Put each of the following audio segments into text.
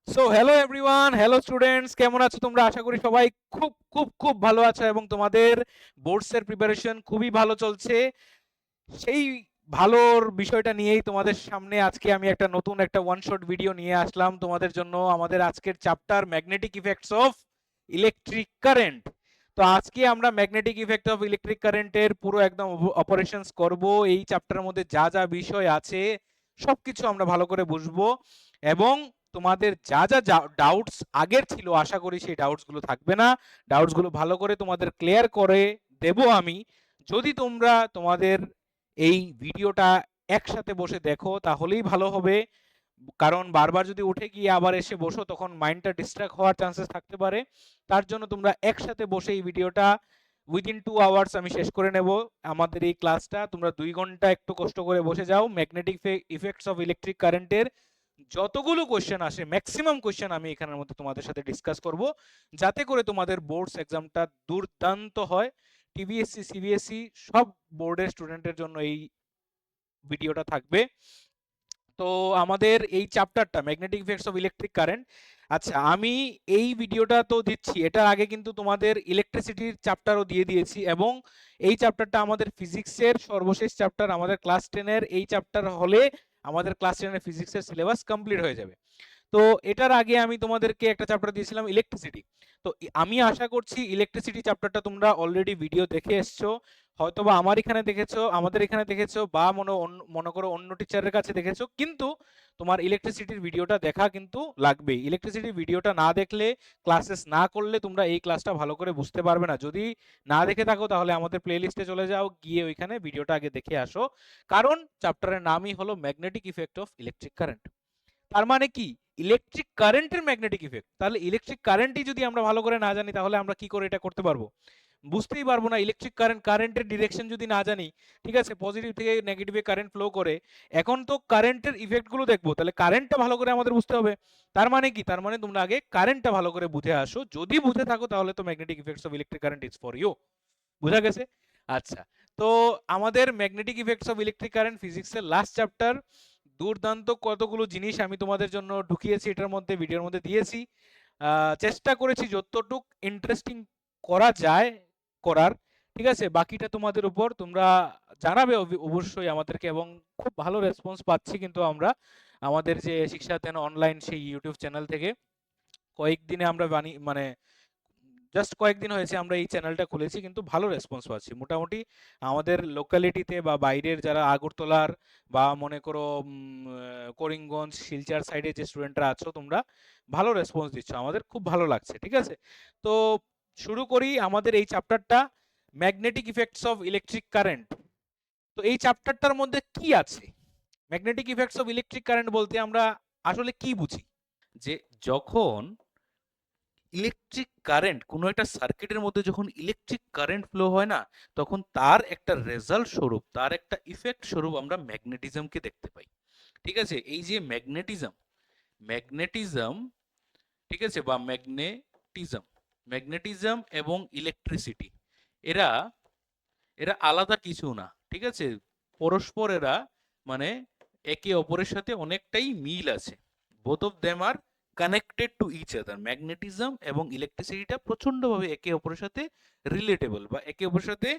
So hello everyone, hello students, কেমন আছো তোমরা? আশা করি সবাই খুব খুব খুব ভালো আছো এবং তোমাদের বোর্ডসের প্রিপারেশন খুবই ভালো চলছে। সেই ভালোর বিষয়টা নিয়েই তোমাদের সামনে আজকে আমি একটা নতুন একটা ওয়ান শট ভিডিও নিয়ে আসলাম তোমাদের জন্য। আমাদের আজকের chapter magnetic effects of electric current. তো আজকে আমরা ম্যাগনেটিক ইফেক্ট অফ ইলেকট্রিক কারেন্টের পুরো একদম অপারেশনস করব। এই চ্যাপ্টারের মধ্যে যা যা বিষয় আছে সবকিছু আমরা ভালো করে বুঝবো এবং তোমাদের যা যা ডাউটস আগের ছিল আশা করি সেই ডাউটস গুলো থাকবে না। ডাউটস গুলো ভালো করে তোমাদের ক্লিয়ার করে দেব আমি। যদি তোমরা তোমাদের এই ভিডিওটা একসাথে বসে দেখো তাহলেই ভালো হবে, কারণ বারবার যদি উঠে গিয়ে আবার এসে বসো তখন মাইন্ডটা ডিস্ট্রাক্ট হওয়ার চান্সেস থাকতে পারে। তার জন্য তোমরা একসাথে বসে এই ভিডিওটা উইদিন 2 আওয়ার্স আমি শেষ করে নেব। আমাদের এই ক্লাসটা তোমরা 2 ঘন্টা একটু কষ্ট করে বসে যাও। ম্যাগনেটিক ইফেক্টস অফ ইলেকট্রিক কারেন্টের যতগুলো কোশ্চেন আসে ম্যাক্সিমাম কোশ্চেন আমি এখানের মধ্যে তোমাদের সাথে ডিসকাস করব, যাতে করে তোমাদের বোর্ডস এক্সামটা দুর্দান্ত হয়। টিবিএসসি, সিবিএসসি সব বোর্ডের স্টুডেন্টের জন্য এই ভিডিওটা থাকবে। তো আমাদের এই চ্যাপ্টারটা magnetic effects of electric current, আচ্ছা আমি এই ভিডিওটা তো দিচ্ছি, এটার আগে কিন্তু তোমাদের ইলেকট্রিসিটির চ্যাপ্টারও দিয়ে দিয়েছি এবং এই চ্যাপ্টারটা আমাদের ফিজিক্সের সর্বশেষ চ্যাপ্টার। আমাদের ক্লাস 10-এর এই চ্যাপ্টার হলে আমাদের ক্লাস 10-এর ফিজিক্সের সিলেবাস কমপ্লিট হয়ে যাবে। তো এটার আগে আমি তোমাদেরকে একটা চ্যাপ্টার দিয়েছিলাম ইলেকট্রিসিটি। তো আমি আশা করছি ইলেকট্রিসিটি চ্যাপ্টারটা তোমরা অলরেডি ভিডিও দেখে এসছো, হয়তোবা আমার এখানে দেখেছো, আমাদের এখানে দেখেছো, বা মনে করো অন্য টিচারের কাছে দেখেছো, কিন্তু তোমার ইলেকট্রিসিটির ভিডিওটা দেখা কিন্তু লাগবে। ইলেকট্রিসিটির ভিডিওটা না দেখলে, ক্লাসেস না করলে তোমরা এই ক্লাসটা ভালো করে বুঝতে পারবে না। যদি না দেখে থাকো তাহলে আমাদের প্লেলিস্টে চলে যাও, গিয়ে ওইখানে ভিডিওটা আগে দেখে আসো, কারণ চ্যাপ্টারের নামই হলো magnetic effect of electric current. তার মানে কি, ইলেকট্রিক কারেন্টের ম্যাগনেটিক ইফেক্ট। তাহলে ইলেকট্রিক কারেন্টই যদি আমরা ভালো করে না জানি তাহলে আমরা কি করে এটা করতে পারবো? বুঝতেই পারবো না। ইলেকট্রিক কারেন্টের ডিরেকশন যদি না জানি, ঠিক আছে, পজিটিভ থেকে নেগেটিভে কারেন্ট ফ্লো করে, এখন তো কারেন্টের ইফেক্ট গুলো দেখবো, তাহলে কারেন্টটা ভালো করে আমাদের বুঝতে হবে। তার মানে কি, তার মানে তোমরা আগে কারেন্টটা ভালো করে বুঝে আসো। যদি বুঝে থাকো তাহলে তো magnetic effects of electric current is for you. বুঝা গেছে? আচ্ছা, তো আমাদের magnetic effects of electric current ফিজিক্সের লাস্ট চ্যাপ্টার। দুর্দান্ত কতগুলো জিনিস আমি তোমাদের জন্য ঢুকিয়েছি এটার মধ্যে, ভিডিওর মধ্যে দিয়েছি। চেষ্টা করেছি যতটুক ইন্টারেস্টিং করা যায় করার। ঠিক আছে, বাকিটা তোমাদের উপর, তোমরা জানাবে অবশ্যই আমাদেরকে, এবং খুব ভালো রেসপন্স পাচ্ছি কিন্তু আমরা আমাদের যে শিক্ষাদান অনলাইন সেই ইউটিউব চ্যানেল থেকে। কয়েকদিনে আমরা মানে জাস্ট কয়েকদিন হয়েছে আমরা এই চ্যানেলটা খুলেছি, কিন্তু ভালো রেসপন্স পাচ্ছি মোটামুটি। আমাদের লোকালিটিতে বা বাইরের যারা আগরতলার বা মনে করো করিমগঞ্জ, শিলচর সাইডে যে স্টুডেন্টরা আছো তোমরা ভালো রেসপন্স দিচ্ছ, আমাদের খুব ভালো লাগছে। ঠিক আছে, তো শুরু করি আমাদের এই চ্যাপ্টারটা, magnetic effects of electric current. তো এই চ্যাপ্টারটার মধ্যে কি আছে? Magnetic effects of electric current বলতে আমরা আসলে কি বুঝি? যে যখন ইলেকট্রিক কারেন্ট কোনো একটা সার্কিটের মধ্যে যখন ইলেকট্রিক কারেন্ট ফ্লো হয় না, তখন তার একটা রেজাল্ট স্বরূপ, তার একটা ইফেক্ট স্বরূপ আমরা ম্যাগনেটিজমকে দেখতে পাই। ঠিক আছে, এই যে ম্যাগনেটিজম, ম্যাগনেটিজম ঠিক আছে, বা ম্যাগনেটিজম, ম্যাগনেটিজম এবং ইলেকট্রিসিটি, এরা এরা আলাদা কিছু না। ঠিক আছে, পরস্পর এরা মানে একে অপরের সাথে অনেকটাই মিল আছে। Both of them are connected to each other. Magnetism এবং ইলেকট্রিসিটিটা প্রচন্ডভাবে একে অপরের সাথে রিলেটেবল, বা একে অপরের সাথে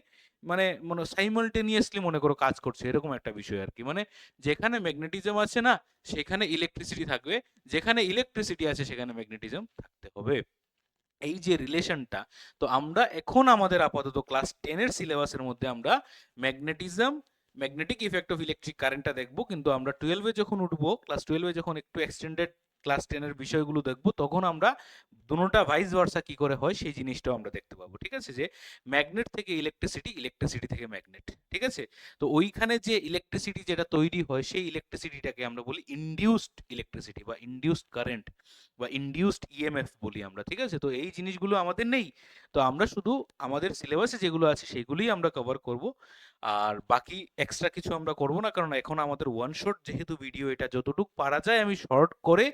মানে মানে সাইমালটেনিয়াসলি মনে করো কাজ করছে, এরকম একটা বিষয় আর কি। মানে যেখানে ম্যাগনেটিজম আছে না সেখানে ইলেকট্রিসিটি থাকবে, যেখানে ইলেকট্রিসিটি আছে সেখানে ম্যাগনেটিজম থাকতে হবে। এই যে রিলেশনটা, তো আমরা এখন আমাদের আপাতত ক্লাস 10 এর সিলেবাসের মধ্যে আমরা magnetism, magnetic effect of electric কারেন্টটা দেখবো, কিন্তু আমরা 12 এ যখন উঠবো, ক্লাস 12 এ যখন একটু এক্সটেন্ডেড ক্লাস 10 এর বিষয়গুলো দেখবো, তখন আমরা দুটোটা ভাইস ভার্সা কি করে হয় সেই জিনিসটাও আমরা দেখতে পাবো। ঠিক আছে, যে ম্যাগনেট থেকে ইলেকট্রিসিটি, ইলেকট্রিসিটি থেকে ম্যাগনেট। ঠিক আছে, তো ওইখানে যে ইলেকট্রিসিটি যেটা তৈরি হয় সেই ইলেকট্রিসিটিটাকে আমরা বলি ইনডিউসড ইলেকট্রিসিটি বা ইনডিউসড কারেন্ট বা ইনডিউসড ইএমএফ বলি আমরা। ঠিক আছে, তো এই জিনিসগুলো আমাদের নেই, তো আমরা শুধু আমাদের সিলেবাসে যেগুলো আছে সেগুলোই আমরা কভার করব, আর বাকি এক্সট্রা কিছু আমরা করব না, কারণ এখন আমাদের ওয়ান শট যেহেতু ভিডিও, এটা যতটুক পারা যায় আমি শর্ট করে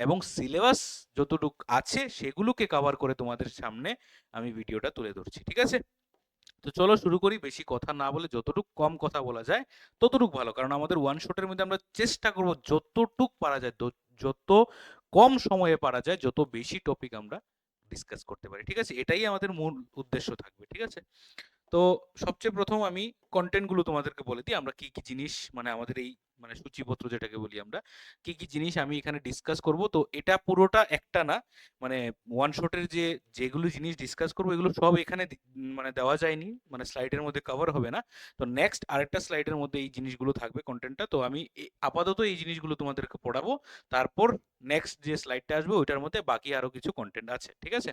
এবং সিলেবাস যতটুক আছে সেগুলোকে কভার করে তোমাদের সামনে আমি ভিডিওটা তুলে ধরছি। ঠিক আছে, তো চলো শুরু করি। বেশি কথা না বলে যতটুক কম কথা বলা যায় ততটুক ভালো, কারণ আমাদের ওয়ান শটের মধ্যে আমরা চেষ্টা করব যতটুক পারা যায়, যত কম সময়ে পারা যায়, যত বেশি টপিক আমরা ডিসকাস করতে পারি। ঠিক আছে, এটাই আমাদের মূল উদ্দেশ্য থাকবে। ঠিক আছে, তো সবচেয়ে প্রথম আমি কন্টেন্ট গুলো তোমাদেরকে বলে দিই, আমরা কি কি জিনিস মানে আমাদের এই মানে সূচিপত্র যেটাকে বলি আমরা, কি কি জিনিস আমি এখানে ডিসকাস করব। তো এটা পুরোটা একটা না, মানে ওয়ান শটের যেগুলো জিনিস ডিসকাস করবো এগুলো সব এখানে মানে দেওয়া যায়নি, মানে স্লাইডের মধ্যে কভার হবে না। তো নেক্সট আরেকটা স্লাইডের মধ্যে এই জিনিসগুলো থাকবে কন্টেন্টটা। তো আমি আপাতত এই জিনিসগুলো তোমাদেরকে পড়াবো, তারপর নেক্সট যে স্লাইডটা আসবে ওইটার মধ্যে বাকি আরো কিছু কন্টেন্ট আছে। ঠিক আছে,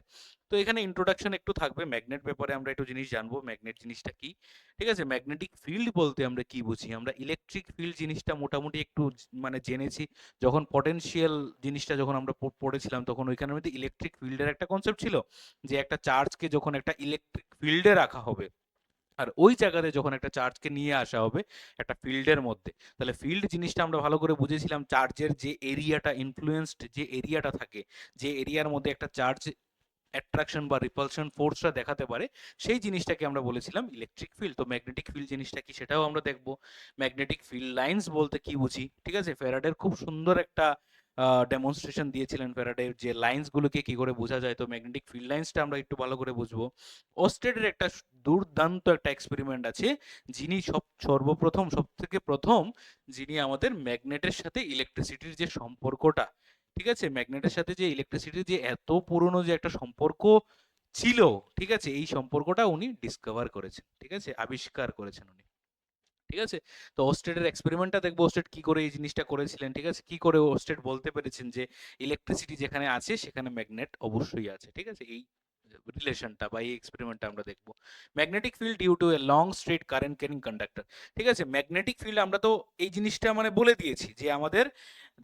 তো এখানে ইন্ট্রোডাকশন একটু থাকবে, ম্যাগনেট ব্যাপারে আমরা একটু জিনিস জানবো, ম্যাগনেট জিনিসটা কি। ঠিক আছে, ম্যাগনেটিক ফিল্ড বলতে আমরা কি বুঝি, আমরা ইলেকট্রিক ফিল্ড জিনিসটা মোটামুটি একটু মানে জেনেছি। যখন পটেনশিয়াল জিনিসটা যখন আমরা পড়েছিলাম তখন ওইখানের মধ্যে ইলেকট্রিক ফিল্ডের একটা কনসেপ্ট ছিল, যে একটা চার্জকে যখন একটা ইলেকট্রিক ফিল্ডে রাখা হবে, আর ওই জায়গাতে যখন একটা চার্জকে নিয়ে আসা হবে একটা ফিল্ডের মধ্যে, তাহলে ফিল্ড জিনিসটা আমরা ভালো করে বুঝেছিলাম, চার্জের যে এরিয়াটা ইনফ্লুয়েন্সড, যে এরিয়াটা থাকে, যে এরিয়ার মধ্যে একটা চার্জ অ্যাট্রাকশন বা রিপালশন ফোর্সটা দেখাতে পারে, সেই জিনিসটাকে আমরা বলেছিলাম ইলেকট্রিক ফিল্ড। তো ম্যাগনেটিক ফিল্ড জিনিসটা কি সেটাও আমরা দেখব। ম্যাগনেটিক ফিল্ড লাইন্স বলতে কি বুঝি, ঠিক আছে, ফ্যারাডের খুব সুন্দর একটা ডেমনস্ট্রেশন দিয়েছিলেন ফ্যারাডে, যে লাইন্স গুলোকে কি করে বোঝা যায়। তো ম্যাগনেটিক ফিল্ড লাইন্সটা আমরা একটু ভালো করে বুঝবো। ওস্টেডের একটা দুর্দান্ত একটা এক্সপেরিমেন্ট আছে, যিনি সর্বপ্রথম সব থেকে প্রথম যিনি আমাদের ম্যাগনেটের সাথে ইলেকট্রিসিটির যে সম্পর্কটা, ঠিক আছে, ম্যাগনেটের সাথে যে ইলেকট্রিসিটির যে এত পুরনো যে একটা সম্পর্ক ছিল, ঠিক আছে, এই সম্পর্কটা উনি ডিসকভার করেছেন, ঠিক আছে, আবিষ্কার করেছেন উনি। ঠিক আছে, তো ওস্টেডের এক্সপেরিমেন্টটা দেখবো, ওস্টেড কি করে এই জিনিসটা করেছিলেন, ঠিক আছে, কি করে ওস্টেড বলতে পেরেছেন যে ইলেকট্রিসিটি যেখানে আছে সেখানে ম্যাগনেট অবশ্যই আছে। ঠিক আছে, এই রিলেশনটা বা এই এক্সপেরিমেন্টটা আমরা দেখবো। Magnetic field due to a long straight current carrying conductor. ঠিক আছে, ম্যাগনেটিক ফিল্ড আমরা তো এই জিনিসটা মানে বলে দিয়েছি যে আমাদের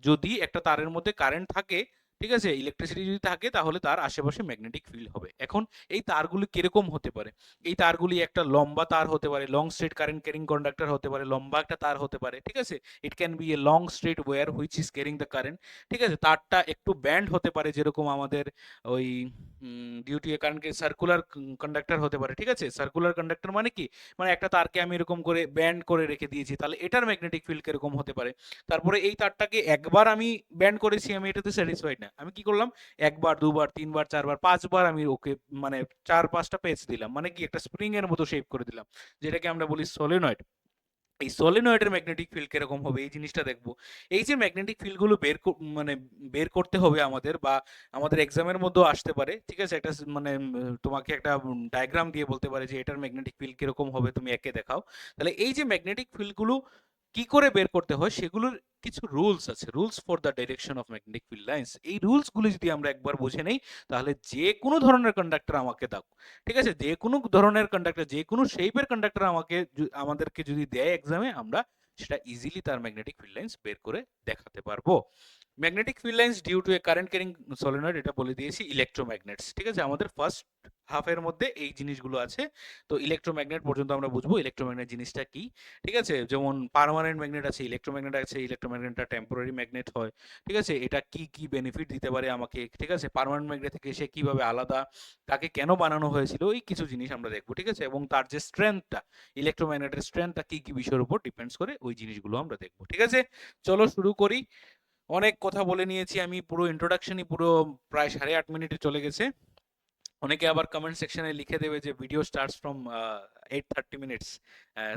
যদি একটা তারের মধ্যে কারেন্ট থাকে, ঠিক আছে, ইলেকট্রিসিটি যদি থাকে তাহলে তার আশেপাশে ম্যাগনেটিক ফিল্ড হবে। এখন এই তারগুলি কিরকম হতে পারে, এই তারগুলি একটা লম্বা তার হতে পারে, long straight current carrying conductor হতে পারে, লম্বা একটা তার হতে পারে। ঠিক আছে, it can be a long straight wire which is carrying the current. ঠিক আছে, তারটা একটু ব্যান্ড হতে পারে, যেরকম আমাদের ওই due to a current circular conductor হতে পারে। ঠিক আছে, সার্কুলার কন্ডাক্টর মানে কি, মানে একটা তারকে আমি এরকম করে ব্যান্ড করে রেখে দিয়েছি, তাহলে এটার ম্যাগনেটিক ফিল্ড কিরকম হতে পারে। তারপরে এই তারটাকে একবার আমি ব্যান্ড করেছি, আমি এটাতে স্যাটিসফাইড না, আমি কি করলাম, একবার দুবার তিনবার চারবার পাঁচবার আমি ওকে মানে চার পাঁচটা পেজ দিলাম, মানে কি একটা স্প্রিং এর মতো শেপ করে দিলাম, যেটাকে আমরা বলি সলিনয়েড। এই সলিনয়েডের ম্যাগনেটিক ফিল্ড কিরকম হবে এই জিনিসটা দেখবো। এই যে ম্যাগনেটিক ফিল্ডগুলো মানে বের করতে হবে আমাদের, বা আমাদের এক্সামের মধ্যেও আসতে পারে। ঠিক আছে, একটা মানে তোমাকে একটা ডায়াগ্রাম দিয়ে বলতে পারে যে এটার ম্যাগনেটিক ফিল্ড কিরকম হবে, তুমি একে দেখাও। তাহলে এই যে ম্যাগনেটিক ফিল্ডগুলো কি করে বের করতে হয় সেগুলোর কিছু রুলস আছে, rules for the direction of magnetic field lines. এই রুলস গুলো যদি আমরা একবার বুঝে নেই, তাহলে যে কোনো ধরনের কন্ডাক্টর আমাকে দাও, ঠিক আছে, যে কোনো ধরনের কন্ডাক্টর, যে কোনো শেপের কন্ডাক্টর আমাদেরকে যদি দেয় এক্সামে, আমরা সেটা ইজিলি তার ম্যাগনেটিক ফিল্ড লাইন্স বের করে দেখাতে পারবো। Magnetic field lines due to a current carrying solenoid, এটা বলে দিয়েছি ইলেকট্রোম্যাগনেটস। ঠিক আছে, আমাদের ফার্স্ট হাফের মধ্যে এই জিনিসগুলো আছে। তো ইলেকট্রোম্যাগনেট পর্যন্ত আমরা বুঝবো ইলেকট্রোম্যাগনেট জিনিসটা কি। ঠিক আছে, যেমন পার্মানেন্ট ম্যাগনেট আছে, ইলেকট্রোম্যাগনেট আছে, ইলেকট্রোম্যাগনেটটা টেম্পোরারি ম্যাগনেট হয়। ঠিক আছে, এটা কি কি বেনিফিট দিতে পারে আমাকে, ঠিক আছে, পার্মানেন্ট ম্যাগনেট থেকে সে কিভাবে আলাদা, তাকে কেন বানানো হয়েছিল, এই কিছু জিনিস আমরা দেখবো। ঠিক আছে, এবং তার যে স্ট্রেংথটা, ইলেকট্রোম্যাগনেটের স্ট্রেংথটা কি কি বিষয়ের উপর ডিপেন্ডস করে, ওই জিনিসগুলো আমরা দেখবো। ঠিক আছে, চলো শুরু করি। অনেক কথা বলে নিয়েছি আমি, পুরো ইন্ট্রোডাকশনই পুরো প্রায় 8.5 মিনিটে চলে গেছে। অনেকে আবার কমেন্ট সেকশনে লিখে দেবে যে ভিডিও স্টার্টস ফ্রম 8:30 মিনিটস,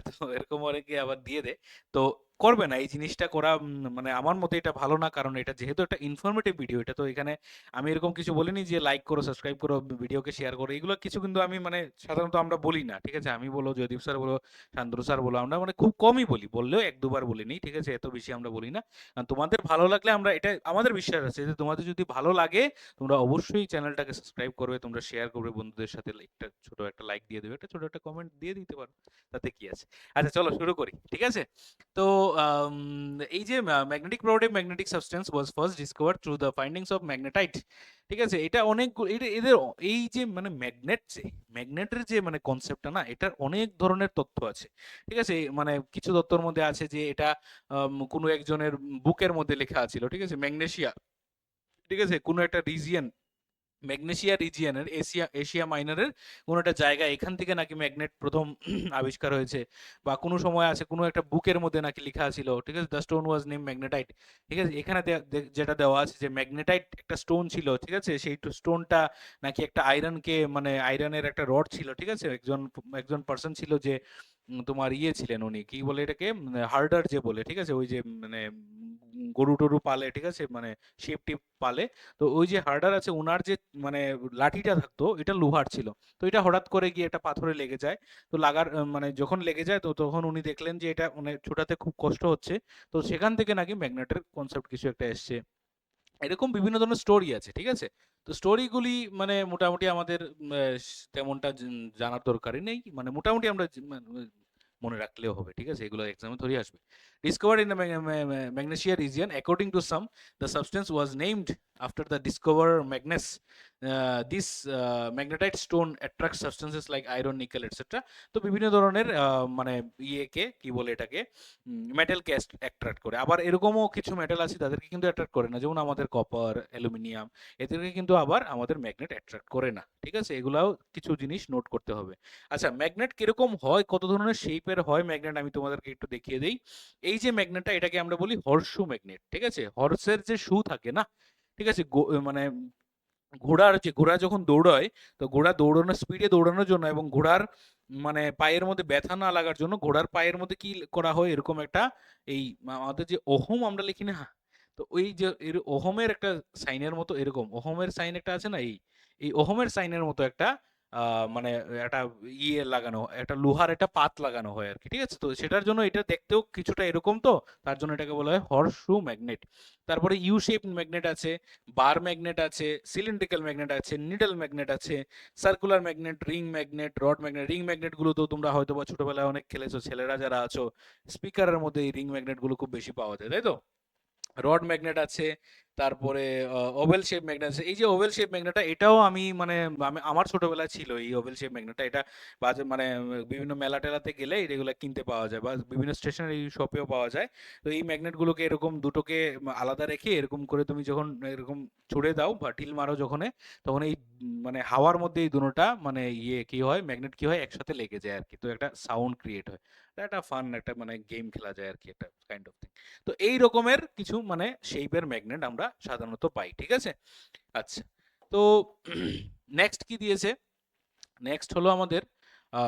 তো এরকম অনেকে আবার দিয়ে দেয়। তো করবে না এই জিনিসটা করা, মানে আমার মতে এটা ভালো না, কারণ এটা যেহেতু একটা ইনফরমেটিভ ভিডিও, এটা তো এখানে আমি এরকম কিছু বলিনি যে লাইক করো, সাবস্ক্রাইব করো, ভিডিওকে শেয়ার করো, এগুলো কিছু কিন্তু আমি মানে সাধারণত আমরা বলি না। ঠিক আছে, আমি বলো, জয়দীপ স্যার বলো, শান্তনু স্যার বলো, আমরা মানে খুব কমই বলি, বললেও এক দুবার বলিনি। ঠিক আছে, এত বেশি আমরা বলি না, কারণ তোমাদের ভালো লাগলে আমরা, এটা আমাদের বিশ্বাস আছে যে তোমাদের যদি ভালো লাগে তোমরা অবশ্যই চ্যানেলটাকে সাবস্ক্রাইব করবে, তোমরা শেয়ার করবে বন্ধুদের সাথে, একটা ছোট একটা লাইক দিয়ে দেবে, একটা ছোট একটা কমেন্ট দিয়ে দিতে পারো, তাতে কি আছে। আচ্ছা চলো শুরু করি। ঠিক আছে, তো এই যে magnetic property of magnetic substance was first discovered through the findings of magnetite. ঠিক আছে, এটা অনেক এদের এই যে মানে ম্যাগনেটের যে মানে কনসেপ্টটা না, এটার অনেক ধরনের তথ্য আছে। ঠিক আছে, মানে কিছু তথ্যের মধ্যে আছে যে এটা কোনো একজনের বুকের মধ্যে লেখা ছিল। ঠিক আছে, ম্যাগনেসিয়া, ঠিক আছে, কোনো একটা রিজিয়ন ম্যাগনেসিয়া রিজিয়নের এশিয়া মাইনরের কোনো একটা জায়গা, এখান থেকে নাকি ম্যাগনেট প্রথম আবিষ্কার হয়েছে, বা কোনো সময় আছে কোনো একটা বুকের মধ্যে নাকি লেখা ছিল, ঠিক আছে, the stone was name magnetite. ঠিক আছে, এখানে যেটা দেওয়া আছে যে ম্যাগনেটাইট একটা স্টোন ছিল, ঠিক আছে, সেই স্টোনটা নাকি একটা আয়রনকে, মানে আয়রনের একটা রড ছিল, ঠিক আছে, একজন একজন পার্সন ছিল যে তোমার ইয়ে ছিলেন, উনি কি বলে এটাকে, হার্ডার যে বলে, ঠিক আছে, ওই যে মানে গরু টরু পালে, ঠিক আছে, মানে শিপ টিপ পালে। তো ওই যে হার্ডার আছে, ওনার যে মানে লাঠিটা থাকতো এটা লোহার ছিল। তো এটা হঠাৎ করে গিয়ে একটা পাথরে লেগে যায়। তো লাগার মানে যখন লেগে যায়, তো তখন উনি দেখলেন যে এটা মানে ছোটাতে খুব কষ্ট হচ্ছে। তো সেখান থেকে নাকি ম্যাগনেটের কনসেপ্ট কিছু একটা এসছে। এরকম বিভিন্ন ধরনের স্টোরি আছে, ঠিক আছে। তো স্টোরিগুলি মানে মোটামুটি আমাদের তেমনটা জানার দরকারই নেই, মানে মোটামুটি আমরা মনে রাখলেও হবে, ঠিক আছে, এগুলো এক্সামে ধরে আসবে। Discovered in the Magnesia region according to some the substance was named after the discover Magnes, this magnetite stone attract substances like iron, nickel etcetera. তো বিভিন্ন ধরনের মানে ইয়েকে কি বলে এটাকে, মেটালকে অ্যাট্রাক্ট করে। আবার এরকমও কিছু মেটাল আছে তাদেরকে কিন্তু অ্যাট্রাক্ট করে না, যেমন আমাদের কপার, অ্যালুমিনিয়াম, এদেরকে কিন্তু আবার আমাদের ম্যাগনেট অ্যাট্রাক্ট করে না, ঠিক আছে, এগুলাও কিছু জিনিস নোট করতে হবে। আচ্ছা, ম্যাগনেট কিরকম হয়, কত ধরনের শেপের হয় ম্যাগনেট, আমি তোমাদেরকে একটু দেখিয়ে দেই। এই যে ম্যাগনেটটা, এটাকে আমরা বলি হর্সশু ম্যাগনেট, ঠিক আছে, হর্সের যে শু থাকে না, ঠিক আছে, মানে ঘোড়া যখন দৌড়ায়, তো ঘোড়া দৌড়ানোর স্পিডে দৌড়ানোর জন্য এবং ঘোড়ার মানে পায়ের মধ্যে ব্যথা না লাগার জন্য ঘোড়ার পায়ের মধ্যে কি করা হয়, এরকম একটা এই আমাদের যে ওহম আমরা লিখি না, তো ওই যে ওহমের একটা সাইনের মতো, এরকম ওহমের সাইন একটা আছে না, এই এই ওহমের সাইনের মতো একটা মানে একটা ইয়ে লাগানো, একটা লোহার একটা পাত লাগানো হয় আর কি, ঠিক আছে। তো সেটার জন্য এটা দেখতেও কিছুটা এরকম, তো তার জন্য এটাকে বলা হয় হর্সশু ম্যাগনেট। তারপরে ইউ শেপ ম্যাগনেট আছে, বার ম্যাগনেট আছে, সিলিন্ড্রিক্যাল ম্যাগনেট আছে, নিডল ম্যাগনেট আছে, circular magnet, ring magnet, rod magnet. Ring magnet গুলো তো তোমরা হয়তো বা ছোটবেলায় অনেক খেলেছো, ছেলেরা যারা আছো, স্পিকারের মধ্যে এই রিং ম্যাগনেট গুলো খুব বেশি পাওয়া যায়, তাই তো। রড ম্যাগনেট আছে, তারপরে ওভেল শেপ ম্যাগনেট আছে। এই যে ওভেল শেপ ম্যাগনেটটা, এটাও আমি মানে আমার ছোটবেলায় ছিল এই ওভেল শেপ ম্যাগনেটটা। এটা বাজার মানে বিভিন্ন মেলা টেলাতে গেলে এগুলো কিনতে পাওয়া যায়, বা বিভিন্ন স্টেশনারি শপেও পাওয়া যায়। তো এই ম্যাগনেটগুলোকে এরকম দুটোকে আলাদা রেখে এরকম করে তুমি যখন এরকম ছুড়ে দাও বা ঢিল মারো যখন, তখন এই মানে হাওয়ার মধ্যে এই দুটোটা মানে ইয়ে কি হয়, ম্যাগনেট কি হয়, একসাথে লেগে যায় আর কি, তো একটা সাউন্ড ক্রিয়েট হয়। এটা একটা ফান একটা মানে গেম খেলা যায় আর কি, একটা কাইন্ড অফ থিং। তো এই রকমের কিছু মানে শেপের ম্যাগনেট আমরা সাধারণত পাই, ঠিক আছে। আচ্ছা, তো নেক্সট কি দিয়েছে, নেক্সট হলো আমাদের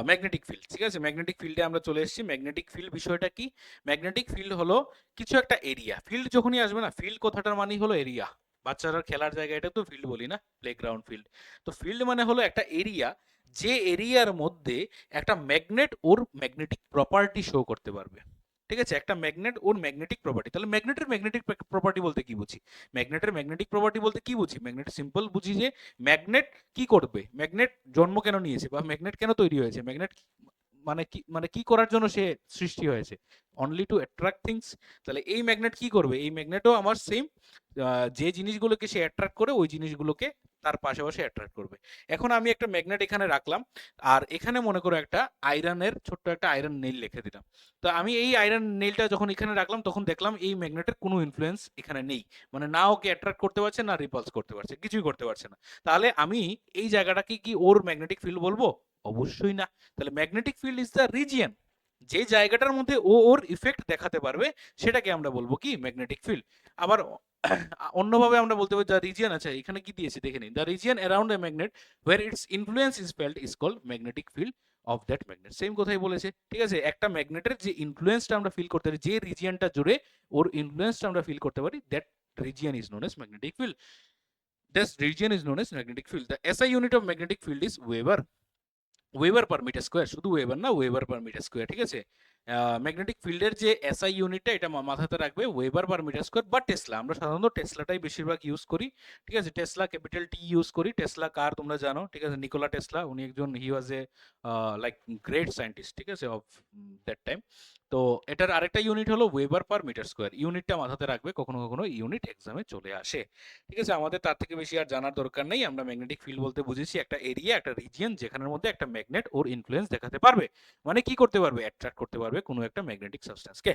ম্যাগনেটিক ফিল্ড, ঠিক আছে। ম্যাগনেটিক ফিল্ডে আমরা চলে এসেছি। ম্যাগনেটিক ফিল্ড বিষয়টা কি, ম্যাগনেটিক ফিল্ড হলো কিছু একটা এরিয়া। ফিল্ড যখনই আসবে না, ফিল্ড কথাটার মানেই হলো এরিয়া। বাচ্চারা খেলার জায়গা, এটা তো ফিল্ড বলি না, প্লেগ্রাউন্ড ফিল্ড। তো ফিল্ড মানে হলো একটা এরিয়া, যে এরিয়ার মধ্যে একটা ম্যাগনেট ওর ম্যাগনেটিক প্রপার্টি শো করতে পারবে, ঠিক আছে। একটা ম্যাগনেট ওর ম্যাগনেটিক প্রপার্টি, তাহলে ম্যাগনেটের ম্যাগনেটিক প্রপার্টি বলতে কি বুঝি, ম্যাগনেটের ম্যাগনেটিক প্রপার্টি বলতে কি বুঝি, ম্যাগনেট সিম্পল বুঝি যে ম্যাগনেট কি করবে, ম্যাগনেট জন্ম কেন নিয়েছে, বা ম্যাগনেট কেন তৈরি হয়েছে, ম্যাগনেট মানে কি করার জন্য সে সৃষ্টি হয়েছে, অনলি টু অ্যাট্রাক্ট থিংস। তাহলে এই ম্যাগনেট কি করবে, এই ম্যাগনেটও আমার সেম, যে জিনিসগুলোকে সে অ্যাট্রাক্ট করে ওই জিনিসগুলোকে তার পাশাপাশি অ্যাট্রাক্ট করবে। এখন আমি একটা ম্যাগনেট এখানে রাখলাম, আর এখানে মনে করো একটা আয়রনের ছোট্ট একটা আয়রন নেইল লিখে দিলাম। তো আমি এই আয়রন নেইলটা যখন এখানে রাখলাম, তখন দেখলাম এই ম্যাগনেটের কোনো ইনফ্লুয়েন্স এখানে নেই, মানে না ওকে অ্যাট্রাক্ট করতে পারছে না রিপালস করতে পারছে, কিছুই করতে পারছে না। তাহলে আমি এই জায়গাটাকে কি ওর ম্যাগনেটিক ফিল্ড বলবো? অবশ্যই না। তাহলে magnetic field is the region, যে জায়গাটার মধ্যে ও ওর ইফেক্ট দেখাতে পারবে সেটাকে আমরা বলবো কি ম্যাগনেটিক ফিল্ড। আবার অন্যভাবে আমরা বলতে পারি দ্য রিজিয়ন, আছে এখানে কি দিয়েছি দেখে নিন, the region around a magnet where its influence is felt is called magnetic field of that magnet. Same কথাই বলেছে, ঠিক আছে। একটা ম্যাগনেটের যে ইনফ্লুয়েন্সটা আমরা ফিল করতে পারি, যে রিজিয়নটা জুড়ে ওর ইনফ্লুয়েন্সটা আমরা ফিল করতে পারি, that region is known as magnetic field. This region is known as magnetic field. The SI unit of magnetic field is Weber. Weber per metre square, শুধু ওয়েবার না, ওয়েবার পার মিটার স্কোয়ার, ঠিক আছে। Magnetic ফিল্ডের যে SI ইউনিটটা, এটা মাথাতে রাখবে, ওয়েবার পার মিটার স্কোয়ার বা টেসলা। আমরা সাধারণত টেসলাটাই বেশিরভাগ ইউজ করি, ঠিক আছে। টেসলা ক্যাপিটাল টি ইউজ করি। টেসলা কার তোমরা জানো, ঠিক আছে, নিকোলা টেসলা, উনি একজন হি ওয়াজ এ লাইক গ্রেট সায়েন্টিস্ট, ঠিক আছে, অফ দ্যাট টাইম। তো এটার আরেকটা ইউনিট হলো ওয়েবার পার মিটার স্কোয়ার। ইউনিটটা মাথাতে রাখবে, কখনো কখনো ইউনিট এক্সামে চলে আসে, ঠিক আছে। আমাদের তার থেকে বেশি আর জানার দরকার নেই। আমরা ম্যাগনেটিক ফিল্ড বলতে বুঝেছি একটা এরিয়া, একটা রিজিয়ন, যেখানের মধ্যে একটা ম্যাগনেট ওর ইনফ্লুয়েন্স দেখাতে পারবে, মানে কি করতে পারবে, অ্যাট্রাক্ট করতে পারবে কোনো একটা ম্যাগনেটিক সাবস্টেন্সকে।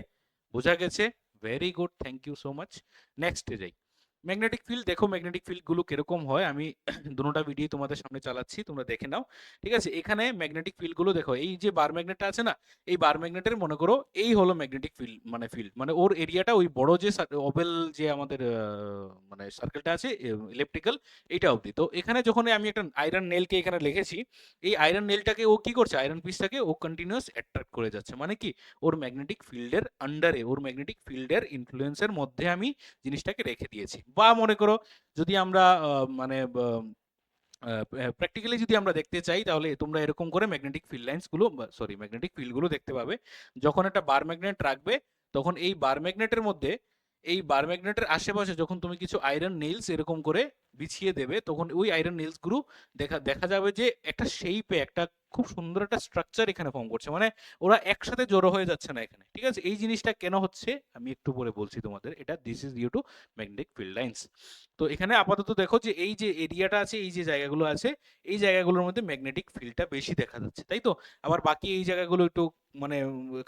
বোঝা গেছে? Very good, thank you so much. নেক্সটে যাই। ম্যাগনেটিক ফিল্ড দেখো, ম্যাগনেটিক ফিল্ড গুলো কিরকম হয় আমি দুটোটা ভিডিও তোমাদের সামনে চালাচ্ছি, তোমরা দেখে নাও। ঠিক আছে, এখানে ম্যাগনেটিক ফিল্ড গুলো দেখো, এই যে বার ম্যাগনেটটা আছে না, এই বার ম্যাগনেটের মনে করো এই হলো ম্যাগনেটিক ফিল্ড, মানে ওর এরিয়াটা ওই বড় যে ওভেল যে আমাদের মানে সার্কেলটা আছে ইলেকট্রিক্যাল, এইটা অবধি। তো এখানে যখন আমি একটা আয়রন নেলকে এখানে লিখেছি, এই আয়রন নেলটাকে ও কি করছে, আয়রন পিসটাকে ও কন্টিনিউয়াস অ্যাট্রাক্ট করে যাচ্ছে, মানে কি ওর ম্যাগনেটিক ফিল্ডের আন্ডারে, ওর ম্যাগনেটিক ফিল্ডের ইনফ্লুয়েন্সের মধ্যে আমি জিনিসটাকে রেখে দিয়েছি। বা মনে করো যদি আমরা মানে প্র্যাকটিক্যালি যদি আমরা দেখতে চাই, তাহলে তোমরা এরকম করে ম্যাগনেটিক ফিল্ড লাইন্স গুলো, সরি ম্যাগনেটিক ফিল্ড গুলো দেখতে পাবে। যখন একটা বার ম্যাগনেট রাখবে, তখন এই বার ম্যাগনেটের মধ্যে, এই বার ম্যাগনেটের আশেপাশে যখন তুমি কিছু আয়রন নেইলস এরকম করে বিছিয়ে দেবে, তখন ওই আয়রন নেইলস গুলো দেখা দেখা যাবে যে একটা শেপে, একটা খুব সুন্দর একটা স্ট্রাকচার এখানে ফর্ম করছে, মানে ওরা একসাথে জড়ো হয়ে যাচ্ছে না এখানে। ঠিক আছে, এই জিনিসটা কেন হচ্ছে আমি একটু পরে বলছি তোমাদের। এটা this is due to magnetic field lines. তো এখানে আপাতত দেখো যে এই যে এরিয়াটা আছে, এই যে জায়গাগুলো আছে, এই জায়গাগুলোর মধ্যে ম্যাগনেটিক ফিল্ডটা বেশি দেখা যাচ্ছে, তাই তো। আবার বাকি এই জায়গাগুলো একটু মানে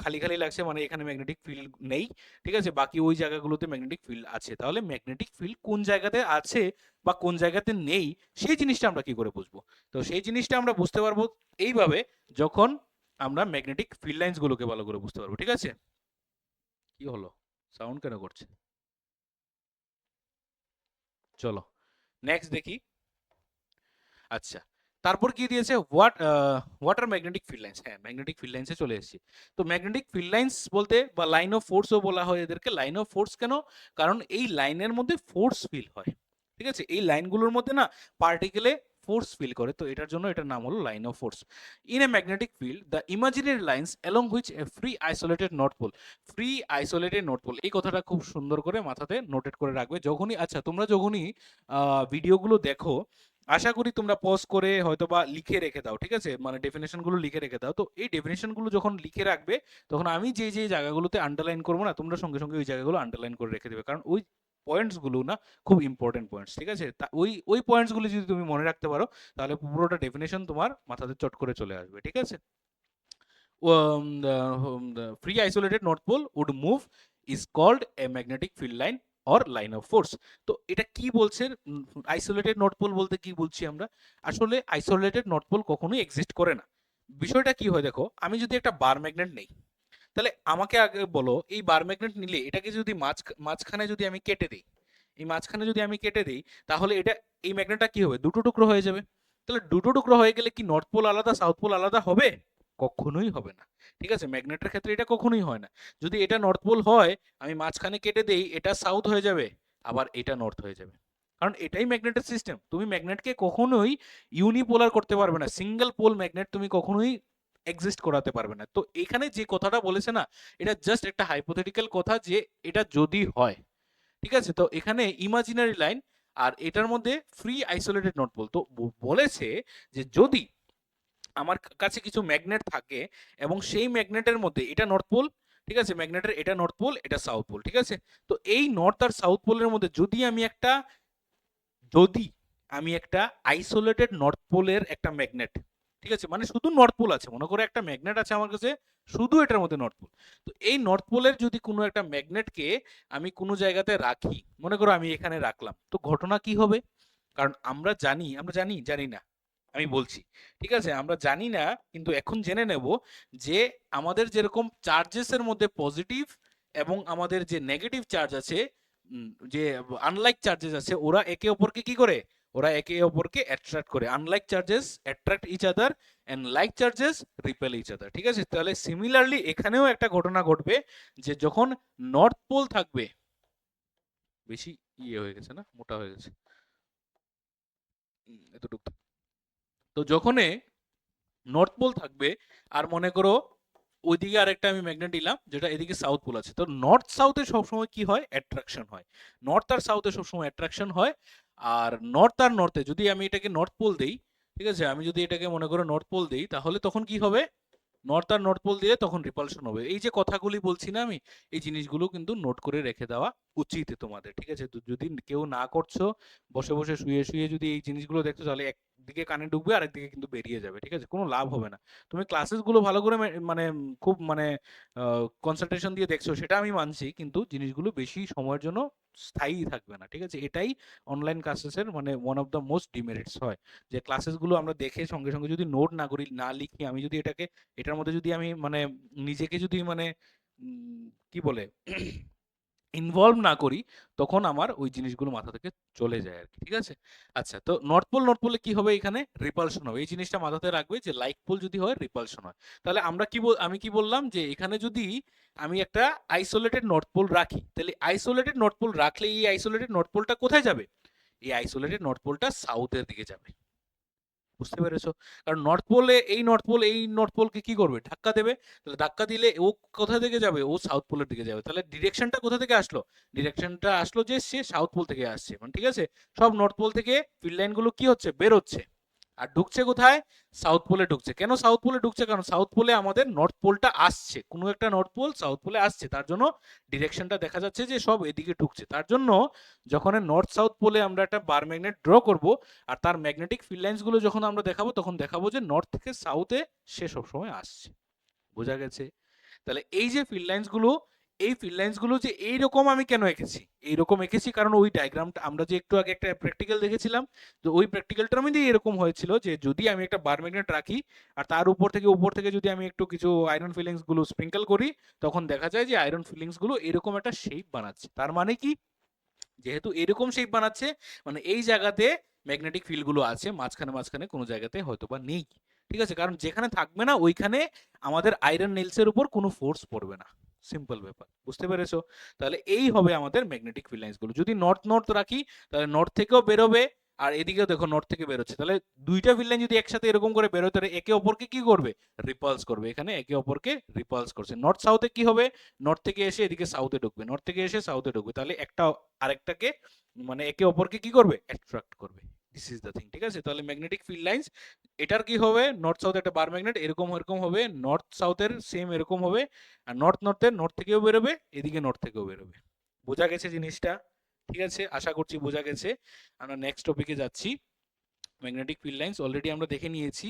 খালি খালি লাগছে, মানে এখানে ম্যাগনেটিক ফিল্ড নেই। ঠিক আছে, বাকি ওই জায়গাগুলোতে ম্যাগনেটিক ফিল্ড আছে। তাহলে ম্যাগনেটিক ফিল্ড কোন জায়গাতে আছে বা কোন জায়গাতে নেই, সেই জিনিসটা আমরা কি করে বুঝবো? তো সেই জিনিসটা আমরা বুঝতে পারবো এইভাবে, যখন আমরা ম্যাগনেটিক ফিল্ড লাইন্স গুলোকে ভালো করে বুঝতে পারবো। ঠিক আছে, কি হলো, সাউন্ড কেন করছে? চলো নেক্সট দেখি। আচ্ছা, তারপর কি দিয়েছে, what are magnetic field lines. হ্যাঁ, ম্যাগনেটিক ফিল্ড লাইন্সে চলে এসেছি। তো ম্যাগনেটিক ফিল্ড লাইন্স বলতে, বা লাইন অফ ফোর্সও বলা হয় এদেরকে। লাইন অফ ফোর্স কেন? কারণ এই লাইনের মধ্যে ফোর্স ফিল হয়। ঠিক আছে, এই লাইনগুলোর মধ্যে না পার্টিকেলে ফোর্স ফিল করে, তো এটার জন্য এটার নাম হলো line of force. In a magnetic field the imaginary lines along which a free isolated north pole. Free isolated north pole, এই কথাটা খুব সুন্দর করে মাথাতে নোটেট করে রাখবে যখনই, আচ্ছা তোমরা যখনই ভিডিওগুলো দেখো, আশা করি তোমরা পজ করে হয়তো বা লিখে রেখে দাও। ঠিক আছে, মানে ডেফিনেশন গুলো লিখে রেখে দাও। তো এই ডেফিনেশন গুলো যখন লিখে রাখবে, তখন আমি যে যে জায়গাগুলোতে আন্ডারলাইন করবো না, তোমরা সঙ্গে সঙ্গে ওই জায়গাগুলো আন্ডারলাইন করে রেখে দেবে, কারণ ওই পয়েন্টস গুলো না খুব ইম্পর্টেন্ট পয়েন্টস। ঠিক আছে, ওই ওই পয়েন্টস গুলো যদি তুমি মনে রাখতে পারো, তাহলে পুরোটা ডেফিনেশন তোমার মাথাতে চট করে চলে আসবে। ঠিক আছে, the free isolated north pole would move is called a magnetic field line or line of force। তো এটা কি বলছে, আইসোলেটেড নর্থ পোল বলতে কি বলছি আমরা? আসলে আইসোলেটেড নর্থ পোল কখনোই এক্সিস্ট করে না। বিষয়টা কি হয় দেখো, আমি যদি একটা বার ম্যাগনেট নেই, তাহলে আমাকে আগে বলো, এই বার ম্যাগনেট নিলে এটাকে যদি মাঝখানে যদি আমি কেটে দিই, এই মাঝখানে যদি আমি কেটে দিই, তাহলে এটা, এই ম্যাগনেটটা কি হবে, দুটো টুকরো হয়ে যাবে। তাহলে দুটো টুকরো হয়ে গেলে কি নর্থ পোল আলাদা সাউথ পোল আলাদা হবে? কখনোই হবে না। ঠিক আছে, ম্যাগনেটের ক্ষেত্রে এটা কখনোই হয় না। যদি এটা নর্থ পোল হয়, আমি মাঝখানে কেটে দেই, এটা সাউথ হয়ে যাবে, আবার এটা নর্থ হয়ে যাবে, কারণ এটাই ম্যাগনেটের সিস্টেম। তুমি ম্যাগনেটকে কখনোই ইউনিপোলার করতে পারবে না, সিঙ্গেল পোল ম্যাগনেট তুমি কখনোই এক্সিস্ট করাতে পারবে না। তো এখানে যে কথাটা বলেছে না, এটা জাস্ট একটা হাইপোথেটিক্যাল কথা, যে এটা যদি হয়। ঠিক আছে, তো এখানে ইমাজিনারি লাইন, আর এটার মধ্যে ফ্রি আইসোলেটেড নর্থ পোল। তো বলেছে যে যদি আমার কাছে কিছু ম্যাগনেট থাকে, এবং সেই ম্যাগনেটের মধ্যে এটা নর্থ পোল, ঠিক আছে, ম্যাগনেটের এটা নর্থ পোল, এটা সাউথ পোল। ঠিক আছে, তো এই নর্থ আর সাউথ পোলের মধ্যে যদি আমি একটা আইসোলেটেড নর্থ পোলের একটা ম্যাগনেট, ঠিক আছে, মানে শুধু নর্থ পোল আছে, মনে করো একটা ম্যাগনেট আছে আমার কাছে, শুধু এটার মধ্যে নর্থ পোল। তো এই নর্থ পোলের যদি কোনো একটা ম্যাগনেটকে আমি কোনো জায়গাতে রাখি, মনে করো আমি এখানে রাখলাম, তো ঘটনা কি হবে? কারণ আমরা জানি না, আমি বলছি। ঠিক আছে, আমরা জানি না, কিন্তু এখন জেনে নেব যে আমাদের যেরকম চার্জেসের মধ্যে পজিটিভ এবং আমাদের যে নেগেটিভ চার্জ আছে, যে আনলাইক চার্জেস আছে, ওরা একে অপরকে কি করে, ওরা একে অপরকে অ্যাট্রাক্ট করে। Unlike charges attract each other and like charges repel each other. ঠিক আছে, তাহলে সিমিলারলি এখানেও একটা ঘটনা ঘটবে, যে যখন নর্থ পোল থাকবে, বেশি ইয়ে হয়ে গেছে না, মোটা হয়ে গেছে এতটুকু। তো যখনই নর্থ পোল থাকবে, আর মনে করো ওইদিকে আরেকটা আমি ম্যাগনেট দিলাম, যেটা এদিকে সাউথ পোল আছে, তো নর্থ সাউথে সবসময় কি হয়, অ্যাট্রাকশন হয়। নর্থ আর সাউথে সবসময় অ্যাট্রাকশন হয়। আর নর্থ আর নর্থে যদি আমি এটাকে নর্থ পোল দেই, ঠিক আছে, আমি যদি এটাকে মনে করো নর্থ পোল দেই, তাহলে তখন কি হবে, নর্থ আর নর্থ পোল দিয়ে তখন রিপালশন হবে। এই যে কথাগুলি বলছি না আমি, এই জিনিসগুলো কিন্তু নোট করে রেখে দেওয়া উচিত তোমাদের। ঠিক আছে, তো যদি কেউ না করছো, বসে বসে শুয়ে শুয়ে যদি এই জিনিসগুলো দেখছো, তাহলে দিকে কানে ঢুকবে, আরেক দিকে কিন্তু বেরিয়ে যাবে, ঠিক আছে? কোনো লাভ হবে না। তুমি ক্লাসেস গুলো ভালো করে মানে খুব মানে কনসেন্ট্রেশন দিয়ে দেখছো, সেটা আমি মানছি, কিন্তু জিনিসগুলো বেশি সময়ের জন্য স্থায়ী থাকবে না, ঠিক আছে? এটাই অনলাইন ক্লাসেসের মানে one of the most demerits হয়, যে ক্লাসেসগুলো আমরা দেখে সঙ্গে সঙ্গে যদি নোট না করি, না লিখি, আমি যদি এটার মধ্যে যদি আমি মানে নিজেকে যদি মানে কি বলে ইনভলভ না করি, তখন আমার ওই জিনিসগুলো মাথা থেকে চলে যায় আর কি, ঠিক আছে? আচ্ছা, তো নর্থ পোলে কি হবে? এখানে রিপালশন হবে। এই জিনিসটা মাথাতে রাখবে যে লাইক পোল যদি হয়, রিপালশন হয়। তাহলে আমি কি বললাম, যে এখানে যদি আমি একটা আইসোলেটেড নর্থ পোল রাখি, তাহলে আইসোলেটেড নর্থ পোল রাখলে এই আইসোলেটেড নর্থ পোলটা কোথায় যাবে? এই আইসোলেটেড নর্থ পোলটা সাউথের দিকে যাবে। বুঝতে পেরেছো? কারণ এই নর্থ পোলকে কি করবে? ধাক্কা দেবে। তাহলে ধাক্কা দিলে ও কোথা থেকে যাবে? ও সাউথ পোলের দিকে যাবে। তাহলে ডিরেকশনটা কোথা থেকে আসলো? ডিরেকশনটা আসলো যে সে সাউথ পোল থেকে আসছে, মানে ঠিক আছে? সব নর্থ পোল থেকে ফিল্ড লাইন গুলো কি হচ্ছে? বের হচ্ছে। আর ঢুকছে কোথায়? সাউথ পোলে ঢুকছে। কেন সাউথ পোলে ঢুকছে? কারণ সাউথ পোলে আমাদের নর্থ পোলটা আসছে, কোনো একটা নর্থ পোল সাউথ পোলে আসছে, তার জন্য ডিরেকশনটা দেখা যাচ্ছে যে সব এদিকে ঢুকছে। তার জন্য যখন নর্থ সাউথ পোলে আমরা একটা বার ম্যাগনেট ড্র করব, আর তার ম্যাগনেটিক ফিল্ড লাইন্স গুলো যখন আমরা দেখাবো, তখন দেখাবো যে নর্থ থেকে সাউথে সে সবসময় আসছে। বোঝা গেছে? তাহলে এই যে ফিল্ড লাইন্স গুলো, এই ফিল্ড লাইন্স গুলো যে এইরকম আমি কেন এঁকেছি? এইরকম এঁকেছি কারণ ওই ডায়াগ্রামটা আমরা যে একটু আগে একটা প্র্যাকটিক্যাল দেখেছিলাম, তো ওই প্র্যাকটিক্যালটার মধ্যে এরকম হয়েছিল যে যদি আমি একটা বার ম্যাগনেট রাখি, আর তার উপর থেকে যদি আমি একটু কিছু আয়রন ফিলিংস গুলো স্প্রিঙ্কল করি, তখন দেখা যায় যে আয়রন ফিলিংস গুলো এরকম একটা শেপ বানাচ্ছে। তার মানে কি? যেহেতু এরকম শেপ বানাচ্ছে, মানে এই জায়গাতে ম্যাগনেটিক ফিল্ড গুলো আছে, মাঝখানে মাঝখানে কোনো জায়গাতে হয়তো বা নেই, ঠিক আছে? কারণ যেখানে থাকবে না, ওইখানে আমাদের আয়রন নেলসের উপর কোনো ফোর্স পড়বে না। সিম্পল ব্যাপার, বুঝতে পেরেছো? তাহলে এই হবে আমাদের ম্যাগনেটিক ফিল্ড লাইন্স গুলো। যদি নর্থ নর্থ রাখি, তাহলে নর্থ থেকেও বেরোবে, আর এদিকেও দেখো নর্থ থেকে বেরোচ্ছে। তাহলে দুইটা ফিল্ড লাইন যদি একসাথে এরকম করে বেরোয়, তাহলে একে অপরকে কি করবে? রিপালস করবে। এখানে একে অপরকে রিপালস করছে। নর্থ সাউথে কি হবে? নর্থ থেকে এসে এদিকে সাউথে ঢুকবে, নর্থ থেকে এসে সাউথে ঢুকবে। তাহলে একটা আরেকটাকে মানে একে অপরকে কি করবে? অ্যাট্রাক্ট করবে। দিস ইজ দ্য থিং, ঠিক আছে? তাহলে ম্যাগনেটিক ফিল্ড লাইন্স, এটার কি হবে? নর্থ সাউথ একটা বার ম্যাগনেট এরকম এরকম হবে, নর্থ সাউথের সেম এরকম হবে, আর নর্থের নর্থ থেকেও বেরোবে, এদিকে নর্থ থেকেও বেরোবে। বোঝা গেছে জিনিসটা? ঠিক আছে, আশা করছি বোঝা গেছে। আমরা নেক্সট টপিকে যাচ্ছি। ম্যাগনেটিক ফিল্ড লাইন্স অলরেডি আমরা দেখে নিয়েছি,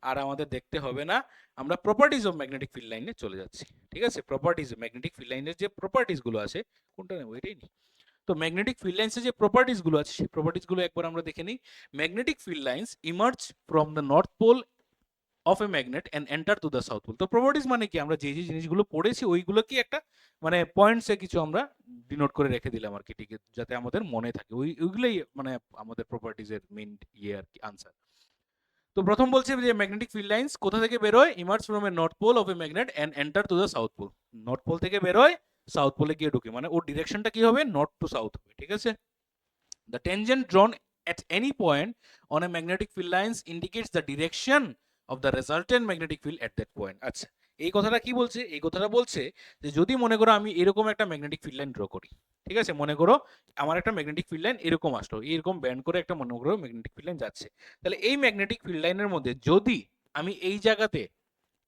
আর আমাদের দেখতে হবে না। আমরা প্রপার্টিজ অফ ম্যাগনেটিক ফিল্ড লাইনে চলে যাচ্ছি, ঠিক আছে? প্রপার্টিজ, ম্যাগনেটিক ফিল্ড লাইনের যে প্রপার্টিজ গুলো আছে, কোনটা নেব? এটাই নি। তো ম্যাগনেটিক ফিল্ড লাইন্সের যে প্রপার্টিজ গুলো আছে, সেই প্রপার্টিজ গুলো একবার আমরা দেখে নিই। Magnetic field lines emerge from the north pole of a magnet and enter to the south pole. তো প্রপার্টিজ মানে কি? আমরা যে যে জিনিসগুলো পড়েছি ওইগুলো কি একটা মানে পয়েন্টসে কিছু আমরা ডিনোট করে রেখে দিলাম আর কি, ঠিক আছে? যাতে আমাদের মনে থাকে, ওইগুলোই মানে আমাদের প্রপার্টিজ এর মেইন ইয়ে আর কি, আনসার। তো প্রথম বলছে যে ম্যাগনেটিক ফিল্ড লাইন্স কোথা থেকে বেরোয়? Emerge from a north pole of a magnet and enter to the south pole. North pole থেকে বেরোয়, সাউথ পোলে গিয়ে ঢুকে, মানে ওর ডিরেকশনটা কি হবে? নর্থ টু সাউথ হবে, ঠিক আছে? The tangent drawn at any point on a magnetic field lines indicates the direction of the resultant magnetic field at that point. আচ্ছা, এই কথাটা কি বলছে? এই কথাটা বলছে যে যদি মনে করো আমি এরকম একটা ম্যাগনেটিক ফিল্ড লাইন ড্র করি, ঠিক আছে? মনে করো আমার একটা ম্যাগনেটিক ফিল্ড লাইন এরকম আসলো, এরকম ব্যান্ড করে একটা মনে করো ম্যাগনেটিক ফিল্ড লাইন যাচ্ছে। তাহলে এই ম্যাগনেটিক ফিল্ড লাইনের মধ্যে যদি আমি এই জায়গাতে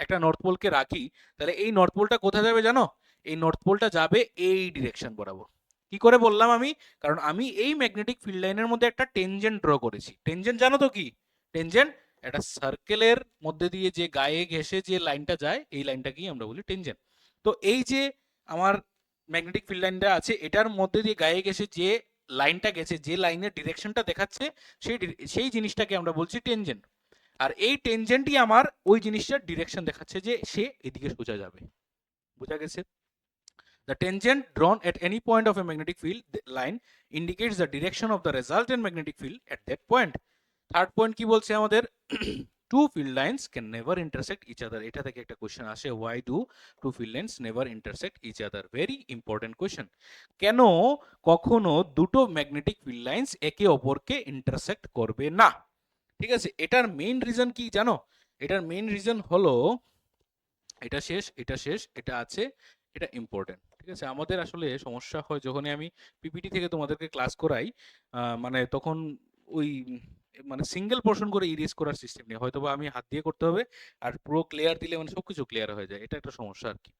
একটা নর্থ পোলকে রাখি, তাহলে এই নর্থ পোলটা কোথায় যাবে জানো? এই নর্থ পোলটা যাবে এই ডিরেকশন বরাবর। কি করে বললাম আমি? কারণ আমি এই ম্যাগনেটিক ফিল্ড লাইনের মধ্যে একটা টেনজেন্ট ড্র করেছি। টেনজেন্ট জানো তো কি? টেনজেন্ট একটা সার্কেলের মধ্যে দিয়ে যে গায়ে ঘেঁষে যে লাইনটা যায়, এই লাইনটাকেই আমরা বলি টেনজেন্ট। তো এই যে আমার ম্যাগনেটিক ফিল্ড লাইনটা আছে, এটার মধ্যে দিয়ে গায়ে ঘেঁষে যে লাইনটা গেছে, যে লাইনের ডিরেকশনটা দেখাচ্ছে, সেই জিনিসটাকে আমরা বলছি টেনজেন্ট। আর এই টেনজেন্টই আমার ওই জিনিসটার ডিরেকশন দেখাচ্ছে যে সে এদিকে সোজা যাবে। বোঝা গেছে? The tangent drawn at any point of a magnetic field line indicates the direction of the resultant magnetic field at that point. Third point কি বলছে আমাদের? Two field lines can never intersect each other. এটা থেকে একটা question আসে, why do two field lines never intersect each other? Very important question. কেন কখনো দুটো ম্যাগনেটিক ফিল্ড লাইন্স একে অপরকে ইন্টারসেক্ট করবে না? ঠিক আছে, এটার মেইন রিজন কি জানো? এটার মেইন রিজন হলো এটা শেষ, এটা শেষ, এটা আছে, এটা ইম্পর্টেন্ট, ঠিক আছে? আমাদের আসলে সমস্যা হয় যখনই আমি পিপিটি থেকে তোমাদেরকে ক্লাস করাই, মানে তখন ওই মানে সিঙ্গেল পোর্শন করে ইরেজ করার সিস্টেম নেই, হয়তো বা আমি হাত দিয়ে করতে হবে, আর পুরো ক্লিয়ার দিলে মানে সবকিছু ক্লিয়ার হয়ে যায়, এটা একটা সমস্যা আর কি।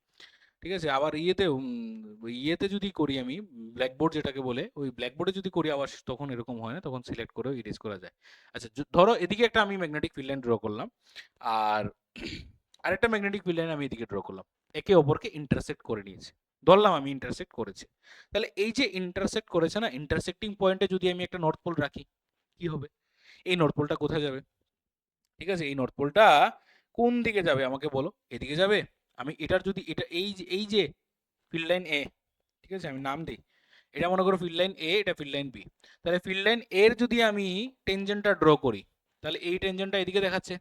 ঠিক আছে? আবার ইয়েতে যদি করি আমি, ব্ল্যাকবোর্ড যেটাকে বলে, ওই ব্ল্যাকবোর্ডে যদি করি আবার তখন এরকম হয় না, তখন সিলেক্ট করেও ইরেজ করা যায়। আচ্ছা, ধরো এদিকে একটা আমি ম্যাগনেটিক ফিল্ড লাইন ড্র করলাম, আর আরেকটা ম্যাগনেটিক ফিল্ড লাইন আমি এদিকে ড্র করলাম, একে অপরকে ইন্টারসেক্ট করে নিয়েছে, ধরলাম আমি ইন্টারসেক্ট করেছে। তাহলে এই যে ইন্টারসেক্ট করেছে না, ইন্টারসেক্টিং পয়েন্টে যদি আমি একটা নর্থ পোল রাখি, কি হবে? এই নর্থ পোলটা কোথায় যাবে? ঠিক আছে, এই নর্থ পোলটা কোন দিকে যাবে আমাকে বলো? এদিকে যাবে? আমি এটার যদি এটা এই যে ফিল্ড লাইন এ, ঠিক আছে, আমি নাম দিই, এটা মনে করো ফিল্ড লাইন এ, এটা ফিল্ড লাইন বি। তাহলে ফিল্ড লাইন এর যদি আমি টেনজেন্টটা ড্র করি, তাহলে এই টেনজেন্টটা এদিকে দেখাচ্ছে।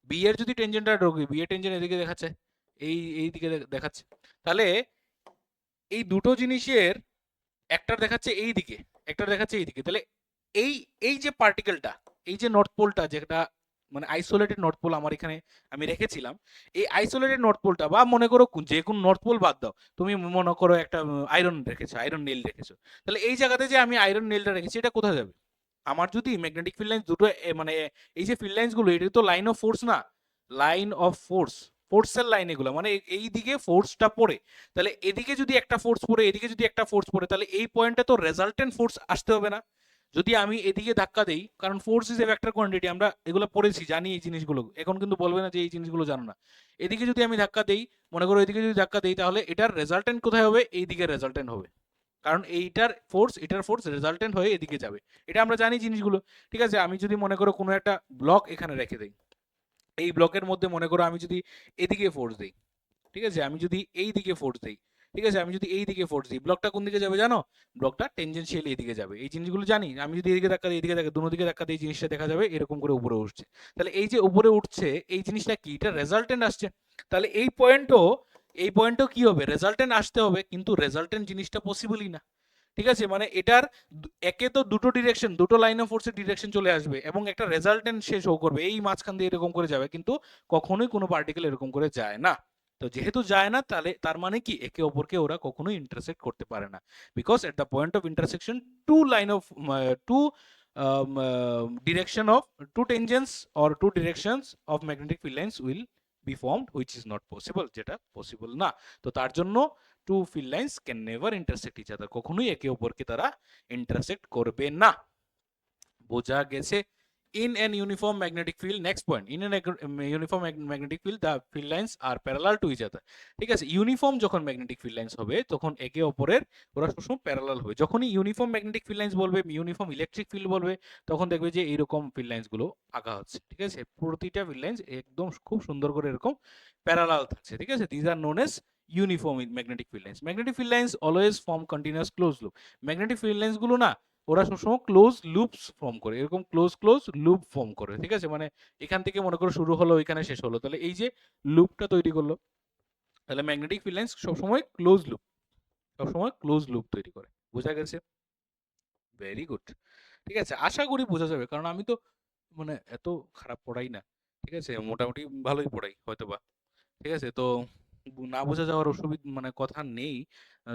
বি এর যদি টেনজেন্টটা ড্র করি, বি এর টেনজেন্ট এদিকে দেখাচ্ছে, এই দিকে দেখাচ্ছে। তাহলে এই দুটো জিনিসের একটার দেখাচ্ছে এই দিকে, একটার দেখাচ্ছে এই দিকে। তাহলে এই এই যে পার্টিকেলটা, এই যে নর্থ পোলটা, যেটা মানে আইসোলেটেড নর্থ পোল আমার এখানে আমি রেখেছিলাম, এই আইসোলেটেড নর্থ পোলটা, বা মনে করো যে কোন নর্থ পোল বাদ দাও, তুমি মনে করো একটা আয়রন রেখেছো, আয়রন নেল রেখেছো, তাহলে এই জায়গাতে যে আমি আয়রন নেলটা রেখেছি, এটা কোথায় যাবে? আমার যদি ম্যাগনেটিক ফিল্ড লাইন দুটো মানে এই যে ফিল্ড লাইন্স গুলো, এটা তো লাইন অফ ফোর্স না, লাইন অফ ফোর্স, ফোর্সের লাইন এগুলো, মানে এই দিকে ফোর্সটা পড়ে, তাহলে এদিকে যদি একটা ফোর্স পড়ে, এদিকে যদি একটা ফোর্স পড়ে, তাহলে এই পয়েন্টে তো রেজাল্টেন্ট ফোর্স আসতে হবে না? যদি আমি এদিকে ধাক্কা দেই, কারণ force is a vector quantity, আমরা এগুলো পড়েছি, জানি এই জিনিসগুলো, এখন কিন্তু বলবে না যে এই জিনিসগুলো জানো না। এদিকে যদি আমি ধাক্কা দেই, মনে করো এদিকে যদি ধাক্কা দেই, তাহলে এটার রেজাল্টেন্ট কোথায় হবে? এই দিকে রেজাল্টেন্ট হবে, কারণ এটার ফোর্স রেজাল্টেন্ট হয়ে এদিকে যাবে, এটা আমরা জানি জিনিসগুলো। ঠিক আছে, আমি যদি মনে করো কোনো একটা ব্লক এখানে রেখে দেই, এই ব্লকের মধ্যে মনে করো আমি যদি এদিকে ফোর্স দিই, ঠিক আছে, আমি যদি এই দিকে ফোর্স দিই, ঠিক আছে, আমি যদি এই দিকে ফোর্স দিই, ব্লকটা কোন দিকে যাবে জানো? ব্লকটা টেনজেনশিয়ালি এদিকে যাবে, এই জিনিসগুলো জানি। আমি যদি এদিকে ধাক্কা দিই, এদিকে ধাক্কা, দুনো দিকে ধাক্কা দিই, এই জিনিসটা দেখা যাবে এরকম করে উপরে উঠছে। তাহলে এই যে উপরে উঠছে, এই জিনিসটা কি? এটা রেজাল্টেন্ট আসছে। তাহলে এই পয়েন্টও কি হবে? রেজাল্টেন্ট আসতে হবে, কিন্তু রেজাল্টেন্ট জিনিসটা পসিবলই না। ঠিক আছে, মানে এটার একে তো দুটো ডিরেকশন, দুটো লাইন অফ ফোর্সের ডিরেকশন চলে আসবে, এবং একটা রেজাল্টেন্ট সে শো করবে, এই মাঝখান দিয়ে এরকম করে যাবে, কিন্তু কখনোই কোনো পার্টিকেল এরকম করে যায় না। তো যেহেতু যায় না, তাহলে তার মানে কি একে অপরকে ওরা কখনোই ইন্টারসেক্ট করতে পারে না, because at the point of intersection two line of two direction of two tangents or two directions of magnetic field lines will be formed, which is not possible, যেটা পসিবল না। তো তার জন্য two field lines can never intersect each other, কখনোই একে অপরকে তারা intersect করবে না। বোঝা গেছে? in an uniform magnetic field, next point, in an uniform magnetic field the field lines are parallel to each other। ঠিক আছে, ইউনিফর্ম যখন ম্যাগনেটিক ফিল্ড লাইন্স হবে, তখন একে অপরের ওরা সবসময় প্যারালাল হবে। যখনই ইউনিফর্ম ম্যাগনেটিক ফিল্ড লাইন্স বলবে, ইউনিফর্ম ইলেকট্রিক ফিল্ড বলবে, তখন দেখবে যে এইরকম ফিল্ড লাইন্স গুলো আঁকা হচ্ছে। ঠিক আছে, প্রতিটা ফিল্ড লাইন্স একদম খুব সুন্দর করে এরকম প্যারালাল থাকছে। ঠিক আছে, this are known as uniform magnetic field lines. Magnetic field lines always form continuous close loop. Magnetic field lines গুলো না, ওরা সবসময় ক্লোজ লুপস ফর্ম করে, এরকম ক্লোজ লুপ ফর্ম করে। ঠিক আছে, মানে এখান থেকে মনে করো শুরু হলো, ওইখানে শেষ হলো, তাহলে এই যে লুপটা তৈরি করলো, তাহলে ম্যাগনেটিক ফিল্ড লাইন্স সবসময় ক্লোজ লুপ তৈরি করে। বোঝা গেছে? Very good. ঠিক আছে, আশা করি বোঝা যাবে, কারণ আমি তো মানে এত খারাপ পড়াই না। ঠিক আছে, মোটামুটি ভালোই পড়াই হয়তোবা। ঠিক আছে, তো না বোঝা যাওয়ার অসুবিধা মানে কথা নেই।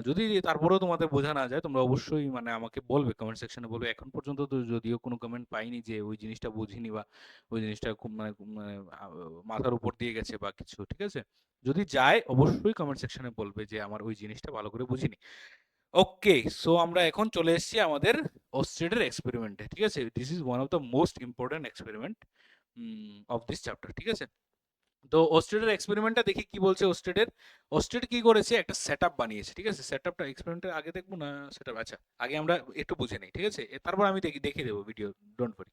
যদি তারপরেও তোমাদের বোঝা না যায়, তোমরা অবশ্যই মানে আমাকে বলবে, কমেন্ট সেকশনে বলবে। এখন পর্যন্ত তো যদিও কোনো কমেন্ট পাইনি যে ওই জিনিসটা বুঝিনি, বা ওই জিনিসটা খুব মানে মাথার উপর দিয়ে গেছে বা কিছু। ঠিক আছে, যদি যায় অবশ্যই কমেন্ট সেকশনে বলবে যে আমার ওই জিনিসটা ভালো করে বুঝিনি। ওকে, সো আমরা এখন চলে এসেছি আমাদের ওস্টেডের এক্সপেরিমেন্টে। ঠিক আছে, this is one of the most important experiment of this chapter. ঠিক আছে, তো ওস্টেডের এক্সপেরিমেন্টটা দেখি কি বলছে। ওস্টেড কি করেছে, একটা সেটআপ বানিয়েছে। ঠিক আছে, সেটআপটা এক্সপেরিমেন্টের আগে দেখবো না সেটআপ? আচ্ছা, আগে আমরা একটু বুঝে নিই। ঠিক আছে, তারপর আমি দেখিয়ে দেবো ভিডিও, ডোন্ট ওয়ারি।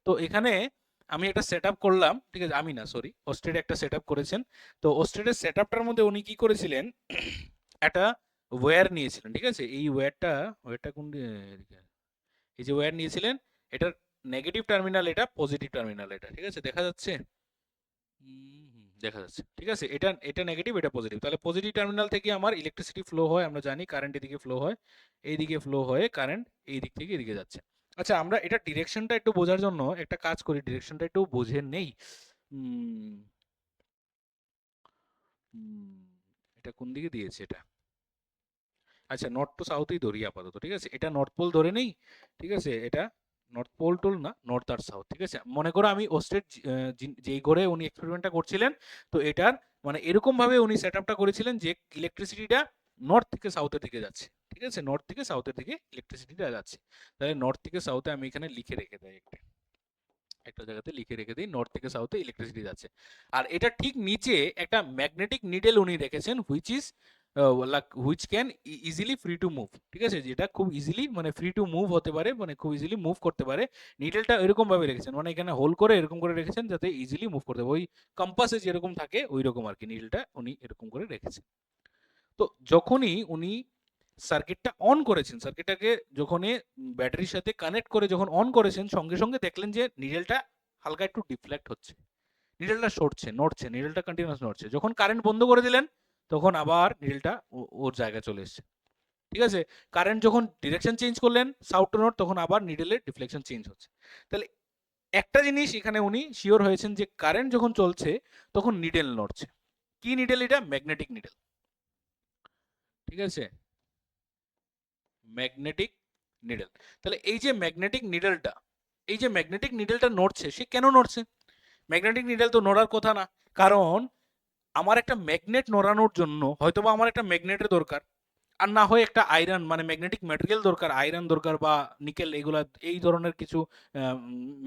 তো এখানে আমি একটা সেটআপ করলাম। ঠিক আছে, আমি না, সরি, ওস্টেড একটা সেটআপ করেছেন। তো ওস্টেডের সেটআপটার মধ্যে উনি কি করেছিলেন, একটা ওয়্যার নিয়েছিলেন। ঠিক আছে, এই ওয়্যারটা কোন এই যে ওয়্যার নিয়েছিলেন, এটার নেগেটিভ টার্মিনাল এটা, পজিটিভ টার্মিনাল এটা। ঠিক আছে, দেখা যাচ্ছে? দেখা যাচ্ছে। ঠিক আছে, এটা এটা নেগেটিভ, এটা পজিটিভ। তাহলে পজিটিভ টার্মিনাল থেকে আমার ইলেকট্রিসিটি ফ্লো হয়, আমরা জানি কারেন্ট এদিকে ফ্লো হয়, এইদিকে ফ্লো হয়ে কারেন্ট এই দিক থেকে এদিকে যাচ্ছে। আচ্ছা, আমরা এটা ডিরেকশনটা একটু বোঝার জন্য একটা কাজ করি, ডিরেকশনটা একটু বুঝে নেই। উম, উম, এটা কোন দিকে দিয়েছে এটা? আচ্ছা, নর্থ টু সাউথই ধরি আপাতত। ঠিক আছে, এটা নর্থ পোল ধরে নেই। ঠিক আছে, এটা নর্থ পোল টোল না, নর্থ আর সাউথ। ঠিক আছে, মনে করো আমি ওস্টেড যেই ঘরে উনি এক্সপেরিমেন্টটা করছিলেন, তো এটার মানে এরকম ভাবে উনি সেটআপটা করেছিলেন যে ইলেকট্রিসিটিটা নর্থ থেকে সাউথের দিকে যাচ্ছে, ঠিক আছে, নর্থ থেকে সাউথের দিকে ইলেকট্রিসিটিটা যাচ্ছে। তাহলে নর্থ থেকে সাউথে আমি এখানে লিখে রেখে দেই, একটা জায়গাতে লিখে রেখে দিই, নর্থ থেকে সাউথে ইলেকট্রিসিটি যাচ্ছে। আর এটা ঠিক নিচে একটা ম্যাগনেটিক নিডেল উনি রেখেছেন, which can easily free to move, ঠিক আছে, যেটা খুব ইজিলি মানে ফ্রি টু মুভ হতে পারে, মানে খুব ইজিলি মুভ করতে পারে। নিডেলটা এরকম ভাবে রেখেছেন, মানে এখানে হোল করে এরকম করে রেখেছেন যাতে ইজিলি মুভ করতে পারে, ওই কম্পাসে যেরকম থাকে ওই রকম আর কি নিডেলটা উনি এরকম করে রেখেছেন। তো যখনই উনি সার্কিটটা অন করেছেন, সার্কিটটাকে যখন ব্যাটারির সাথে কানেক্ট করে যখন অন করেছেন, সঙ্গে সঙ্গে দেখলেন যে নিডেলটা হালকা একটু ডিফ্লেক্ট হচ্ছে, নিডেলটা সরছে, নড়ছে, নিডেলটা কন্টিনিউয়াস নড়ছে। যখন কারেন্ট বন্ধ করে দিলেন তখন আবার নিডেলটা ওর জায়গায় চলে এসেছে, ঠিক আছে। কারেন্ট যখন ডিরেকশন চেঞ্জ করলেন সাউথ টু নর্থ, তখন আবার নিডেলের ডিফ্লেকশন চেঞ্জ হচ্ছে। তাহলে একটা জিনিস এখানে উনি শিওর হয়েছেন যে কারেন্ট যখন চলছে তখন নিডেল নড়ছে। কি নিডেল? এটা ম্যাগনেটিক নিডেল, ঠিক আছে, ম্যাগনেটিক নিডেল। তাহলে এই যে ম্যাগনেটিক নিডেলটা, এই যে ম্যাগনেটিক নিডেলটা নড়ছে, সে কেন নড়ছে? ম্যাগনেটিক নিডেল তো নড়ার কথা না, কারণ আমার একটা ম্যাগনেট নড়ানোর জন্য হয়তোবা আমার একটা ম্যাগনেটের দরকার, আর না হয় একটা আয়রন মানে ম্যাগনেটিক ম্যাটেরিয়াল দরকার, আয়রন দরকার বা নিকেল, এগুলা এই ধরনের কিছু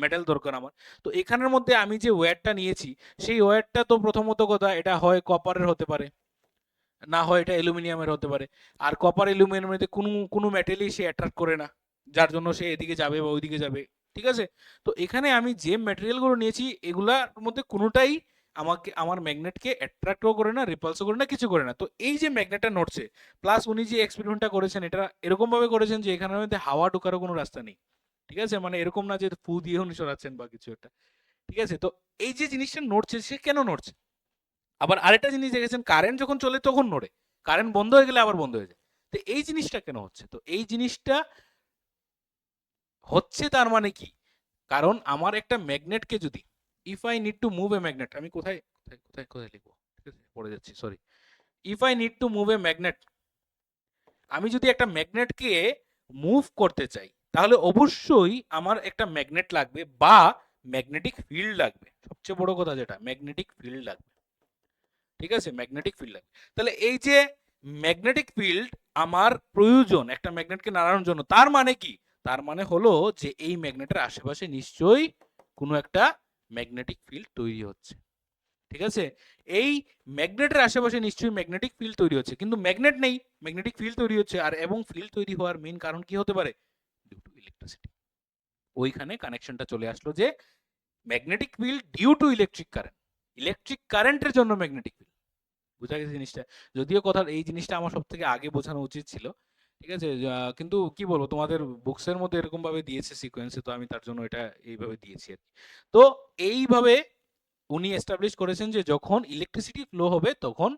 মেটাল দরকার আমার। তো এখানের মধ্যে আমি যে ওয়্যারটা নিয়েছি, সেই ওয়্যারটা তো প্রথমত কথা এটা হয় কপারের হতে পারে, না হয় এটা অ্যালুমিনিয়ামের হতে পারে। আর কপার অ্যালুমিনিয়ামের মধ্যে কোনো কোনো মেটেলই সে অ্যাট্রাক্ট করে না, যার জন্য সে এদিকে যাবে বা ওইদিকে যাবে, ঠিক আছে। তো এখানে আমি যে ম্যাটেরিয়ালগুলো নিয়েছি এগুলার মধ্যে কোনোটাই আমাকে আমার ম্যাগনেটকে অ্যাট্রাক্টও করে না, রিপালসও করে না, কিছু করে না। তো এই যে ম্যাগনেটটা নড়ছে, প্লাস উনি যে এক্সপেরিমেন্টটা করেছেন এটা এরকম ভাবে করেছেন যে এখানের মধ্যে হাওয়া ঢোকারও কোনো রাস্তা নেই, ঠিক আছে, মানে এরকম না যে ফু দিয়ে উনি সরাচ্ছেন বা কিছু একটা, ঠিক আছে। তো এই যে জিনিসটা নড়ছে, সে কেন নড়ছে? আবার আরেকটা জিনিস দেখেছেন, কারেন্ট যখন চলে তখন নড়ে, কারেন্ট বন্ধ হয়ে গেলে আবার বন্ধ হয়ে যায়। তো এই জিনিসটা কেন হচ্ছে? তো এই জিনিসটা হচ্ছে তার মানে কি, কারণ আমার একটা ম্যাগনেটকে যদি, if I need to move a magnet, আমি কোথায় কোথায় কোথায় কোথায় লিখবো, ঠিক আছে, পড়ে যাচ্ছি, sorry. If I need to move a magnet, আমি যদি একটা ম্যাগনেটকে মুভ করতে চাই, তাহলে অবশ্যই আমার একটা ম্যাগনেট লাগবে বা ম্যাগনেটিক ফিল্ড লাগবে, সবচেয়ে বড় কথা যেটা ম্যাগনেটিক ফিল্ড লাগবে, ঠিক আছে, ম্যাগনেটিক ফিল্ড লাগবে। তাহলে এই যে ম্যাগনেটিক ফিল্ড আমার প্রয়োজন একটা ম্যাগনেটকে নাড়ানোর জন্য, তার মানে কি? তার মানে হলো যে এই ম্যাগনেটের আশেপাশে নিশ্চয়ই কোনো একটা ম্যাগনেটিক ফিল্ড তৈরি হচ্ছে, ঠিক আছে। এই ম্যাগনেটের আশেপাশে নিশ্চয়ই ম্যাগনেটিক ফিল্ড তৈরি হচ্ছে, কিন্তু ম্যাগনেট নেই, ম্যাগনেটিক ফিল্ড তৈরি হচ্ছে। আর এবং ফিল্ড তৈরি হওয়ার মেইন কারণ কি হতে পারে? Due to electricity. ওইখানে কানেকশনটা চলে আসলো যে magnetic field due to electric current, electric কারেন্টের জন্য ম্যাগনেটিক ফিল্ড। বুঝা গেছে জিনিসটা? যদিও কথা এই জিনিসটা আমার সব থেকে আগে বোঝানো উচিত ছিল, ঠিক আছে, কিন্তু কি বলবো, তোমাদের বুকসের মধ্যে এরকম ভাবে দিয়েছে সিকোয়েন্সে, তো আমি তার জন্য এটা এইভাবে দিয়েছি আর কি। তো এইভাবে উনি এস্টাবলিশ করেছেন যে যখন ইলেকট্রিসিটি ফ্লো হবে তখন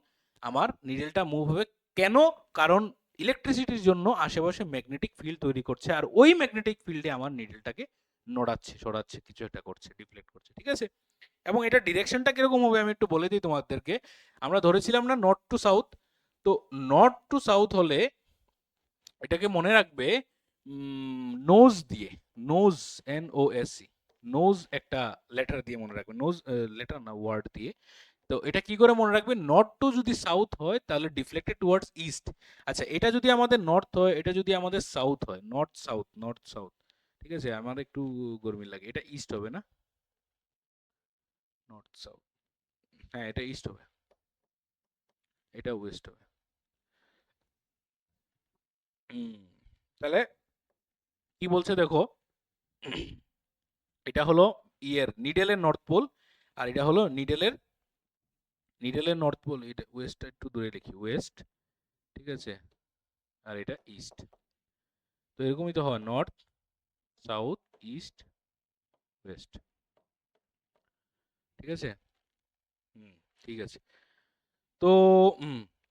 আমার নিডেলটা মুভ হবে। কেন? কারণ ইলেকট্রিসিটির জন্য আশেপাশে ম্যাগনেটিক ফিল্ড তৈরি করছে, আর ওই ম্যাগনেটিক ফিল্ডে আমার নিডেলটাকে নড়াচ্ছে, সরাচ্ছে, কিছু একটা করছে, ডিফ্লেক্ট করছে, ঠিক আছে। এবং এটা ডিরেকশনটা কিরকম হবে আমি একটু বলে দিই তোমাদেরকে। আমরা ধরেছিলাম না নর্থ টু সাউথ, তো নর্থ টু সাউথ হলে এটাকে মনে রাখবে নোজ দিয়ে, নোজ, NOSE, নোজ একটা লেটার দিয়ে মনে রাখবে, নোজ লেটার না ওয়ার্ড দিয়ে। তো এটা কি করে মনে রাখবে? নর্থ টু যদি সাউথ হয় তাহলে ডিফ্লেক্টেড টুয়ার্ডস ইস্ট। আচ্ছা, এটা যদি আমাদের নর্থ হয়, এটা যদি আমাদের সাউথ হয়, নর্থ সাউথ, নর্থ সাউথ, ঠিক আছে, আমার একটু গরমি লাগে, এটা ইস্ট হবে না, নর্থ সাউথ, হ্যাঁ এটা ইস্ট হবে, এটা ওয়েস্ট হবে। তাহলে কি বলছে দেখো, এটা হলো নিডেলের নর্থ পোল, আর এটা হলো নিডেলের নর্থ পোল, এটা ওয়েস্টটা একটু দূরে লিখি, ওয়েস্ট, ঠিক আছে, আর এটা ইস্ট। তো এরকমই তো হয়, নর্থ সাউথ ইস্ট ওয়েস্ট, ঠিক আছে। ঠিক আছে। তো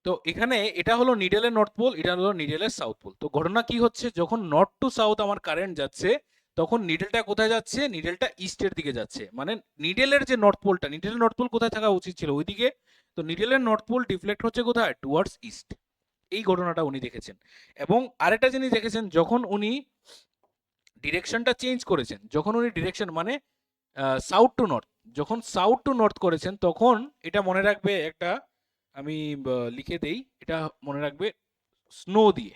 তো এখানে এটা হলো নিডেলের নর্থ পোল, এটা হলো নিডেলের সাউথ পোল। তো ঘটনা কি হচ্ছে, যখন নর্থ টু সাউথ আমার কারেন্ট যাচ্ছে তখন নিডেলটা কোথায় যাচ্ছে? নিডেলটা ইস্টের দিকে যাচ্ছে, মানে নিডেলের যে নর্থ পোলটা, নিডেলের নর্থ পোল কোথায় থাকা উচিত ছিল? ওইদিকে। তো নিডেলের নর্থ পোল ডিফ্লেক্ট হচ্ছে কোথায়? Towards east. এই ঘটনাটা উনি দেখেছেন। এবং আরেকটা জিনিস দেখেছেন, যখন উনি ডিরেকশনটা চেঞ্জ করেছেন, যখন উনি ডিরেকশন মানে সাউথ টু নর্থ, যখন সাউথ টু নর্থ করেছেন তখন এটা মনে রাখবে একটা আমি লিখে দেই, এটা মনে রাখবে স্নো দিয়ে,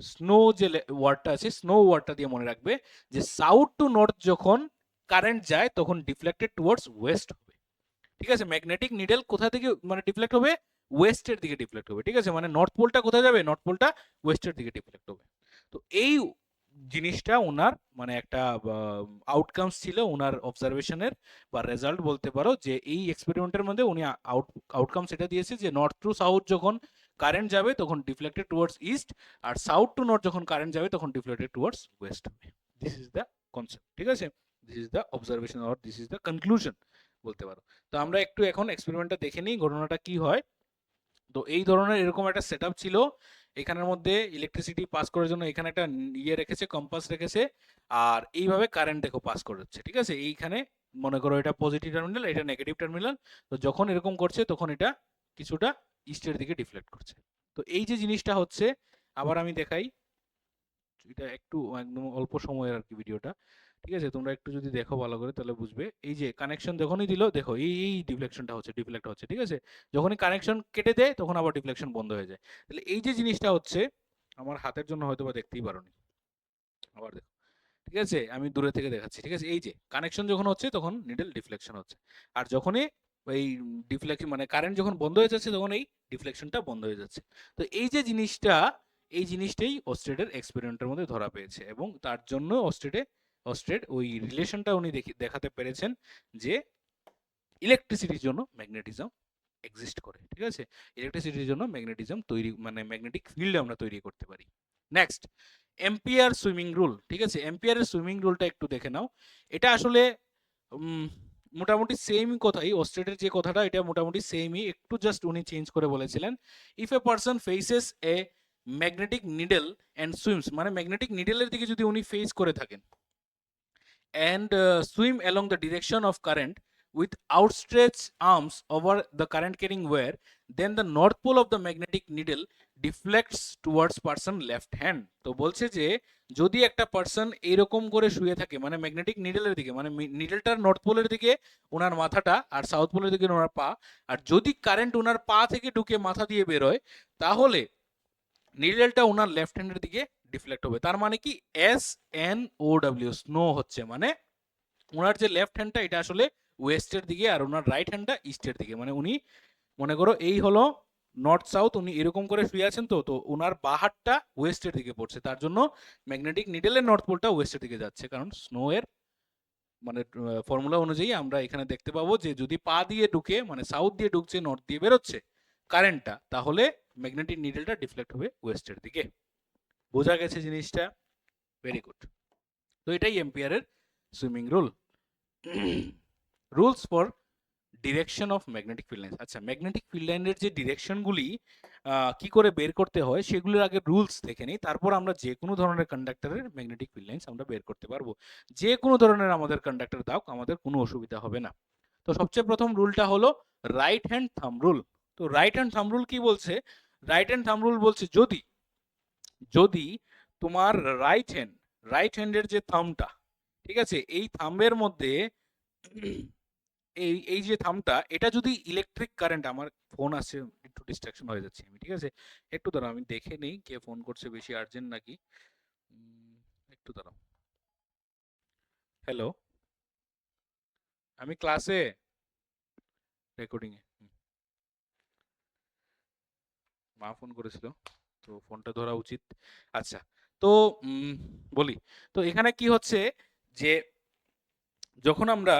স্নো যে ওয়ার্ডটা আছে স্নো ওয়ার্ডটা দিয়ে মনে রাখবে যে সাউথ টু নর্থ যখন কারেন্ট যায় তখন ডিফ্লেক্টেড টুয়ার্ডস ওয়েস্ট হবে। ঠিক আছে, ম্যাগনেটিক নিডেল কোথা থেকে মানে ডিফ্লেক্ট হবে, ওয়েস্টের দিকে ডিফ্লেক্ট হবে। ঠিক আছে, মানে নর্থ পোলটা কোথায় যাবে, নর্থ পোলটা ওয়েস্টের দিকে ডিফ্লেক্ট হবে। তো এই জিনিসটা ওনার মানে একটা আউটকামস ছিল ওনার অবজারভেশনের বা রেজাল্ট বলতে পারো, যে এই এক্সপেরিমেন্টের মধ্যে উনি আউটকামস এটা দিয়েছে যে নর্থ টু সাউথ যখন কারেন্ট যাবে তখন ডিফ্লেক্টেড টুয়ার্ডস ইস্ট, আর সাউথ টু নর্থ যখন কারেন্ট যাবে তখন ডিফ্লেক্টেড টুয়ার্ডস ওয়েস্ট হবে। This is the concept. ঠিক আছে, this is the observation or this is the conclusion বলতে পারো। তো আমরা একটু এখন এক্সপেরিমেন্টটা দেখে নিই ঘটনাটা কি হয়। তো এই ধরনের এরকম একটা সেটআপ ছিল, এখানের মধ্যে ইলেকট্রিসিটি পাস করার জন্য এখানে একটা ইয়ে রেখেছে, কম্পাস রেখেছে, আর এইভাবে কারেন্ট দেখো পাস করছে। ঠিক আছে, এইখানে মনে করো এটা পজিটিভ টার্মিনাল, এটা নেগেটিভ টার্মিনাল। তো যখন এরকম করছে তখন এটা কিছুটা ইস্টের দিকে ডিফ্লেক্ট করছে। তো এই যে জিনিসটা হচ্ছে, আবার আমি দেখাই, এটা একটু একদম অল্প সময়ের আর কি ভিডিওটা। ঠিক আছে, তোমরা একটু যদি দেখো ভালো করে তাহলে বুঝবে। এই যে কানেকশন যখনই দিল দেখো এই ডিফ্লেকশনটা হচ্ছে, ডিফ্লেক্ট হচ্ছে। ঠিক আছে, যখনই কানেকশন কেটে দেয় তখন আবার ডিফ্লেকশন বন্ধ হয়ে যায়। তাহলে এই যে জিনিসটা হচ্ছে, আমার হাতের জন্য হয়তো বা দেখতেই পারোনি, আবার দেখো। ঠিক আছে, আমি দূরে থেকে দেখাচ্ছি। ঠিক আছে, এই যে কানেকশন যখন হচ্ছে তখন নিডল ডিফ্লেকশন হচ্ছে, আর যখনই এই ডিফ্লেকশন মানে কারেন্ট যখন বন্ধ হয়ে যাচ্ছে তখন এই ডিফ্লেকশনটা বন্ধ হয়ে যাচ্ছে। তো এই যে জিনিসটা, এই জিনিসটাই অস্ট্রেডের এক্সপেরিমেন্টের মধ্যে ধরা পেয়েছে, এবং তার জন্য অস্ট্রেড ওই রিলেশনটা উনি দেখাতে পেরেছেন যে ইলেকট্রিসিটির জন্য ম্যাগনেটিজম এক্সিস্ট করে। ঠিক আছে, ইলেকট্রিসিটির জন্য ম্যাগনেটিজম তৈরি মানে ম্যাগনেটিক ফিল্ড আমরা তৈরি করতে পারি। Next, ampere swimming rule. ঠিক আছে, এম্পিয়ারের সুইমিং রুলটা একটু দেখে নাও। এটা আসলে মোটামুটি সেম কথাই, অস্ট্রেটের যে কথাটা এটা মোটামুটি সেমই, একটু জাস্ট উনি চেঞ্জ করে বলেছিলেন। If a person faces A magnetic needle and swims, মানে ম্যাগনেটিক নিডলের দিকে যদি উনি ফেস করে থাকেন and swim along the direction of current with outstretched arms over the current carrying wire, then the north pole of the magnetic needle deflects towards person left hand. তো বলছে যে যদি একটা পার্সন এরকম করে শুয়ে থাকে মানে ম্যাগনেটিক নিডলের দিকে, মানে নিডলটার নর্থ পোলের দিকে ওনার মাথাটা আর সাউথ পোলের দিকে ওনার পা, আর যদি কারেন্ট ওনার পা থেকে ঢুকে মাথা দিয়ে বের হয় তাহলে নিডলটা ওনার লেফট হ্যান্ডের দিকে ডিফ্লেক্ট হবে। তার মানে কি SNOW, স্নো হচ্ছে মানে ওনার যে লেফট হ্যান্ডটা এটা আসলে ওয়েস্টের দিকে আর ওনার রাইট হ্যান্ডটা ইস্টের দিকে। মানে উনি মনে করো এই হলো নর্থ সাউথ, উনি এরকম করে শুয়ে আছেন, তো তো ওনার বাঁ হাতটা ওয়েস্টের দিকে পড়ছে, তার জন্য ম্যাগনেটিক নিডলের নর্থ পোলটা ওয়েস্টের দিকে যাচ্ছে, কারণ স্নো এর মানে ফর্মুলা অনুযায়ী আমরা এখানে দেখতে পাবো যে যদি পা দিয়ে ঢুকে মানে সাউথ দিয়ে ঢুকছে নর্থ দিয়ে বেরোচ্ছে কারেন্টটা, তাহলে ম্যাগনেটিক নিডলটা ডিফ্লেক্ট হবে ওয়েস্টের দিকে। বোঝা গেছে জিনিসটা? Very good. তো এটাই এম্পিয়ারের swimming rule. Rules for direction of magnetic field line. আচ্ছা, ম্যাগনেটিক ফিল্ড লাইনের যে ডিরেকশনগুলি কি করে বের করতে হয় সেগুলোর আগে রুলস দেখে নিই, তারপর আমরা যে কোনো ধরনের কন্ডাক্টরের ম্যাগনেটিক ফিল্ড লাইন্স আমরা বের করতে পারবো। যে কোনো ধরনের আমাদের কন্ডাক্টর দাও, আমাদের কোনো অসুবিধা হবে না। তো সবচেয়ে প্রথম রুলটা হলো রাইট হ্যান্ড থাম্ব রুল। তো রাইট হ্যান্ড থাম্ব রুল কি বলছে? রাইট হ্যান্ড থাম্ব রুল বলছে যদি যদি তোমার রাইট হ্যান্ডের যে থাম্বটা, ঠিক আছে, এই থাম্বের মধ্যে এই এই যে থামটা এটা যদি ইলেকট্রিক কারেন্ট, আমার ফোন আছে একটু ডিস্ট্রাকশন হয়ে যাচ্ছে আমি, ঠিক আছে একটু দাঁড়াও আমি দেখে নেই কে ফোন করছে, বেশি আর্জেন্ট নাকি। একটু দাঁড়াও। হ্যালো, আমি ক্লাসে রেকর্ডিং এ। মা ফোন করেছিল তো ফোনটা ধরা উচিত। আচ্ছা, তো বলি, তো এখানে কি হচ্ছে যে যখন আমরা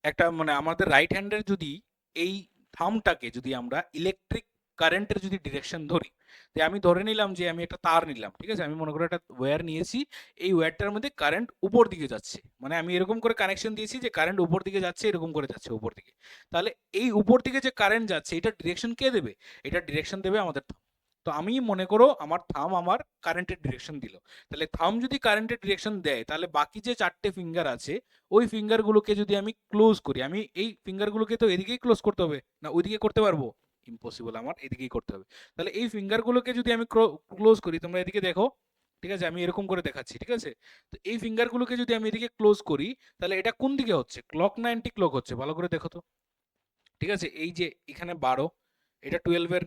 একটা মানে আমাদের রাইট হ্যান্ডের যদি এই থামটাকে যদি আমরা ইলেকট্রিক কারেন্টের যদি ডিরেকশন ধরি, যে আমি ধরে নিলাম যে আমি একটা তার নিলাম, ঠিক আছে, আমি মনে করি একটা ওয়্যার নিয়েছি, এই ওয়্যারটার মধ্যে কারেন্ট উপর দিকে যাচ্ছে, মানে আমি এরকম করে কানেকশন দিয়েছি যে কারেন্ট উপর দিকে যাচ্ছে, এরকম করে যাচ্ছে উপর দিকে। তাহলে এই উপর দিকে যে কারেন্ট যাচ্ছে এটা ডিরেকশন কে দেবে? এটা ডিরেকশন দেবে আমাদের থাম। তো আমি মনে করো আমার থাম আমার কারেন্টের ডিরেকশন দিল, তাহলে থাম যদি কারেন্টের ডিরেকশন দেয় তাহলে বাকি যে 4টে ফিঙ্গার আছে ওই ফিঙ্গারগুলোকে যদি আমি ক্লোজ করি, আমি এই ফিঙ্গারগুলোকে তো এদিকেই ক্লোজ করতে হবে না ওইদিকে করতে পারবো? ইম্পসিবল, আমার এদিকেই করতে হবে। তাহলে এই ফিঙ্গারগুলোকে যদি আমি ক্লোজ করি, তোমরা এদিকে দেখো, ঠিক আছে, আমি এরকম করে দেখাচ্ছি, ঠিক আছে, তো এই ফিঙ্গারগুলোকে যদি আমি এদিকে ক্লোজ করি তাহলে এটা কোন দিকে হচ্ছে? ক্লক 90 ক্লক হচ্ছে, ভালো করে দেখো তো। ঠিক আছে, এই যে এখানে 12, এটা 12 এর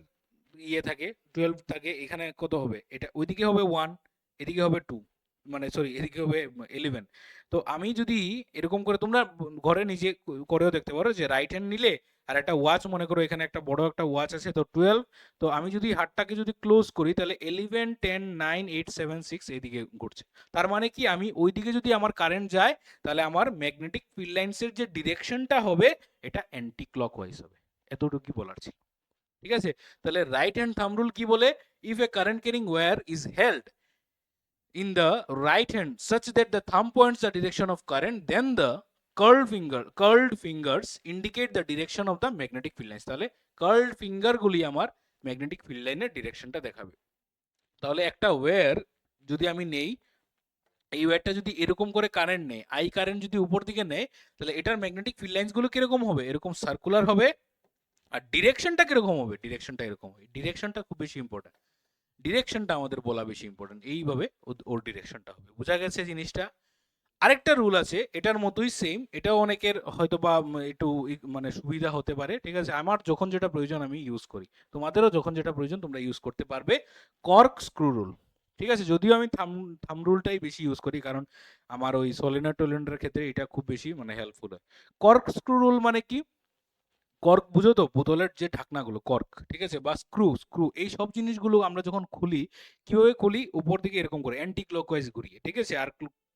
ইয়ে থাকে, 12 থাকে, এখানে কত হবে, এটা ওইদিকে হবে 1, এদিকে হবে 2, মানে সরি এদিকে হবে 11। তো আমি যদি এরকম করে, তোমরা ঘরে নিজে করেও দেখতে পারো, যে রাইট হ্যান্ড নিলে আর একটা ওয়াচ, মনে করো এখানে একটা বড় একটা ওয়াচ আছে, তো 12। তো আমি যদি হাতটাকে যদি ক্লোজ করি, তাহলে 11, 10, 9, 8, 7, 6 এইদিকে ঘুরছে। তার মানে কি, আমি ওইদিকে যদি আমার কারেন্ট যায়, তাহলে আমার ম্যাগনেটিক ফিল্ড লাইন্সের যে ডিরেকশনটা হবে, এটা অ্যান্টি ক্লকওয়াইজ হবে। এতটুকু বলার ছিল, ঠিক আছে? তাহলে রাইট হ্যান্ড থাম্ব রুল কি বলে, if A current carrying where is held in the right hand such that the thumb points the direction of current, then the curled fingers indicate the direction of the magnetic field lines। তাহলে curled finger গুলি আমার magnetic field লাইনের ডিরেকশনটা দেখাবে। তাহলে একটা wire যদি আমি নেই, এই ওয়্যারটা যদি এরকম করে কারেন্ট নেয়, আই কারেন্ট যদি উপর দিকে নেয়, তাহলে এটার ম্যাগনেটিক ফিল্ড লাইন্স গুলো কিরকম হবে, এরকম সার্কুলার হবে। আর ডিরেকশনটা কিরকম হবে, ডিরেকশনটা এরকম হবে। ডিরেকশনটা খুব বেশি ইম্পর্টেন্ট, ডিরেকশনটা আমাদের বলা বেশি ইম্পর্টেন্ট। এইভাবে ওর ডিরেকশনটা হবে। বোঝা গেছে জিনিসটা? আরেকটা রুল আছে, এটার মতোই সেম, এটাও অনেকের হয়তো বা একটু মানে সুবিধা হতে পারে, ঠিক আছে? আমার যখন যেটা প্রয়োজন আমি ইউজ করি, তোমাদেরও যখন যেটা প্রয়োজন তোমরা ইউজ করতে পারবে। কর্ক স্ক্রু রুল, ঠিক আছে? যদিও আমি থাম রুলটাই বেশি ইউজ করি, কারণ আমার ওই সলিনয়েড টলিনয়েডের ক্ষেত্রে এটা খুব বেশি মানে হেল্পফুল হয়। কর্ক স্ক্রু রুল মানে কি, কর্ক বুঝো তো, বোতলের যে ঢাকনাগুলো কর্ক, ঠিক আছে, বা স্ক্রু এই সব জিনিসগুলো আমরা যখন খুলি, কিভাবে খুলি, উপর দিকে এরকম করে অ্যান্টি ক্লকওয়াইজ ঘুরিয়ে, ঠিক আছে? আর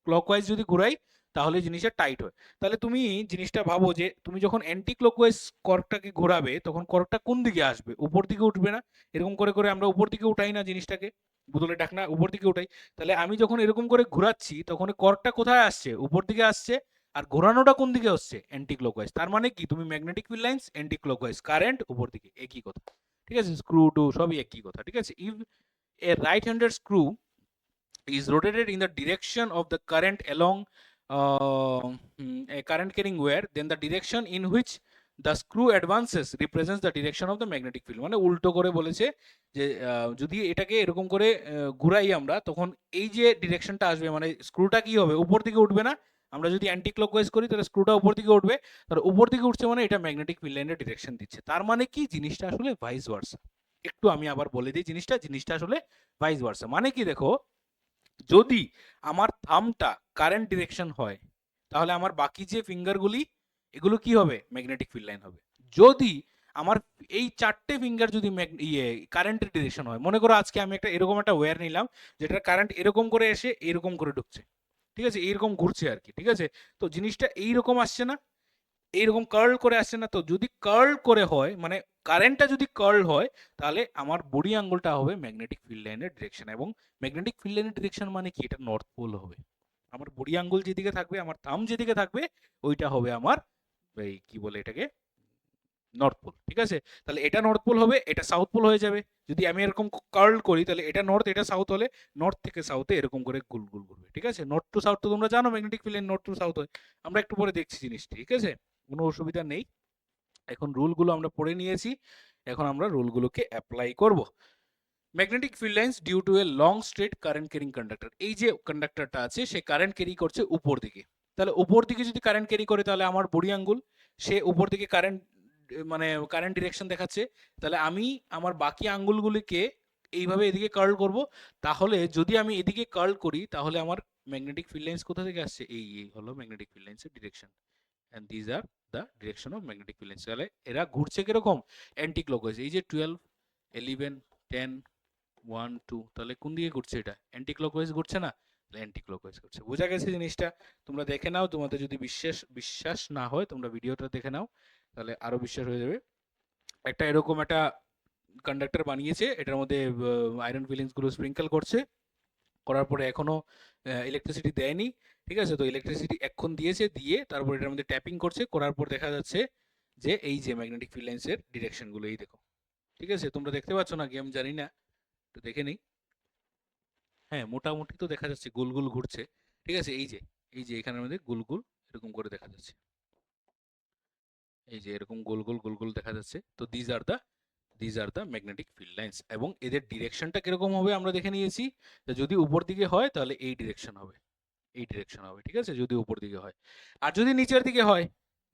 ক্লকওয়াইজ যদি ঘুরাই, তাহলে জিনিসটা টাইট হয়। তাহলে তুমি জিনিসটা ভাবো, যে তুমি যখন অ্যান্টি ক্লকওয়াইজ কর্কটাকে ঘোরাবে, তখন কর্কটা কোন দিকে আসবে, উপর দিকে উঠবে না? এরকম করে করে আমরা উপর দিকে উঠাই না জিনিসটাকে, বোতলের ঢাকনা উপর দিকে উঠাই। তাহলে আমি যখন এরকম করে ঘোরাচ্ছি, তখন কর্কটা কোথায় আসছে, উপর দিকে আসছে। আর ঘোরানোটা কোন দিকে হচ্ছে, অ্যান্টি ক্লকওয়াইজ। তার মানে কি, তুমি magnetic field lines anticlockwise, current উপর দিকে, একই কথা, ঠিক আছে? স্ক্রু টু সবই একই কথা, ঠিক আছে? If A right handed screw is rotated in the direction of the current along a current carrying wire, then the direction in which the screw advances represents the direction of the magnetic field। মানে উল্টো করে বলেছে, যে যদি এটাকে এরকম করে ঘুরাই আমরা, তখন এই যে ডিরেকশনটা আসবে, মানে স্ক্রুটা কি হবে, উপর দিকে উঠবে না? আমরা যদি অ্যান্টি ক্লকওয়াইজ করি, তাহলে স্ক্রুটা উপর দিকে উঠবে। তাহলে উপর দিকে উঠছে মানে এটা ম্যাগনেটিক ফিল্ড লাইনের ডিরেকশন দিচ্ছে। তার মানে কি, জিনিসটা আসলে ভাইস ভার্সা। একটু আমি আবার বলে দিই জিনিসটা আসলে ভাইস ভার্সা। মানে কি, দেখো, যদি আমার থামটা কারেন্ট ডিরেকশন হয়, তাহলে আমার বাকি যে ফিঙ্গারগুলি, এগুলো কি হবে, ম্যাগনেটিক ফিল্ড লাইন হবে। যদি আমার এই 4টে ফিঙ্গার যদি কারেন্টের ডিরেকশন হয়, মনে করো আজকে আমি একটা এরকম একটা ওয়্যার নিলাম, যেটা কারেন্ট এরকম করে এসে এরকম করে ঢুকছে, ঠিক আছে, এইরকম ঘুরছে আর কি, ঠিক আছে? তো জিনিসটা এইরকম আসছে না, এইরকম কার্ল করে আসছে না? তো যদি কার্ল করে হয়, মানে কারেন্টটা যদি কার্ল হয়, তাহলে আমার বডি আঙ্গুলটা হবে ম্যাগনেটিক ফিল্ড লাইনের ডিরেকশন। এবং ম্যাগনেটিক ফিল্ড লাইনের ডিরেকশন মানে কি, এটা নর্থ পোল হবে। আমার বডি আঙ্গুল যেদিকে থাকবে, আমার থাম যেদিকে থাকবে, ওইটা হবে আমার এই কি বলে এটাকে, নর্থ পোল, ঠিক আছে? তাহলে এটা নর্থ পোল হবে, এটা সাউথ পোল হয়ে যাবে। যদি আমি এরকম কার্ল করি, তাহলে এটা নর্থ, এটা সাউথ হলে নর্থ থেকে সাউথে এরকম করে গুল গুল ঘুরবে, ঠিক আছে? নর্থ টু সাউথ তো তোমরা জানো, magnetic field line north to south হয়। আমরা একটু পরে দেখছি জিনিসটি, ঠিক আছে? কোনো অসুবিধা নেই। এখন রুলগুলো আমরা পড়ে নিয়েছি, এখন আমরা রুলগুলোকে অ্যাপ্লাই করব। Magnetic field lines due to a long straight current carrying conductor. এই যে কন্ডাক্টরটা আছে, সে কারেন্ট ক্যারি করছে উপর দিকে। তাহলে উপর দিকে যদি কারেন্ট ক্যারি করে, তাহলে আমার বডি আঙ্গুল সে উপর দিকে কারেন্ট, মানে কারেন্ট ডিরেকশন দেখাচ্ছে। তাহলে আমি আমার বাকি আঙ্গুলগুলিকে এইভাবে এদিকে কার্ল করব। তাহলে যদি আমি এদিকে কার্ল করি, তাহলে আমার ম্যাগনেটিক ফিল্ড লাইন্স কোথা থেকে আসছে, এই হলো ম্যাগনেটিক ফিল্ড লাইন্সের direction. and these are the direction of magnetic field lines। তাহলে এরা ঘুরছে কিরকম, অ্যান্টি ক্লকওয়াইজ। এই যে 12, 11, 10, 1, 2, তাহলে কোন দিকে ঘুরছে, এটা অ্যান্টি ক্লকওয়াইজ ঘুরছে না? অ্যান্টি ক্লকওয়াইজ ঘুরছে। বোঝা গেছে জিনিসটা? তোমরা দেখে নাও, তোমাদের যদি বিশ্বাস না হয়, তোমরা ভিডিওটা দেখে নাও, তাহলে আরো বিশ্বাস হয়ে যাবে। একটা এরকম একটা কন্ডাক্টর বানিয়েছে, এটার মধ্যে আয়রন ফিলিংস গুলো স্প্রিঙ্কেল করছে, করার পরে এখনো ইলেকট্রিসিটি দেয়নি, ঠিক আছে? তো ইলেকট্রিসিটি এখন দিয়েছে, দিয়ে তারপর এটার মধ্যে ট্যাপিং করছে, করার পর দেখা যাচ্ছে যে এই যে ম্যাগনেটিক ফিল্ড লাইন্সের ডিরেকশন গুলো, এই দেখো, ঠিক আছে? তোমরা দেখতে পাচ্ছ না, গেম জানি না, তো দেখে নেই। হ্যাঁ, মোটামুটি তো দেখা যাচ্ছে গোল গোল ঘুরছে, ঠিক আছে? এই যে এখানের মধ্যে গোল গোল এরকম করে দেখা যাচ্ছে, এই যে এরকম গোল গোল গোল গোল দেখা যাচ্ছে। তো these are the magnetic field lines. এবং এদের ডিরেকশনটা কিরকম হবে আমরা দেখে নিয়েছি। যদি উপর দিকে হয়, তাহলে এই ডিরেকশন হবে, এই ডিরেকশন হবে, ঠিক আছে? যদি উপর দিকে হয়। আর যদি নিচের দিকে হয়,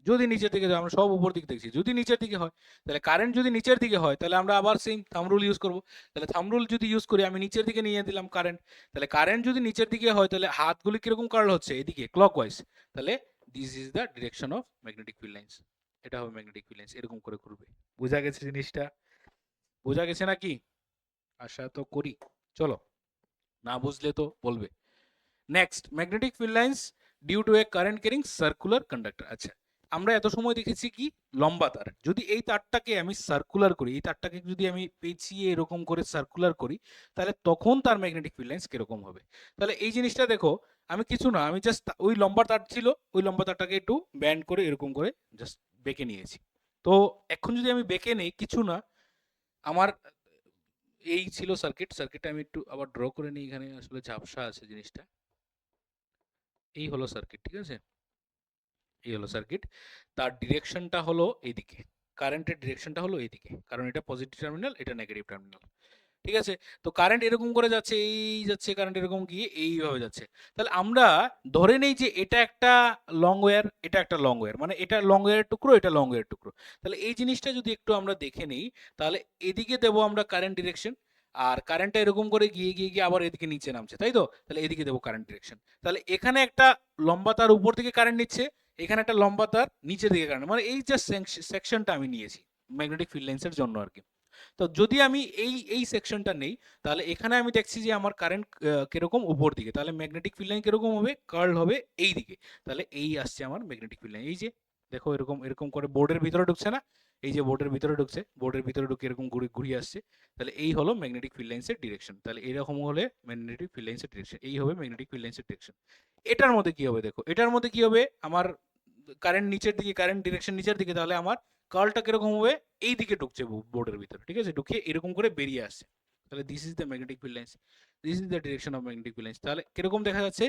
যদি নিচের দিকে যায়, আমরা সব উপর দিক দেখছি, যদি নিচের দিকে হয় তাহলে কারেন্ট যদি নিচের দিকে হয় তাহলে আমরা আবার সেম থাম্ব রুল ইউজ করব। তাহলে থাম্ব রুল যদি ইউজ করি, আমি নিচের দিকে নিয়ে দিলাম কারেন্ট, তাহলে কারেন্ট যদি নিচের দিকে হয় তাহলে হাতগুলি কিরকম কার্ল হচ্ছে, এদিকে ক্লকওয়াইজ। তাহলে this is the direction of magnetic field lines. এটা হবে ম্যাগনেটিক ফিল্ড লাইন্স, এরকম করে ঘুরবে। বোঝা গেছে জিনিসটা? বোঝা গেছে নাকি? আশা তো করি। চলো, না বুঝলে তো বলবে। Next, magnetic field lines due to a current carrying circular conductor. আচ্ছা, আমরা এত সময় দেখেছি কি লম্বা তার, যদি এই তারটাকে আমি সার্কুলার করি, এই তারটাকে যদি আমি পেঁচিয়ে এরকম করে সার্কুলার করি, তাহলে তখন তার ম্যাগনেটিক ফিল্ড লাইন্স কিরকম হবে। তাহলে এই জিনিসটা দেখো, আমি কিছু না, আমি জাস্ট ওই লম্বা তার ছিল, ওই লম্বা তারটাকে একটু ব্যান্ড করে এরকম করে জাস্ট বেঁকে নিয়েছি। তো এখন যদি আমি বেঁকে নেই, কিছু না, আমার এই ছিল সার্কিটটা আমি একটু আবার ড্র করে নিই, এখানে আসলে ঝাপসা আছে জিনিসটা। এই হলো সার্কিট, ঠিক আছে, এই হলো সার্কিট। তার ডিরেকশনটা হলো এইদিকে, কারেন্টের ডিরেকশনটা হলো এইদিকে, কারণ এটা পজিটিভ টার্মিনাল, এটা নেগেটিভ টার্মিনাল, ঠিক আছে। তো কারেন্ট এরকম করে যাচ্ছে, এই যাচ্ছে কারেন্ট এরকম গিয়ে এইভাবে যাচ্ছে। তাহলে আমরা ধরে নেই যে এটা একটা লং ওয়্যার, এটা একটা লং ওয়্যার, মানে এটা লং ওয়্যারের টুকরো, এটা লং ওয়্যারের টুকরো। তাহলে এই জিনিসটা যদি একটু আমরা দেখে নেই, তাহলে এদিকে দেবো আমরা কারেন্ট ডিরেকশন, আর কারেন্টটা এরকম করে গিয়ে গিয়ে গিয়ে আবার এদিকে নিচে নামছে, তাই তো? তাহলে এদিকে দেবো কারেন্ট ডিরেকশন। তাহলে এখানে একটা লম্বা তার উপর দিকে কারেন্ট নিচ্ছে, এখানে একটা লম্বা তার নিচের দিকে কারেন্ট, মানে এই যে সেকশনটা আমি নিয়েছি ম্যাগনেটিক ফিল্ড লাইন্সের জন্য আর কি। তো যদি আমি এই সেকশনটা নেই, তাহলে এখানে আমি দেখছি যে আমার কারেন্ট কিরকম উপর দিকে, তাহলে ম্যাগনেটিক ফিল্ড লাইন কিরকম হবে, কার্ল হবে এই দিকে। তাহলে এই আসছে আমার ম্যাগনেটিক ফিল্ড লাইন, এই যে দেখো এরকম এরকম করে বোর্ডের ভিতরে ঢুকছে না, এই যে বোর্ডের ভিতরে ঢুকছে, বোর্ডের ভিতরে ঢুকে এরকম ঘুরে ঘুরিয়ে আসছে। তাহলে এই হলো ম্যাগনেটিক ফিল্ড লাইন্সের ডিরেকশন। তাহলে এরকম হলে ম্যাগনেটিক ফিল্ড লাইন্সের ডিরেকশন, এই হবে ম্যাগনেটিক ফিল্ড লাইন্সের ডিরেকশন। এটার মধ্যে কি হবে দেখো, এটার মধ্যে কি হবে, আমার কারেন্ট নিচের দিকে, কারেন্ট ডিরেকশন নিচের দিকে, তাহলে আমার কার্লটা কিরকম হবে, এই দিকে ঢুকছে বোর্ডের ভিতরে, ঠিক আছে, ঢুকিয়ে এরকম করে বেরিয়ে আসছে। তাহলে this is the magnetic field lines, this is the direction of magnetic field lines. তাহলে কিরকম দেখা যাচ্ছে,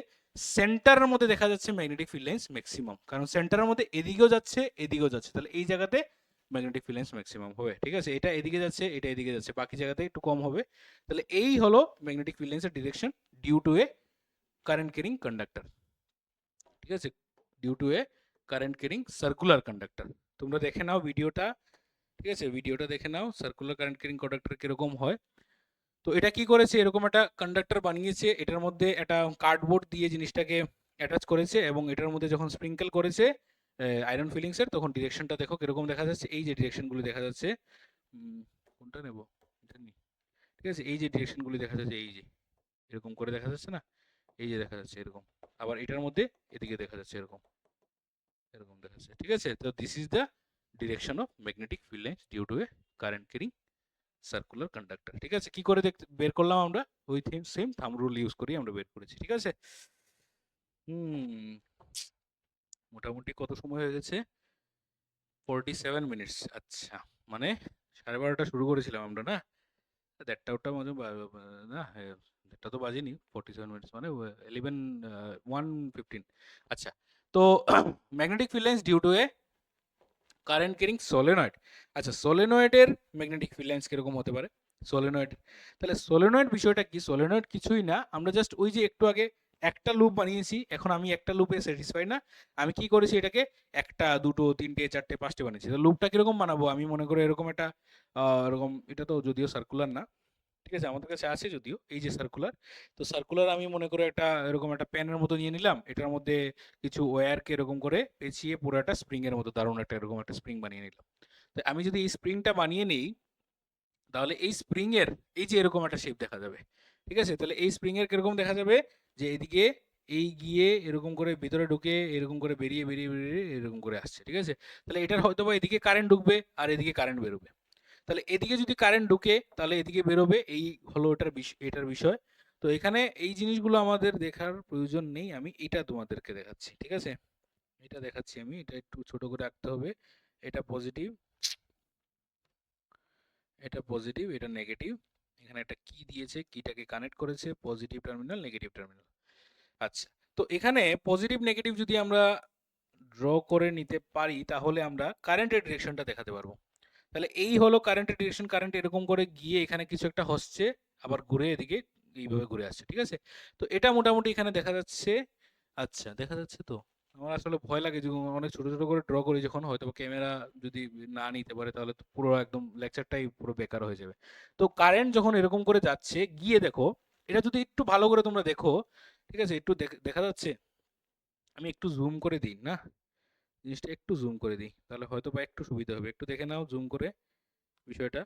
সেন্টারের মধ্যে দেখা যাচ্ছে ম্যাগনেটিক ফিল্ড লাইন্স ম্যাক্সিমাম, কারণ সেন্টারের মধ্যে এদিকেও যাচ্ছে এদিকেও যাচ্ছে, তাহলে এই জায়গাতে ম্যাগনেটিক ফিল্ড লাইন্স ম্যাক্সিমাম হবে, ঠিক আছে। এটা এদিকে যাচ্ছে, এটা এদিকে যাচ্ছে, বাকি জায়গাতে একটু কম হবে। তাহলে এই হলো ম্যাগনেটিক ফিল্ড লাইন্সের direction due to a current carrying conductor, ঠিক আছে, due to a current carrying circular conductor. তোমরা দেখে নাও ভিডিওটা, ঠিক আছে, ভিডিওটা দেখে নাও সার্কুলার কারেন্ট ক্যারিং কন্ডাক্টর কিরকম হয়। তো এটা কি করেছে, এরকম একটা কন্ডাক্টর বানিয়েছে, এটার মধ্যে একটা কার্ডবোর্ড দিয়ে জিনিসটাকে অ্যাটাচ করেছে, এবং এটার মধ্যে যখন স্প্রিঙ্কেল করেছে আয়রন ফিলিংসের, তখন ডিরেকশনটা দেখো কিরকম দেখা যাচ্ছে, এই যে ডিরেকশনগুলো দেখা যাচ্ছে, কোনটা নেব, এটা নি, ঠিক আছে, এই যে ডিরেকশনগুলো দেখা যাচ্ছে, এই যে এরকম করে দেখা যাচ্ছে না, এই যে দেখা যাচ্ছে এরকম, আবার এটার মধ্যে এদিকে দেখা যাচ্ছে এরকম, এরকম দেখা যাচ্ছে, ঠিক আছে। তো this is the direction of magnetic field lines due to a current carrying circular conductor, ঠিক আছে। কি করে দেখতে বের করলাম আমরা, ওই সেম থাম্ব রুল ইউজ করি আমরা বের করেছি, ঠিক আছে। মোটামুটি কত সময় হয়ে গেছে, 47 মিনিটস। আচ্ছা, মানে 12:30 শুরু করেছিলাম আমরা না, 1:30 ওটা মাঝে না, এটা তো বাজেনি, 47 মিনিটস মানে 1:15। আচ্ছা, তো magnetic field lines due to a current carrying solenoid. আচ্ছা, সলিনয়েডের ম্যাগনেটিক ফিল্ড লাইন্স কিরকম হতে পারে, সলিনয়েড। তাহলে সলিনয়েড বিষয়টা কি, সলিনয়েড কিছুই না, আমরা জাস্ট ওই যে একটু আগে একটা লুপ বানিয়েছি, এখন আমি একটা লুপে স্যাটিসফাই না, আমি কি করেছি, এটাকে একটা দুটো তিনটে চারটে পাঁচটে বানিয়েছি। তো লুপটা কিরকম বানাবো, আমি মনে করি এরকম একটা এরকম, এটা তো যদিও সার্কুলার না, ঠিক আছে, আমাদের কাছে আছে যদিও এই যে সার্কুলার। তো সার্কুলার আমি মনে করে একটা এরকম একটা প্যানের মতো নিয়ে নিলাম, এটার মধ্যে কিছু ওয়্যারকে এরকম করে পেঁচিয়ে পুরো একটা স্প্রিং এর মতো দারুণ একটা এরকম একটা স্প্রিং বানিয়ে নিলাম। তো আমি যদি এই স্প্রিংটা বানিয়ে নিই, তাহলে এই স্প্রিং এর এই যে এরকম একটা শেপ দেখা যাবে, ঠিক আছে। তাহলে এই স্প্রিং এর কিরকম দেখা যাবে, যে এদিকে এই গিয়ে এরকম করে ভিতরে ঢুকে এরকম করে বেরিয়ে বেরিয়ে বেরিয়ে এরকম করে আসছে, ঠিক আছে। তাহলে এটার হয়তো বা এদিকে কারেন্ট ঢুকবে আর এদিকে কারেন্ট বেরোবে। তাহলে এদিকে যদি কারেন্ট ঢুকে তাহলে এদিকে বেরোবে, এই হলো এটার বিষয়। তো এখানে এই জিনিসগুলো আমাদের দেখার প্রয়োজন নেই, আমি এটা তোমাদেরকে দেখাচ্ছি, ঠিক আছে, এটা দেখাচ্ছি আমি, এটা একটু ছোট করে রাখতে হবে। এটা পজিটিভ, এটা পজিটিভ, এটা নেগেটিভ, এখানে একটা কি দিয়েছে, কিটাকে কানেক্ট করেছে, পজিটিভ টার্মিনাল নেগেটিভ টার্মিনাল। আচ্ছা, তো এখানে পজিটিভ নেগেটিভ যদি আমরা ড্র করে নিতে পারি, তাহলে আমরা কারেন্টের ডিরেকশনটা দেখাতে পারবো। তাহলে এই হলো কারেন্টের ডিরেকশন, কারেন্ট এরকম করে গিয়ে এখানে কিছু একটা হচ্ছে, আবার ঘুরে এদিকে এইভাবে ঘুরে আসছে, ঠিক আছে। তো এটা মোটামুটি এখানে দেখা যাচ্ছে, আচ্ছা দেখা যাচ্ছে তো, আমার আসলে ভয় লাগে যে অনেক ছোট ছোট করে ড্র করি যখন, হয়তো ক্যামেরা যদি না নিতে পারে তাহলে তো পুরো একদম লেকচারটাই পুরো বেকার হয়ে যাবে। তো কারেন্ট যখন এরকম করে যাচ্ছে গিয়ে দেখো, এটা যদি একটু ভালো করে তোমরা দেখো, ঠিক আছে, একটু দেখা যাচ্ছে, আমি একটু জুম করে দিই না, জিনিসটা একটু জুম করে দিই তাহলে হয়তো বা একটু সুবিধা হবে, একটু দেখে নাও জুম করে বিষয়টা।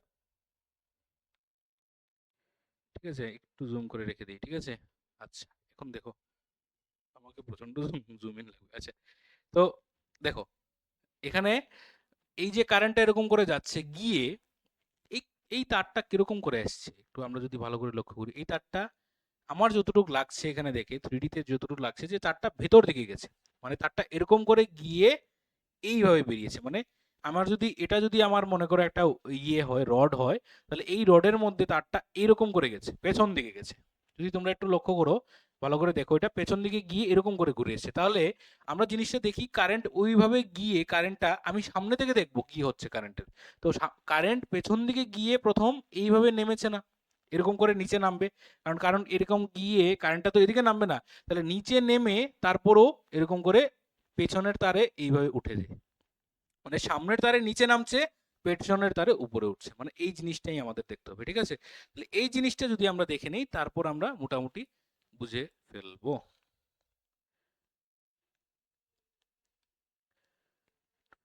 ঠিক আছে, একটু জুম করে রেখে দিই, ঠিক আছে। আচ্ছা, এখন দেখো, আমাকে প্রচন্ড জুম ইন লাগবে। আচ্ছা, তো দেখো এখানে এই যে কারেন্টটা এরকম করে যাচ্ছে গিয়ে এই এই তারটা কিরকম করে আসছে একটু আমরা যদি ভালো করে লক্ষ্য করি, এই তারটা আমার যতটুকু লাগছে এখানে দেখে 3D তে যতটুকু লাগছে যে তারটা ভেতর দিকে গেছে, মানে তারটা এরকম করে গিয়ে এইভাবে বেরিয়েছে। মানে আমার যদি এটা যদি আমার মনে করো একটা ইয়ে হয়, রড হয়, তাহলে এই রডের মধ্যে তারটা এরকম করে গেছে, পেছন দিকে গেছে। যদি তোমরা একটু লক্ষ্য করো, ভালো করে দেখো, এটা পেছন দিকে গিয়ে এরকম করে ঘুরে এসেছে। তাহলে আমরা জিনিসটা দেখি, কারেন্ট ওইভাবে গিয়ে কারেন্টটা আমি সামনে থেকে দেখবো কি হচ্ছে কারেন্টের। তো কারেন্ট পেছন দিকে গিয়ে প্রথম এইভাবে নেমেছে না, এরকম করে নিচে নামবে, কারণ কারণ এরকম গিয়ে কারেন্টটা তো এদিকে নামবে না, তাহলে নিচে নেমে তারপরও এরকম করে পেছনের তারে এইভাবে উঠে যায়। মানে সামনের তারে নিচে নামছে, পেছনের তারে উপরে উঠছে, মানে এই জিনিসটাই আমাদের দেখতে হবে, ঠিক আছে। তাহলে এই জিনিসটা যদি আমরা দেখে নেই তারপর আমরা মোটামুটি বুঝে ফেলবো।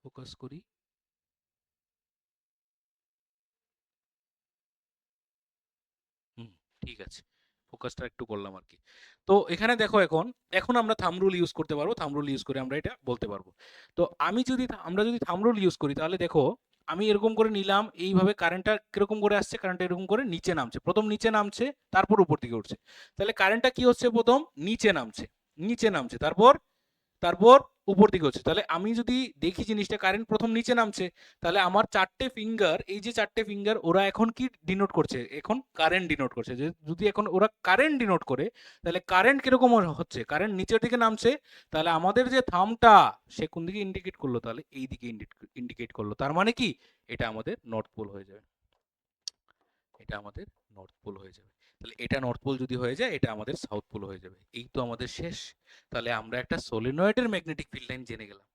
ফোকাস করি। হুম, ঠিক আছে, ফোকাসটা একটু করলাম আর কি। তো এখানে দেখো, এখন এখন আমরা থাম্ব রুল ইউজ করতে পারবো, থাম্ব রুল ইউজ করে আমরা এটা বলতে পারবো। তো আমরা যদি থাম্ব রুল ইউজ করি তাহলে দেখো, আমি এরকম করে নিলাম, এইভাবে কারেন্টটা কিরকম করে আসছে, কারেন্টটা এরকম করে নিচে নামছে, প্রথম নিচে নামছে তারপর উপর দিকে উঠছে। তাহলে কারেন্টটা কি হচ্ছে, প্রথম নিচে নামছে, নিচে নামছে, তারপর তারপর উপর দিকে হচ্ছে। তাহলে আমি যদি দেখি জিনিসটা, কারেন্ট প্রথম নিচে নামছে, তাহলে আমার চারটে ফিঙ্গার, এই যে চারটে ফিঙ্গার, ওরা এখন কি ডিনোট করছে, এখন কারেন্ট ডিনোট করছে। যে যদি এখন ওরা কারেন্ট ডিনোট করে, তাহলে কারেন্ট কিরকম হচ্ছে, কারেন্ট নিচের দিকে নামছে, তাহলে আমাদের যে থামটা, সে কোন দিকে ইন্ডিকেট করলো, তাহলে এই দিকে ইন্ডিকেট করলো। তার মানে কি, এটা আমাদের নর্থ পোল হয়ে যাবে, এটা আমাদের নর্থ পোল হয়ে যাবে। তাহলে এটা নর্থ পোল যদি হয়ে যায়, এটা আমাদের সাউথ পোল হয়ে যাবে। এই তো আমাদের শেষ। তাহলে আমরা একটা সলিনয়েডের ম্যাগনেটিক ফিল্ড লাইন জেনে গেলাম,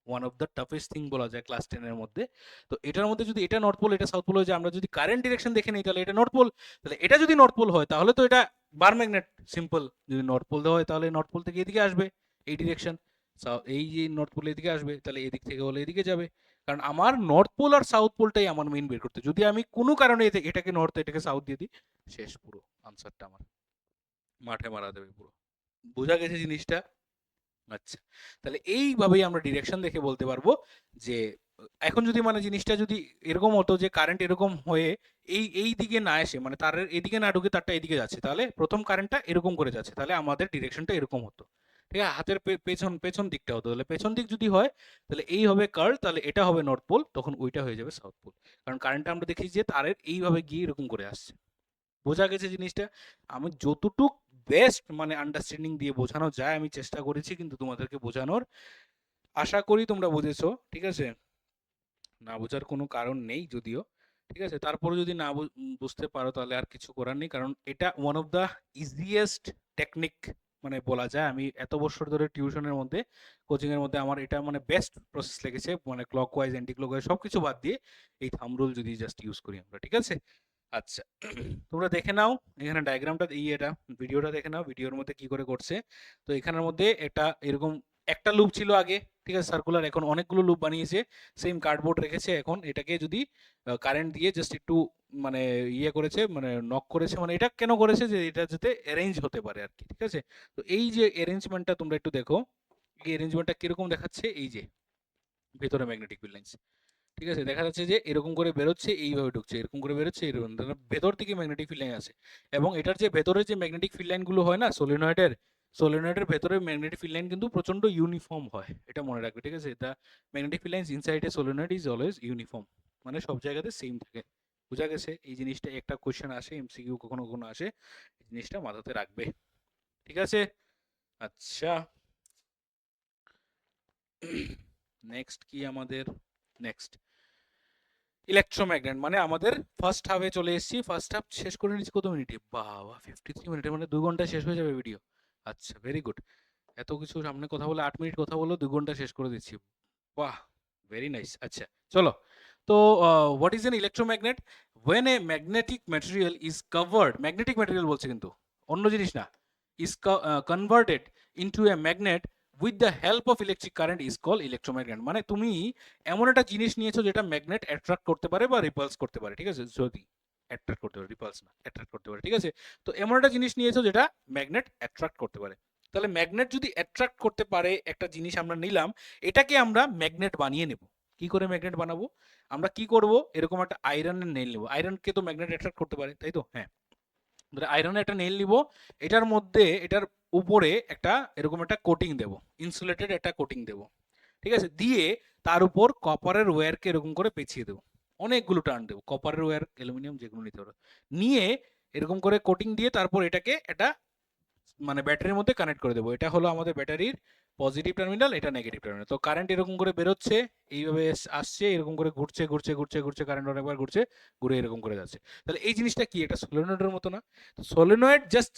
one of the toughest thing বলা যায় ক্লাস 10 এর মধ্যে। তো এটার মধ্যে যদি এটা নর্থ পোল এটা সাউথ পোল হয়ে যায়, আমরা যদি কারেন্ট ডিরেকশন দেখে নিই তাহলে এটা নর্থ পোল। তাহলে এটা যদি নর্থ পোল হয় তাহলে তো এটা বার ম্যাগনেট, সিম্পল। যদি নর্থ পোল দেওয়া হয় তাহলে নর্থ পোল থেকে এদিকে আসবে, এই ডিরেকশন, এই যে নর্থ পোল এদিকে আসবে, তাহলে এদিক থেকে হলে এদিকে যাবে। কারণ আমার নর্থ পোল আর সাউথ পোলটাই আমার মেইন বের করতে। যদি আমি কোনো কারণে এটাকে নর্থ এটাকে সাউথ দিয়ে দিই, শেষ, পুরো আনসারটা আমার মাঠে মারা দেবে পুরো। বোঝা গেছে জিনিসটা? আচ্ছা, তাহলে এইভাবেই আমরা ডিরেকশন দেখে বলতে পারবো যে এখন যদি মানে জিনিসটা যদি এরকম হতো যে কারেন্ট এরকম হয়ে এই এই দিকে না এসে, মানে তারের এদিকে না ঢুকে তারটা এদিকে যাচ্ছে, তাহলে প্রথম কারেন্টটা এরকম করে যাচ্ছে, তাহলে আমাদের ডিরেকশনটা এরকম হতো। ঠিক আছে, হাতের পেছন পেছন দিকটা হতো। তাহলে পেছন দিক যদি হয় তাহলে এই হবে কার্ল, তাহলে এটা হবে নর্থ পোল, তখন ওইটা হয়ে যাবে সাউথ পোল। কারণ কারেন্টটা আমরা দেখি যে তারের এইভাবে গিয়ে এরকম করে আসছে। বোঝা গেছে জিনিসটা? আমি যতটুক বেস্ট মানে আন্ডারস্ট্যান্ডিং দিয়ে বোঝানো যায় আমি চেষ্টা করেছি কিন্তু তোমাদেরকে বোঝানোর। আশা করি তোমরা বুঝেছো, ঠিক আছে। না বোঝার কোনো কারণ নেই যদিও, ঠিক আছে। তারপরে যদি না বুঝতে পারো তাহলে আর কিছু করার নেই, কারণ এটা one of the easiest technique মানে বলা যায়। আমি এত বছর ধরে টিউশনের মধ্যে, কোচিং এর মধ্যে আমার এটা মানে বেস্ট প্রসেস লেগেছে, মানে ক্লকওয়াইজ অ্যান্টি ক্লকওয়াইজ সবকিছু বাদ দিয়ে এই থাম্ব রুল যদি জাস্ট ইউজ করি আমরা, ঠিক আছে। আচ্ছা, তোমরা দেখে নাও এখানে ডায়াগ্রামটা, এটা ভিডিওটা দেখে নাও, ভিডিওর মধ্যে কি করে করছে। তো এখানের মধ্যে একটা এরকম একটা লুপ ছিল আগে, ঠিক আছে, সার্কুলার, এখন অনেকগুলো লুপ বানিয়েছে, সেম কার্ডবোর্ড রেখেছে। এখন এটাকে যদি কারেন্ট দিয়ে জাস্ট একটু মানে ইয়ে করেছে, মানে নক করেছে, মানে এটা কেন করেছে যে এটা যাতে অ্যারেঞ্জ হতে পারে আর কি, ঠিক আছে। তো এই যে অ্যারেঞ্জমেন্টটা তোমরা একটু দেখো, এই অ্যারেঞ্জমেন্টটা কিরকম দেখাচ্ছে, এই যে ভেতরে ম্যাগনেটিক ফিল্ড লাইন্স, ঠিক আছে, দেখা যাচ্ছে যে এরকম করে বেরোচ্ছে, এইভাবে ঢুকছে, এরকম করে বেরোচ্ছে, এরকম ভেতর থেকে ম্যাগনেটিক ফিল্ড লাইন আছে। এবং এটার যে ভেতরে যে ম্যাগনেটিক ফিল্ড লাইন গুলো হয় না সোলিনয়েডের, সোলিনয়েডের ভেতরে ম্যাগনেটিক ফিল্ড লাইন কিন্তু প্রচন্ড ইউনিফর্ম হয়, এটা মনে রাখবে, ঠিক আছে। The magnetic field lines inside a solenoid is always uniform, মানে সব জায়গাতে সেম থাকে। বোঝা গেছে? এই জিনিসটা একটা কোশ্চেন আসে, এমসিকিউ কখনো কখনো আসে, এই জিনিসটা মাথাতে রাখবে, ঠিক আছে। আচ্ছা, নেক্সট কি আমাদের, নেক্সট ইলেকট্রোম্যাগনেট, মানে আমাদের ফার্স্ট হাফে চলে এসেছি। ফার্স্ট হাফ শেষ করে নিচ্ছি কত মিনিটে, বাবা 53 মিনিটে, মানে 2 ঘন্টা শেষ হয়ে যাবে ভিডিও। আচ্ছা, ভেরি গুড। এত কিছু সামনে কথা বলে 8 মিনিট কথা বললো 2 ঘন্টা শেষ করে দিচ্ছি। বাহ, ভেরি নাইস। আচ্ছা চলো, তো what is an electromagnet? When a magnetic material is covered, magnetic material বলছে কিন্তু অন্য জিনিস না, is converted into a magnet with the help of electric current is call electromagnet. মানে তুমি এমন একটা জিনিস নিয়েছো যেটা ম্যাগনেট অ্যাট্রাক্ট করতে পারে বা রিপালস করতে পারে, ঠিক আছে? যদি অ্যাট্রাক্ট করতে পারে, রিপালস না, অ্যাট্রাক্ট করতে পারে, ঠিক আছে? তো এমন একটা জিনিস নিয়েছো যেটা ম্যাগনেট অ্যাট্রাক্ট করতে পারে। তাহলে ম্যাগনেট যদি অ্যাট্রাক্ট করতে পারে একটা জিনিস আমরা নিলাম, এটাকে আমরা ম্যাগনেট বানিয়ে নেব। কি করে ম্যাগনেট বানাবো? আমরা কি করব, এরকম একটা আয়রনের নেল নেব। আয়রনকে তো ম্যাগনেট অ্যাট্রাক্ট করতে পারে, তাই তো? হ্যাঁ, আয়রনের একটা নেল নিব, এটার মধ্যে এটার উপরে একটা এরকম একটা কোটিং দেব, ইনসুলেটেড একটা কোটিং দেব, ঠিক আছে? দিয়ে তার উপর কপারের ওয়্যারকে এরকম করে পেঁচিয়ে দেবো, অনেকগুলো টার্ন দেবো, কপারের ওয়্যার, অ্যালুমিনিয়াম, যেগুলো নিতে পারো, নিয়ে এরকম করে কোটিং দিয়ে তারপর এটাকে একটা মানে ব্যাটারির মধ্যে কানেক্ট করে দেবো। এটা হলো আমাদের ব্যাটারির পজিটিভ টার্মিনাল, এটা নেগেটিভ টার্মিনাল। তো কারেন্ট এরকম করে বেরোচ্ছে, এইভাবে আসছে, এরকম করে ঘুরছে ঘুরছে ঘুরছে ঘুরছে, কারেন্ট অনেকবার ঘুরছে, ঘুরে এরকম করে যাচ্ছে। তাহলে এই জিনিসটা কি? এটা সলিনয়েডের মতো না? সলিনয়েড জাস্ট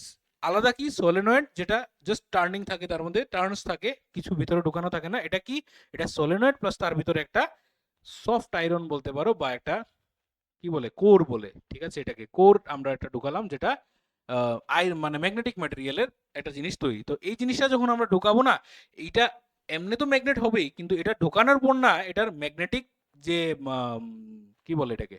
আলাদা কি, সলিনয়েড যেটা জাস্ট টার্নিং থাকে, তার মধ্যে টার্নস থাকে, কিছু ভিতরে ঢুকানো থাকে না। এটা কি? এটা সলিনয়েড প্লাস তার ভিতরে একটা সফট আয়রন বলতে পারো, বা একটা কি বলে, কোর বলে, ঠিক আছে? এটাকে কোর আমরা একটা ঢুকালাম, যেটা মানে ম্যাগনেটিক ম্যাটেরিয়ালের একটা জিনিস তৈরি। তো এই জিনিসটা যখন আমরা ঢোকাবো না, এইটা এমনি তো ম্যাগনেট হবেই, কিন্তু এটা ঢোকানোর পর না, এটার ম্যাগনেটিক যে কি বলে এটাকে,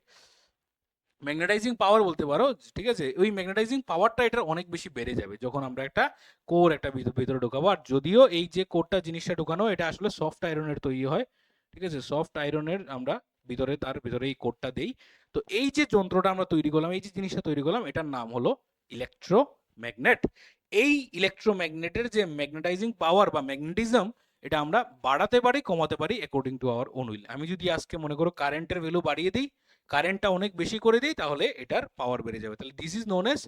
ম্যাগনেটাইজিং পাওয়ার বলতে পারো, ঠিক আছে? ওই ম্যাগনেটাইজিং পাওয়ারটা এটার অনেক বেশি বেড়ে যাবে যখন আমরা একটা কোর একটা ভিতরে ঢোকাবো। আর যদিও এই যে কোরটা জিনিসটা ঢোকানো, এটা আসলে সফট আয়রনের তৈরি হয়, ঠিক আছে? সফট আয়রনের আমরা ভিতরে, তার ভিতরে এই কোরটা দেই। তো এই যে যন্ত্রটা আমরা তৈরি করলাম, এই যে জিনিসটা তৈরি করলাম, এটার নাম হলো ইলেকট্রোম্যাগনেট। এই ইলেকট্রোম্যাগনেটের যে ম্যাগনেটাইজিং পাওয়ার বা ম্যাগনেটিজম, এটা আমরা বাড়াতে পারি, কমাতে পারি according to our own will. আমি যদি আজকে মনে করো কারেন্টের ভ্যালু বাড়িয়ে দিই, কারেন্টটা অনেক বেশি করে দিই, তাহলে এটার পাওয়ার বেড়ে যাবে। তাহলে this is known age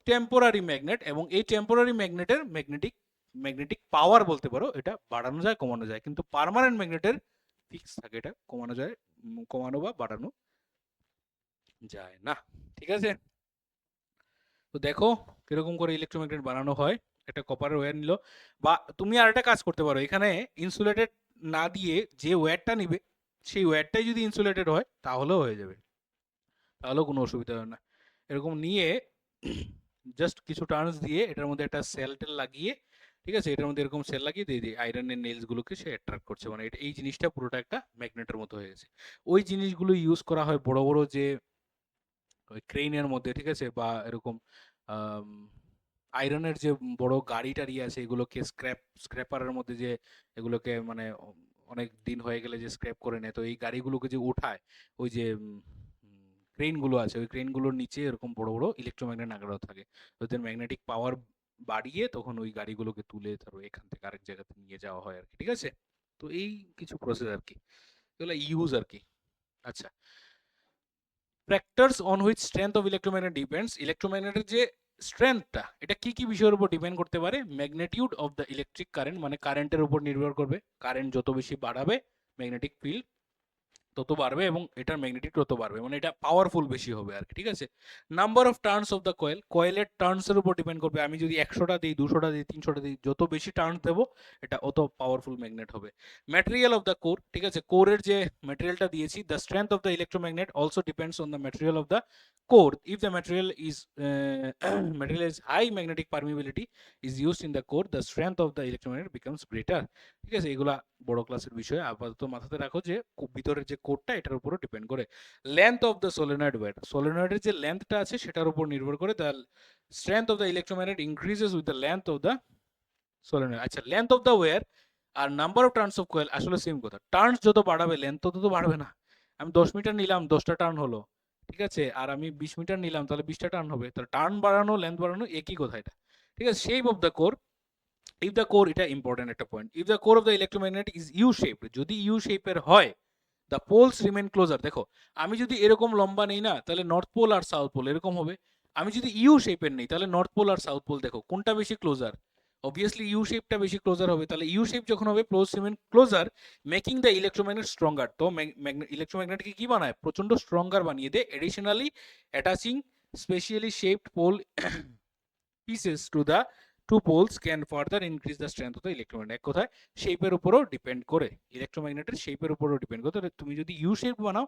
temporary magnet. এবং এই টেম্পোরারি ম্যাগনেটের ম্যাগনেটিক পাওয়ার বলতে পারো, এটা বাড়ানো যায়, কমানো যায়, কিন্তু পার্মানেন্ট ম্যাগনেটের ফিক্স থাকে, এটা কমানো যায়, কমানো বা বাড়ানো যায় না, ঠিক আছে? তো দেখো কিরকম করে ইলেকট্রোম্যাগনেট বানানো হয়। একটা কপারের ওয়্যার নিল, বা তুমি আর একটা কাজ করতে পারো, এখানে ইনসুলেটেড না দিয়ে যে ওয়্যারটা নিবে, সেই ওয়্যারটাই যদি ইনসুলেটেড হয় তাহলেও হয়ে যাবে, তাহলেও কোনো অসুবিধা হবে না। এরকম নিয়ে জাস্ট কিছু টার্নস দিয়ে এটার মধ্যে একটা সেল টেল লাগিয়ে, ঠিক আছে, এটার মধ্যে এরকম সেল লাগিয়ে দিয়ে দিই, আয়রনের নেলস গুলোকে সে অ্যাট্রাক্ট করছে, মানে এই জিনিসটা পুরোটা একটা ম্যাগনেটের মতো হয়ে গেছে। ওই জিনিসগুলো ইউজ করা হয় বড় বড় যে ওই ক্রেনের মধ্যে, ঠিক আছে, বা এরকম আয়রনের যে বড় গাড়ি টাড়ি আছে, এগুলোকে স্ক্র্যাপারের মধ্যে যে এগুলোকে মানে অনেক দিন হয়ে গেলে যে স্ক্র্যাপ করে নেয়, তো এই গাড়িগুলোকে যে উঠায়, ওই যে ক্রেন গুলো আছে, ওই ক্রেন গুলোর নিচে এরকম বড় বড় ইলেকট্রোম্যাগনেট নাগাড়াও থাকে। ওদের ম্যাগনেটিক পাওয়ার বাড়িয়ে তখন ওই গাড়িগুলোকে তুলে তারপর এখান থেকে আরেক জায়গাতে নিয়ে যাওয়া হয় আর কি, ঠিক আছে? তো এই কিছু প্রসেস আর কি, এগুলো ইউজ আর কি। আচ্ছা, factors on which strength of electromagnet depends. ইলেকট্রোম্যাগনেটের যে স্ট্রেংথটা, এটা কি কি বিষয়ের উপর ডিপেন্ড করতে পারে? Magnitude of the electric current, মানে কারেন্টের উপর নির্ভর করবে। কারেন্ট যত বেশি বাড়াবে, ম্যাগনেটিক ফিল্ড তত বাড়বে এবং এটার ম্যাগনেটিক তত বাড়বে, মানে এটা পাওয়ারফুল বেশি হবে আর কি, ঠিক আছে? Number of turns of the coil, কয়েলের টার্নসের উপর ডিপেন্ড করবে। আমি যদি 100টা দিই, 200টা দিই, 300টা দিই, যত বেশি টার্নস দেবো এটা অত পাওয়ারফুল ম্যাগনেট হবে। ম্যাটেরিয়াল অফ দ্য কোর, ঠিক আছে, কোরের যে ম্যাটেরিয়ালটা দিয়েছি, the strength of the electromagnet also depends on the material of the core. If the material is material is high magnetic permeability is used in the core, the strength of the electromagnet becomes greater. ঠিক আছে, এগুলা বড় ক্লাসের বিষয়, আপাতত মাথাতে রাখো যে ভিতরের যে কোরটা এটার উপরও ডিপেন্ড করে। Length of the solenoid wire, সোলেনয়েডের যে লেন্থটা আছে সেটার উপর নির্ভর করে। The strength of the electromagnet increases with the length of the solenoid. আচ্ছা, লেন্থ অফ দ্য ওয়্যার আর number of turns of coil আসলে সেম কথা। টার্নস যত বাড়াবে লেন্থ তত তো বাড়বে না। আমি 10 মিটার নিলাম, 10টা টার্ন হলো, ঠিক আছে, আর আমি 20 মিটার নিলাম, তাহলে 20টা টার্ন হবে। তাহলে টার্ন বাড়ানো, লেন্থ বাড়ানো একই কথা এটা, ঠিক আছে? Shape of the core, if the core, এটা ইম্পর্টেন্ট একটা point, if the core of the electromagnet is you shape, যদি ইউ শেপের হয়, দ্য পোলস রিমেন ক্লোজার। দেখো আমি যদি এরকম লম্বা নেই না, তাহলে নর্থ পোল আর সাউথ পোল এরকম হবে। আমি যদি ইউ শেপের নেই, তাহলে নর্থ পোল আর সাউথ পোল দেখো কোনটা বেশি ক্লোজার? অবভিয়াসলি ইউ শেপটা বেশি ক্লোজার হবে। তাহলে ইউ শেপ যখন হবে, poles remain closer, making the electromagnet stronger. তো ইলেকট্রোম্যাগনেটকে কি বানায়? প্রচন্ড স্ট্রঙ্গার বানিয়ে দেয়। Additionally attaching specially shaped pole pieces to the two poles can further increase the strength of the electromagnet. এক কথায় শেপের উপরও ডিপেন্ড করে, ইলেকট্রোম্যাগনেটের শেপের উপরও ডিপেন্ড করে। তো তুমি যদি ইউ শেপ বানাও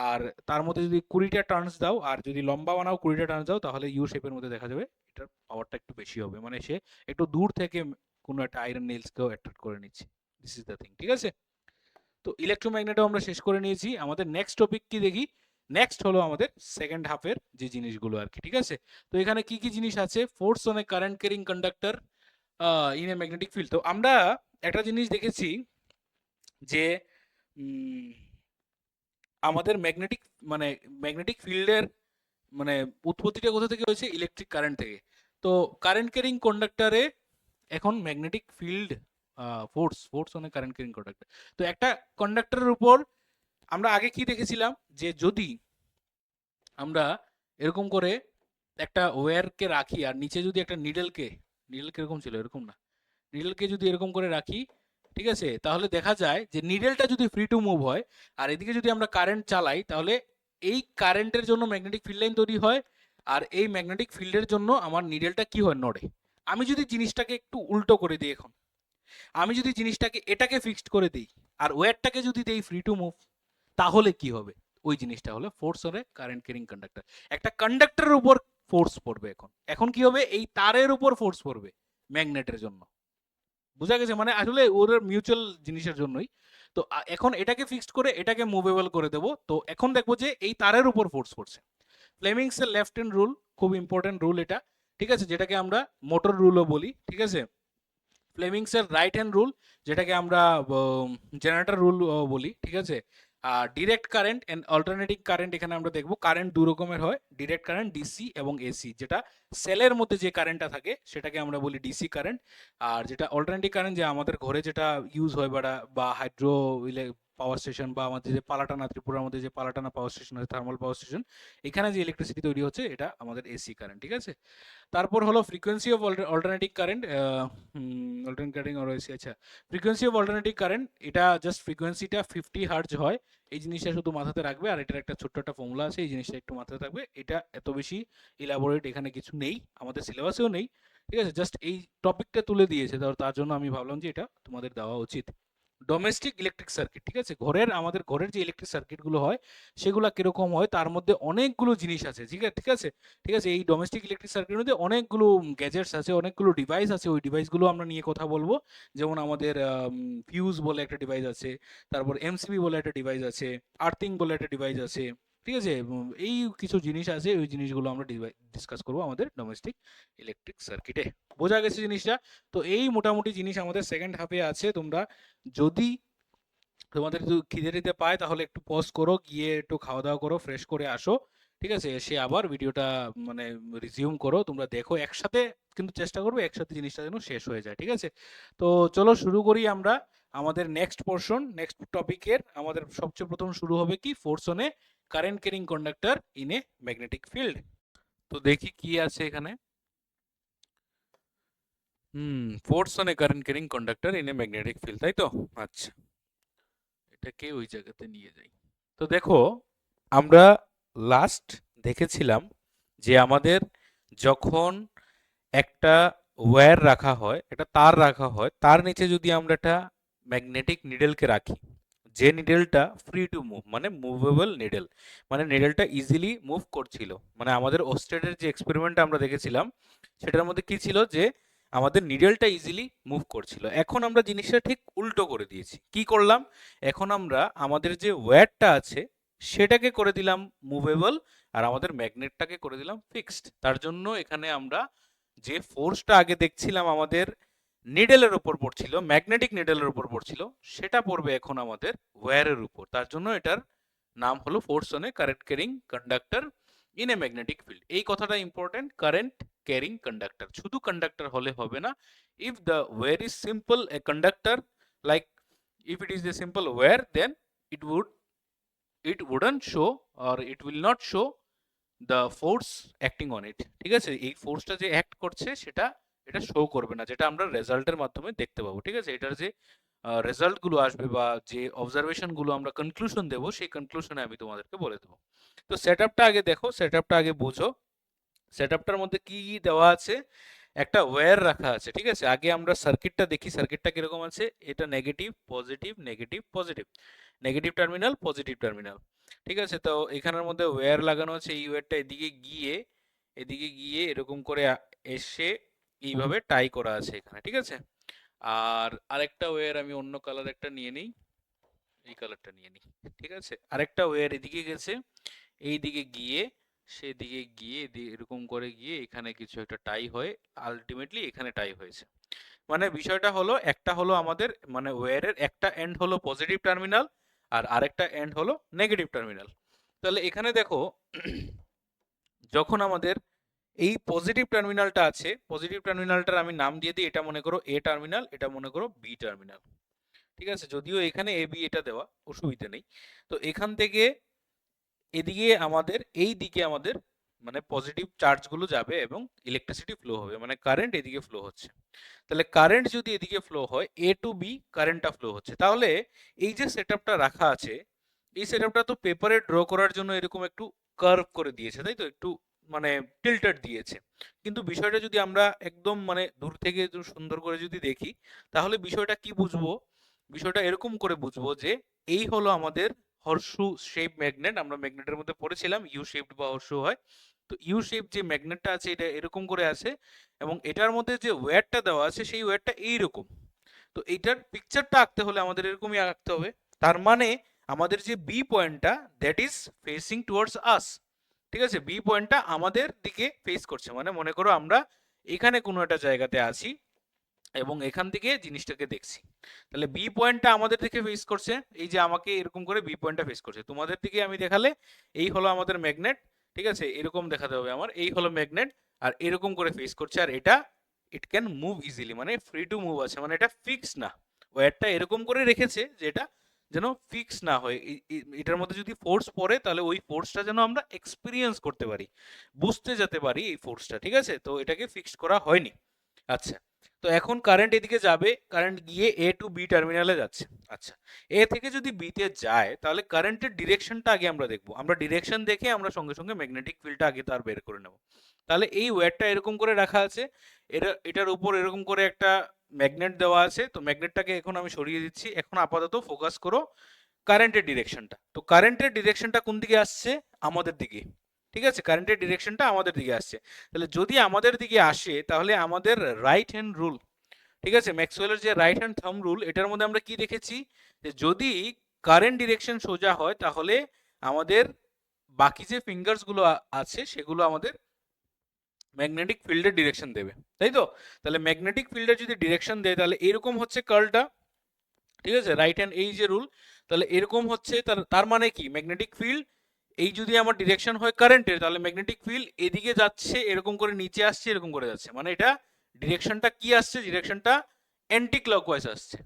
আর তার মধ্যে যদি 20টা টার্নস দাও, আর যদি লম্বা বানাও 20টা টার্নস দাও, তাহলে ইউ শেপের মধ্যে দেখা যাবে এটার পাওয়ারটা একটু বেশি হবে, মানে সে একটু দূর থেকে কোনো একটা আয়রন নেলসকেও অ্যাট্রাক্ট করে নিচ্ছে। দিস ইজ দ্য থিং, ঠিক আছে? তো ইলেকট্রোম্যাগনেটও আমরা শেষ করে নিয়েছি। আমাদের নেক্সট টপিক কি দেখি? নেক্সট হলো আমাদের সেকেন্ড হাফের যে জিনিসগুলো আর কি, ঠিক আছে? তো এখানে কি কি জিনিস আছে? Force on a current carrying conductor in a magnetic field. তো আমরা একটা জিনিস দেখেছি যে আমাদের ম্যাগনেটিক ফিল্ডের মানে উৎপত্তিটা কোথা থেকে হয়েছে? ইলেকট্রিক কারেন্ট থেকে। তো কারেন্ট ক্যারিং কন্ডাক্টরে এখন magnetic field force on a current carrying conductor. তো একটা কন্ডাক্টরের উপর আমরা আগে কি দেখেছিলাম, যে যদি আমরা এরকম করে একটা ওয়্যারকে রাখি আর নিচে যদি একটা নিডলকে এরকম ছিল, এরকম না, নিডলকে যদি এরকম করে রাখি, ঠিক আছে, তাহলে দেখা যায় যে নিডলটা যদি ফ্রি টু মুভ হয় আর এদিকে যদি আমরা কারেন্ট চালাই, তাহলে এই কারেন্টের জন্য ম্যাগনেটিক ফিল্ড লাইন তৈরি হয়, আর এই ম্যাগনেটিক ফিল্ডের জন্য আমার নিডলটা কি হয়? নড়ে। আমি যদি জিনিসটাকে একটু উল্টো করে দিই, এখন আমি যদি জিনিসটাকে এটাকে ফিক্সড করে দিই আর ওয়্যারটাকে যদি দেই ফ্রি টু মুভ, তাহলে কি হবে? ওই জিনিসটা হলো force on a current carrying conductor. একটা কন্ডাক্টরের উপর ফোর্স পড়বে, এখন কি হবে? এই তারের উপর ফোর্স পড়বে ম্যাগনেটের জন্য। বুঝা গেছে? মানে আসলে ওর মিউচুয়াল জিনিসের জন্যই। তো এখন এটাকে ফিক্সড করে এটাকে মুভেবল করে দেব। তো এখন দেখবো যে এই তারের উপর ফোর্স পড়ছে। ফ্লেমিংস এর লেফট হ্যান্ড রুল, খুব ইম্পর্টেন্ট রুল এটা, ঠিক আছে, যেটাকে আমরা মোটর রুলও বলি, ঠিক আছে। ফ্লেমিংস এর রাইট হ্যান্ড রুল, যেটাকে আমরা জেনারেটর রুল বলি, ঠিক আছে। আর direct current and alternating current, এখানে আমরা দেখবো কারেন্ট দু রকমের হয়, ডিরেক্ট কারেন্ট ডিসি এবং এসি। যেটা সেলের মধ্যে যে কারেন্টটা থাকে সেটাকে আমরা বলি ডিসি কারেন্ট, আর যেটা অল্টারনেটিং কারেন্ট যে আমাদের ঘরে যেটা ইউজ হয় বা হাইড্রো পাওয়ার স্টেশন বা আমাদের যে পালাটানা, ত্রিপুরার মধ্যে যে পালাটানা পাওয়ার স্টেশন আছে, থার্মাল পাওয়ার স্টেশন, এখানে যে ইলেকট্রিসিটি তৈরি হচ্ছে এটা আমাদের এসি কারেন্ট, ঠিক আছে। তারপর হলো frequency of alternating current, alternating current আর এসি। আচ্ছা, ফ্রিকোয়েন্সি অফ অল্টারনেটিং কারেন্ট, এটা জাস্ট ফ্রিকোয়েন্সিটা 50 হার্টজ হয়। এই জিনিসটা শুধু মাথাতে রাখবে, আর এটার একটা ছোট্ট একটা ফর্মুলা আছে, এই জিনিসটা একটু মাথাতে থাকবে। এটা এত বেশি ইলাবোরেট এখানে কিছু নেই, আমাদের সিলেবাসেও নেই, ঠিক আছে। জাস্ট এই টপিকটা তুলে দিয়েছে, তার জন্য আমি ভাবলাম যে এটা তোমাদের দেওয়া উচিত। ডোমেস্টিক ইলেকট্রিক সার্কিট, ঠিক আছে, আমাদের ঘরের যে ইলেকট্রিক সার্কিট গুলো হয় সেগুলো কিরকম হয়, তার মধ্যে অনেকগুলো জিনিস আছে, ঠিক আছে, ঠিক আছে, ঠিক আছে। এই ডোমেস্টিক ইলেকট্রিক সার্কিটের মধ্যে অনেকগুলো গ্যাজেটস আছে, অনেকগুলো ডিভাইস আছে, ওই ডিভাইসগুলো আমরা নিয়ে কথা বলবো। যেমন আমাদের ফিউজ বলে একটা ডিভাইস আছে, তারপর এমসিবি বলে একটা ডিভাইস আছে, আর্থিং বলে একটা ডিভাইস আছে, ঠিক আছে। এই কিছু জিনিস আছে, ওই জিনিসগুলো আমরা ডিসকাস করবো আমাদের ডোমেস্টিক ইলেকট্রিক সার্কিটে। বোঝা গেছে জিনিসটা? তো এই মোটামুটি জিনিস আমাদের সেকেন্ড হাফে আছে। তোমরা যদি তোমাদের যদি খিদে টিদে পায় তাহলে একটু পজ করো, গিয়ে একটু খাওয়া দাওয়া করো, ফ্রেশ করে আসো, ঠিক আছে, এসে আবার ভিডিওটা মানে রিজিউম করো, তোমরা দেখো একসাথে, কিন্তু চেষ্টা করবে একসাথে জিনিসটা যেন শেষ হয়ে যায়, ঠিক আছে। তো চলো শুরু করি আমরা আমাদের নেক্সট পোর্শন, নেক্সট টপিকের। আমাদের সবচেয়ে প্রথম শুরু হবে কি? Force on a current carrying conductor in a magnetic field. তো দেখি কি আছে এখানে। Force on a current carrying conductor in a magnetic field, তাই তো? আচ্ছা, এটাকে ওই জায়গাতে নিয়ে যাই। তো দেখো, আমরা লাস্ট দেখেছিলাম যে আমাদের যখন একটা ওয়্যার রাখা হয়, একটা তার রাখা হয়, তার নিচে যদি আমরা একটা ম্যাগনেটিক নিডেলকে রাখি, যে নিডেলটা ফ্রি টু মুভ, মানে মুভেবল নিডেল, মানে নিডেলটা ইজিলি মুভ করছিল, মানে আমাদের ওস্টেডের যে এক্সপেরিমেন্টটা আমরা দেখেছিলাম সেটার মধ্যে কি ছিল, যে আমাদের নিডেলটা ইজিলি মুভ করছিল। এখন আমরা জিনিসটা ঠিক উল্টো করে দিয়েছি। কি করলাম? এখন আমরা আমাদের যে ওয়্যারটা আছে সেটাকে করে দিলাম মুভেবল, আর আমাদের ম্যাগনেটটাকে করে দিলাম ফিক্সড। তার জন্য এখানে আমরা যে ফোর্সটা আগে দেখছিলাম আমাদের নিডেলের উপর পড়ছিল, ম্যাগনেটিক নিডেলের উপর পড়ছিল, সেটা পড়বে এখন আমাদের ওয়্যারের উপর। তার জন্য এটার নাম হলো force on a current carrying conductor in a magnetic field. এই কথাটা ইম্পর্টেন্ট, কারেন্ট ক্যারিং কন্ডাক্টর। শুধু কন্ডাক্টর হলে হবে না। If the where is simple a conductor, like if it is a simple wire, then it wouldn't show, or it will not show the force acting on it, ঠিক আছে। এই ফোর্সটা যে act করছে এটা শো করবে না, যেটা আমরা রেজাল্টের মাধ্যমে দেখতে পাবো, ঠিক আছে। এটার যে রেজাল্ট গুলো আসবে বা যে অবজারভেশন গুলো আমরা কনক্লুশন দেবো, সেই কনক্লুশনে আমি তোমাদেরকে বলে দেবো। তো সেটআপটা আগে দেখো, সেটআপটা আগে বোঝো। সেটআপটার মধ্যে কি কি দেওয়া আছে? একটা ওয়্যার রাখা আছে, ঠিক আছে? আগে আমরা সার্কিটটা দেখি, সার্কিটটা কিরকম আছে। এটা negative positive negative positive, negative terminal positive terminal, ঠিক আছে? তো এখানের মধ্যে ওয়্যার লাগানো আছে, এই ওয়্যারটা এদিকে গিয়ে এরকম করে এসে এইভাবে টাই করা আছে এখানে, ঠিক আছে? আর আরেকটা ওয়্যার আমি অন্য কালার একটা নিয়ে নিই, এই কালারটা নিয়ে নিই, ঠিক আছে? আরেকটা ওয়্যার এদিকে গেছে, এই দিকে গিয়ে সেদিকে গিয়ে এরকম করে গিয়ে এখানে কিছু একটা টাই হয়, আলটিমেটলি এখানে টাই হয়েছে। মানে বিষয়টা হলো, একটা হলো আমাদের মানে ওয়্যারের একটা এন্ড হলো পজিটিভ টার্মিনাল আর আরেকটা এন্ড হলো নেগেটিভ টার্মিনাল। তাহলে এখানে দেখো যখন আমাদের এই পজিটিভ টার্মিনালটা আছে, পজিটিভ টার্মিনালটার আমি নাম দিয়ে দিই, এটা মনে করো এ টার্মিনাল, এটা মনে করো বি টার্মিনাল, ঠিক আছে? যদিও এখানে এ বি এটা দেওয়া, অসুবিধা নেই। তো এখান থেকে এদিকে আমাদের এই দিকে আমাদের মানে পজিটিভ চার্জগুলো যাবে এবং ইলেকট্রিসিটি ফ্লো হবে, মানে কারেন্ট এদিকে ফ্লো হচ্ছে। তাহলে কারেন্ট যদি এদিকে ফ্লো হয়, এ টু বি কারেন্টটা ফ্লো হচ্ছে, তাহলে এই যে সেটআপটা রাখা আছে, এই সেটআপটা তো পেপারে ড্র করার জন্য এরকম একটু কার্ভ করে দিয়েছে, তাই তো? একটু মানে টিল্টেড দিয়েছে। কিন্তু বিষয়টা যদি আমরা একদম মানে দূর থেকে একটু সুন্দর করে যদি দেখি, তাহলে বিষয়টা কি বুঝবো? বিষয়টা এরকম করে বুঝবো যে এই হলো আমাদের হর্ষু শেপ ম্যাগনেট। আমরা ম্যাগনেটের মধ্যে পড়েছিলাম ইউ শেপড বা হর্ষু হয়। তো ইউ শেপ যে ম্যাগনেটটা আছে এটা এরকম করে আছে এবং এটার মধ্যে যে ওয়্যারটা দেওয়া আছে সেই ওয়্যারটা এইরকম। তো এইটার পিকচারটা আঁকতে হলে আমাদের এরকমই আঁকতে হবে। তার মানে আমাদের যে বি পয়েন্টটা দ্যাট ইজ ফেসিং টুয়ার্ডস আস, ঠিক আছে? বি পয়েন্টটা আমাদের দিকে ফেস করছে, মানে মনে করো আমরা এখানে কোনো একটা জায়গাতে আছি এবং এখান থেকে জিনিসটাকে দেখছি। তাহলে বি পয়েন্টটা আমাদের দিকে ফেস করছে, এই যে আমাকে এরকম করে বি পয়েন্টটা ফেস করছে। তোমাদের দিকে আমি দেখালে এই হলো আমাদের ম্যাগনেট, ঠিক আছে? এরকম দেখাতে হবে আমার, এই হলো ম্যাগনেট আর এরকম করে ফেস করছে। আর এটা ইট ক্যান মুভ ইজিলি, মানে ফ্রি টু মুভ আছে, মানে এটা ফিক্স না। ওয়্যারটা এরকম করে রেখেছে যে এটা যেন ফিক্স না হয়। এটার মধ্যে যদি ফোর্স পড়ে তাহলে ওই ফোর্সটা যেন আমরা এক্সপিরিয়েন্স করতে পারি, বুঝতে যেতে পারি এই ফোর্সটা, ঠিক আছে? তো এটাকে ফিক্স করা হয়নি। আচ্ছা, তো এখন কারেন্ট এদিকে যাবে, কারেন্ট গিয়ে এ টু বি টার্মিনালে যাচ্ছে। আচ্ছা, এ থেকে যদি বি তে যায় তাহলে কারেন্টের ডিরেকশনটা আগে আমরা দেখবো। আমরা ডিরেকশন দেখে আমরা সঙ্গে সঙ্গে ম্যাগনেটিক ফিল্ডটা আগে তার বের করে নেব। তাহলে এই ওয়্যারটা এরকম করে রাখা আছে, এটার উপর এরকম করে একটা ম্যাগনেট দেওয়া আছে। তো ম্যাগনেটটাকে এখন আমি সরিয়ে দিচ্ছি। এখন আপাতত ফোকাস করো কারেন্টের ডিরেকশনটা। তো কারেন্টের ডিরেকশনটা কোন দিকে আসছে? আমাদের দিকে, ঠিক আছে? কারেন্টের ডিরেকশনটা আমাদের দিকে আসছে। তাহলে যদি আমাদের দিকে আসে তাহলে আমাদের রাইট হ্যান্ড রুল, ঠিক আছে, ম্যাক্সওয়েলের যে রাইট হ্যান্ড থাম্ব রুল, এটার মধ্যে আমরা কি দেখেছি যে যদি কারেন্ট ডিরেকশন সোজা হয় তাহলে আমাদের বাকি যে ফিঙ্গার্স গুলো আছে সেগুলো আমাদের ম্যাগনেটিক ফিল্ডের ডিরেকশন দেবে, তাই তো? তাহলে ম্যাগনেটিক ফিল্ডের যদি ডিরেকশন দেয় তাহলে এরকম হচ্ছে কার্লটা, ঠিক আছে? রাইট হ্যান্ড এই যে রুল, তাহলে এরকম হচ্ছে। তার মানে কি ম্যাগনেটিক ফিল্ড এই যদি আমার ডিরেকশন হয় কারেন্টের, তাহলে ম্যাগনেটিক ফিল্ড এদিকে যাচ্ছে, এরকম করে নিচে আসছে, এরকম করে যাচ্ছে, মানে এটা ডিরেকশনটা কি আসছে? ডিরেকশনটা অ্যান্টি ক্লকওয়াইজ আসছে।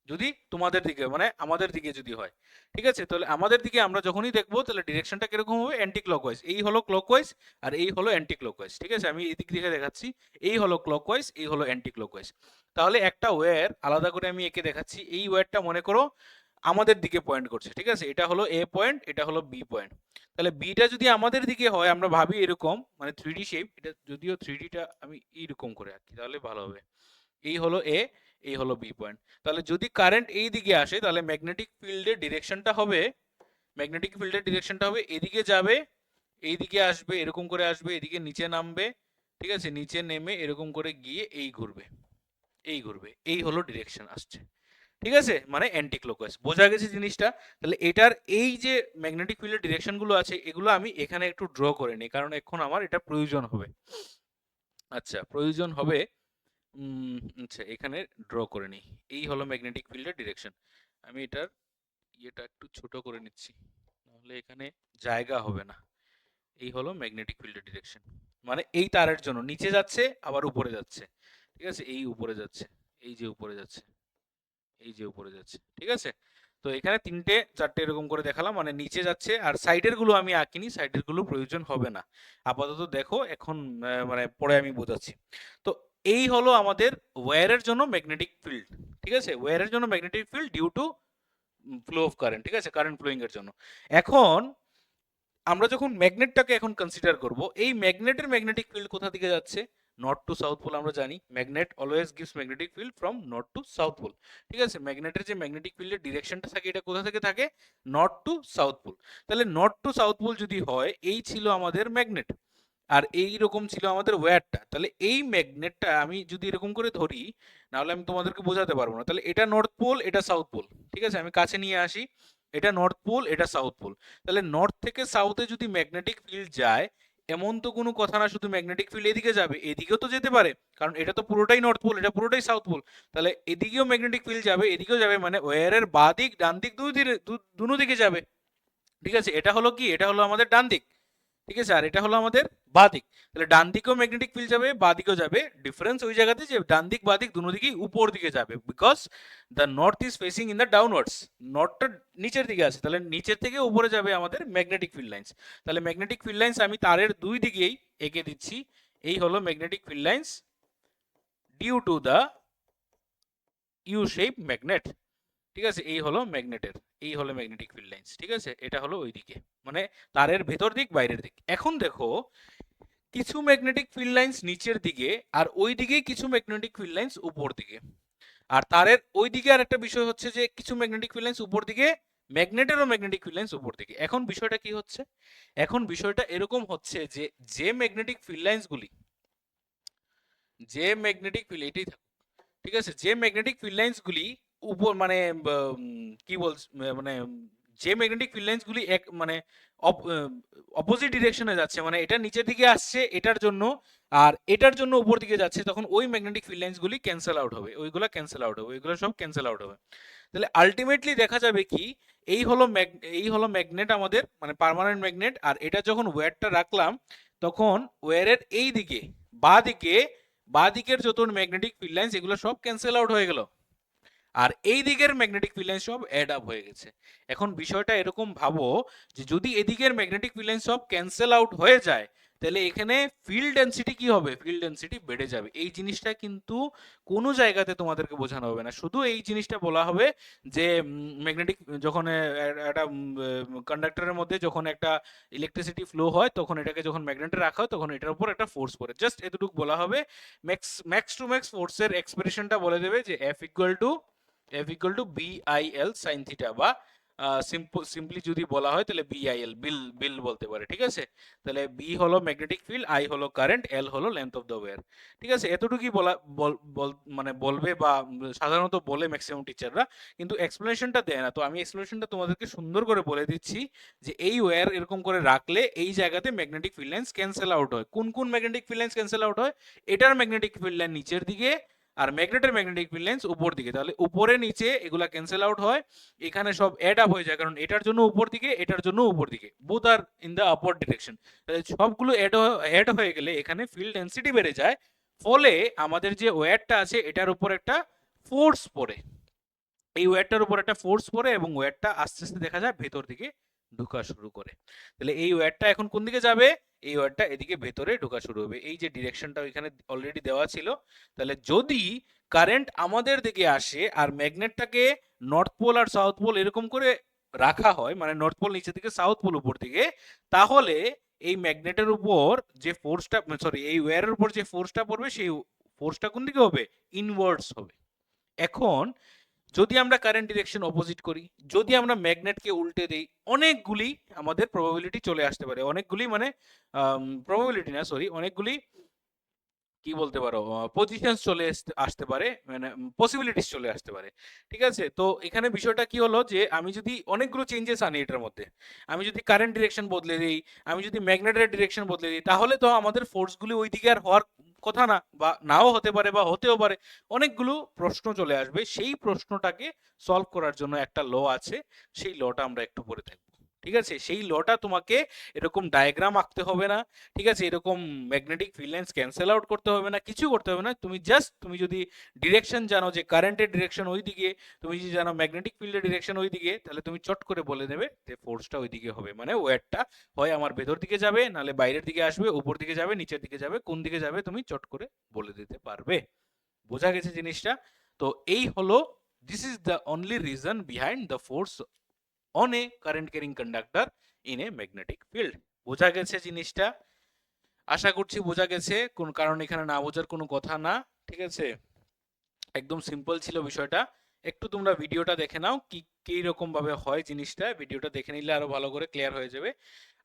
যদি তোমাদের দিকে মানে আমাদের দিকে যদি হয়, ঠিক আছে? তাহলে আমাদের দিকে আমরা যখনই দেখবো তাহলে ডিরেকশনটা কিরকম হবে? Anti clockwise. এই হলো ক্লকওয়াইজ আর এই হলো অ্যান্টি ক্লকওয়াইজ, ঠিক আছে? আমি এই দিক থেকে দেখাচ্ছি, এই হলো ক্লকওয়াইজ, এই হলো অ্যান্টি ক্লকওয়াইজ। তাহলে একটা ওয়্যার আলাদা করে আমি একে দেখাচ্ছি। এই ওয়্যারটা মনে করো আমাদের দিকে পয়েন্ট করছে, ঠিক আছে? এটা হলো এ পয়েন্ট, এটা হলো বি পয়েন্ট। তাহলে বিটা যদি আমাদের দিকে হয়, আমরা ভাবি এরকম মানে 3D শেপ, এটা যদিও 3Dটা আমি এইরকম করে আঁকি তাহলে ভালো হবে। এই হলো এ, এই হলো বি পয়েন্ট। তাহলে যদি কারেন্ট এই দিকে আসে তাহলে ম্যাগনেটিক ফিল্ডের ডিরেকশনটা হবে, ম্যাগনেটিক ফিল্ডের ডিরেকশনটা হবে এদিকে যাবে, এইদিকে আসবে, এরকম করে আসবে, এদিকে নিচে নামবে, ঠিক আছে? নিচে নেমে এরকম করে গিয়ে এই ঘুরবে, এই ঘুরবে, এই হলো ডিরেকশন আসছে, ঠিক আছে? মানে অ্যান্টি ক্লকওয়াইজ। বোঝা গেছে জিনিসটা? তাহলে এটার এই যে ম্যাগনেটিক ফিল্ডের ডিরেকশন গুলো আছে এগুলো আমি এখানে একটু ড্র করে নিই, কারণ এখন আমার এটা প্রয়োজন হবে। আচ্ছা, প্রয়োজন হবে। আচ্ছা, এখানে ড্র করে নিই। এই হলো ম্যাগনেটিক ফিল্ডের ডিরেকশন। আমি এটার ইয়েটা একটু ছোট করে নিচ্ছি, নাহলে এখানে জায়গা হবে না। এই হলো ম্যাগনেটিক ফিল্ডের ডিরেকশন, মানে এই তারের জন্য নিচে যাচ্ছে আবার উপরে যাচ্ছে, ঠিক আছে? এই উপরে যাচ্ছে, এই যে উপরে যাচ্ছে, এই যে উপরে যাচ্ছে, ঠিক আছে? তো এখানে তিনটে চারটে এরকম করে দেখালাম, মানে নিচে যাচ্ছে। আর সাইডের গুলো আমি আঁকিনি, সাইডের গুলো প্রয়োজন হবে না আপাতত। দেখো এখন মানে পরে আমি বোঝাচ্ছি। তো এই হলো আমাদের ওয়্যারের জন্য ম্যাগনেটিক ফিল্ড, ঠিক আছে? ওয়্যারের জন্য magnetic field due to flow of current, ঠিক আছে? কারেন্ট ফ্লোয়িং এর জন্য। এখন আমরা যখন ম্যাগনেটটাকে এখন কনসিডার করব, এই ম্যাগনেটের ম্যাগনেটিক ফিল্ড কোথা থেকে যাচ্ছে? নর্থ টু সাউথ পোল আমরা জানি magnet always gives magnetic field from north to south pole. ঠিক আছে, ম্যাগনেটের যে ম্যাগনেটিক ফিল্ডের ডিরেকশনটা থাকে এটা কোথা থেকে থাকে, নর্থ টু সাউথ পোল। তাহলে নর্থ টু সাউথ পোল যদি হয়, এই ছিল আমাদের ম্যাগনেট আর এই রকম ছিল আমাদের ওয়্যারটা। তাহলে এই ম্যাগনেটটা আমি যদি এরকম করে ধরি, নাহলে আমি তোমাদেরকে বোঝাতে পারবো না। তাহলে এটা নর্থ পোল, এটা সাউথ পোল। ঠিক আছে, আমি কাছে নিয়ে আসি, এটা নর্থ পোল, এটা সাউথ পোল। তাহলে নর্থ থেকে সাউথে যদি ম্যাগনেটিক ফিল্ড যায়, এমন তো কোনো কথা না শুধু ম্যাগনেটিক ফিল্ড এদিকে যাবে, এদিকেও তো যেতে পারে, কারণ এটা তো পুরোটাই নর্থ পোল, এটা পুরোটাই সাউথ পোল। তাহলে এদিকেও ম্যাগনেটিক ফিল্ড যাবে, এদিকেও যাবে, মানে ওয়্যারের বাঁ দিক ডান দিক দুনো দিকে যাবে। ঠিক আছে, এটা হলো কি, এটা হলো আমাদের ডান দিক। ঠিক আছে, আর এটা হলো আমাদের বাঁ দিক। তাহলে ডান দিকেও ম্যাগনেটিক ফিল্ড যাবে, বাঁ দিকেও যাবে। ডিফারেন্স ওই জায়গাতে যে ডান দিক বাঁ দিক দুনো দিকেই উপর দিকে যাবে, because the north is facing in the downwards. নর্থটা নিচের দিকে আছে, তাহলে নিচের থেকে উপরে যাবে আমাদের ম্যাগনেটিক ফিল্ড লাইন্স। তাহলে ম্যাগনেটিক ফিল্ড লাইন্স আমি তারের দুই দিকেই এঁকে দিচ্ছি। এই হলো magnetic field lines due to the U shape magnet. ঠিক আছে, এই হলো ম্যাগনেটের, এই হলো ম্যাগনেটিক ফিল্ড লাইন্স। ঠিক আছে, এটা হলো ওইদিকে, মানে তারের ভেতর দিক বাইরের দিক। এখন দেখো, কিছু ম্যাগনেটিক ফিল্ড লাইন্স নিচের দিকে, আর ওই দিকে কিছু ম্যাগনেটিক ফিল্ড লাইন্স উপর দিকে। আর তারের ওই দিকে আর একটা বিষয় হচ্ছে যে কিছু ম্যাগনেটিক ফিল্ড লাইন্স উপর দিকে, ম্যাগনেটেরও ম্যাগনেটিক ফিল্ড লাইন্স উপর দিকে। এখন বিষয়টা কি হচ্ছে, এখন বিষয়টা এরকম হচ্ছে যে যে ম্যাগনেটিক ফিল্ড লাইন্সগুলি, যে ম্যাগনেটিক ফিল্ড এটাই থাকুক, ঠিক আছে, যে ম্যাগনেটিক ফিল্ড লাইন্সগুলি উপর মানে কি বল মানে যে ম্যাগনেটিক ফিল্ড লাইন্সগুলি এক মানে অপোজিট ডিরেকশনে যাচ্ছে, মানে এটা নিচের দিকে আসছে এটার জন্য, আর এটার জন্য উপর দিকে যাচ্ছে, তখন ওই ম্যাগনেটিক ফিল্ড লাইন্সগুলি ক্যান্সেল আউট হবে, ওইগুলো ক্যান্সেল আউট হবে, ওইগুলো সব ক্যান্সেল আউট হবে। তাহলে আলটিমেটলি দেখা যাবে কি, এই হলো ম্যাগনেট আমাদের, মানে পার্মানেন্ট ম্যাগনেট। আর এটা যখন ওয়্যারটা রাখলাম, তখন ওয়্যারের এই দিকে বাঁ দিকের যত ম্যাগনেটিক ফিল্ড লাইন্স এগুলো সব ক্যান্সেল আউট হয়ে গেল, আর এই দিকের ম্যাগনেটিক ফিল্ড লাইন্স সব অ্যাড আপ হয়ে গেছে। এখন বিষয়টা এরকম ভাবো যে যদি এদিকের ম্যাগনেটিক ফিল্ড লাইন্স সব ক্যান্সেল আউট হয়ে যায়, তাহলে এখানে ফিল্ড ডেনসিটি কি হবে, ফিল্ড ডেনসিটি বেড়ে যাবে। এই জিনিসটা কিন্তু কোনো জায়গাতে তোমাদেরকে বোঝানো হবে না, শুধু এই জিনিসটা বলা হবে যে ম্যাগনেটিক যখন একটা কন্ডাক্টরের মধ্যে যখন একটা ইলেকট্রিসিটি ফ্লো হয়, তখন এটাকে যখন ম্যাগনেটে রাখা হয়, তখন এটার উপর একটা ফোর্স পড়ে, জাস্ট এতটুকু বলা হবে। ম্যাক্স টু ম্যাক্স ফোর্সের এক্সপ্রেশনটা বলে দেবে যে F equal to BIL sin theta, বা সিম্পলি যদি বলা হয় তাহলে BIL বিল বলতে পারে। ঠিক আছে, তাহলে B হলো ম্যাগনেটিক ফিল্ড, I হলো কারেন্ট, L হলো লেন্থ অফ দ্য ওয়্যার। ঠিক আছে, এতটুকুই মানে বলবে বা সাধারণত বলে ম্যাক্সিমাম টিচাররা, কিন্তু এক্সপ্লেনেশনটা দেয় না। তো আমি এক্সপ্লেনেশনটা তোমাদেরকে সুন্দর করে বলে দিচ্ছি যে এই ওয়্যার এরকম করে রাখলে এই জায়গাতে magnetic field lines cancel out হয়। কোন কোন magnetic field lines cancel out হয়, এটার ম্যাগনেটিক ফিল্ড লাইন নিচের দিকে, আর ম্যাগনেটের ম্যাগনেটিক ফিল্ড লাইন্স উপর দিকে। তাহলে উপরে নিচে এগুলা ক্যান্সেল আউট হয়, এখানে সব অ্যাড আপ হয়ে যায়, কারণ এটার জন্য উপর দিকে, এটার জন্য উপর দিকে, both are in the upward direction. তাহলে সবগুলো অ্যাড হয়ে গেলে এখানে ফিল্ড ডেনসিটি বেড়ে যায়, ফলে আমাদের যে ওয়্যারটা আছে এটার উপর একটা ফোর্স পড়ে, এই ওয়্যারটার উপর একটা ফোর্স পড়ে, এবং ওয়্যারটা আস্তে আস্তে দেখা যায় ভেতর দিকে ঢোকা শুরু করে। তাহলে এই ওয়্যারটা এখন কোন দিকে যাবে, এই ওয়্যারটা এদিকে ভেতরে ঢোকা শুরু হবে। এই যে ডিরেকশনটা ওইখানে অলরেডি দেওয়া ছিল, তাহলে যদি কারেন্ট আমাদের দিকে আসে আর ম্যাগনেটটাকে নর্থ পোল আর সাউথ পোল এরকম করে রাখা হয়, মানে নর্থ পোল নিচের দিকে সাউথ পোল উপর দিকে, তাহলে এই ম্যাগনেটের উপর যে ফোর্সটা, সরি, এই ওয়্যারের উপর যে ফোর্সটা পড়বে, সেই ফোর্সটা কোন দিকে হবে, ইনওয়ার্ডস হবে। এখন যদি আমরা কারেন্ট ডিরেকশন অপোজিট করি, যদি আমরা ম্যাগনেটকে উল্টে দেই, অনেকগুলি আমাদের প্রবাবিলিটি চলে আসতে পারে, অনেকগুলি মানে প্রবাবিলিটি না, সরি, অনেকগুলি কি বলতে পারো পজিশনস চলে আসতে পারে, মানে পসিবিলিটিস চলে আসতে পারে। ঠিক আছে, তো এখানে বিষয়টা কি হলো যে আমি যদি অনেকগুলো চেঞ্জেস আনি এটার মধ্যে, আমি যদি কারেন্ট ডিরেকশন বদলে দিই, আমি যদি ম্যাগনেটের ডিরেকশন বদলে দিই, তাহলে তো আমাদের ফোর্সগুলি ওই দিকে আর হওয়ার কথা না, বা নাও হতে পারে বা হতেও পারে। অনেকগুলো প্রশ্ন চলে আসবে, সেই প্রশ্নটাকে সলভ করার জন্য একটা ল আছে, সেই লটা আমরা একটু পরে দেখব। ঠিক আছে, সেই লটা তোমাকে এরকম ডায়াগ্রাম আঁকতে হবে না, ঠিক আছে, এরকম magnetic field lines cancel out করতে হবে না, কিছু করতে হবে না। তুমি যদি ডিরেকশন জানো যে কারেন্টের ডিরেকশন ওই দিকে, তুমি যদি জানো ম্যাগনেটিক ফিল্ডের ডিরেকশন ওই দিকে, তাহলে তুমি চট করে বলে দেবে যে ফোর্সটা ওই দিকে হবে, মানে ওয়্যারটা হয় আমার ভেতর দিকে যাবে, নালে বাইরের দিকে আসবে, উপর দিকে যাবে, নিচের দিকে যাবে, কোন দিকে যাবে তুমি চট করে বলে দিতে পারবে। বোঝা গেছে জিনিসটা? তো এই হলো, this is the only reason behind the force on a current carrying conductor in a magnetic field. বোঝা গেছে জিনিসটা? আশা করছি বোঝা গেছে, কোন কারণ এখানে না বোঝার কোনো কথা না, ঠিক আছে। একদম সিম্পল ছিল বিষয়টা। একটু তোমরা ভিডিওটা দেখে নাও কি রকম ভাবে হয় জিনিসটা, ভিডিওটা দেখে নিলে আরো ভালো করে ক্লিয়ার হয়ে যাবে।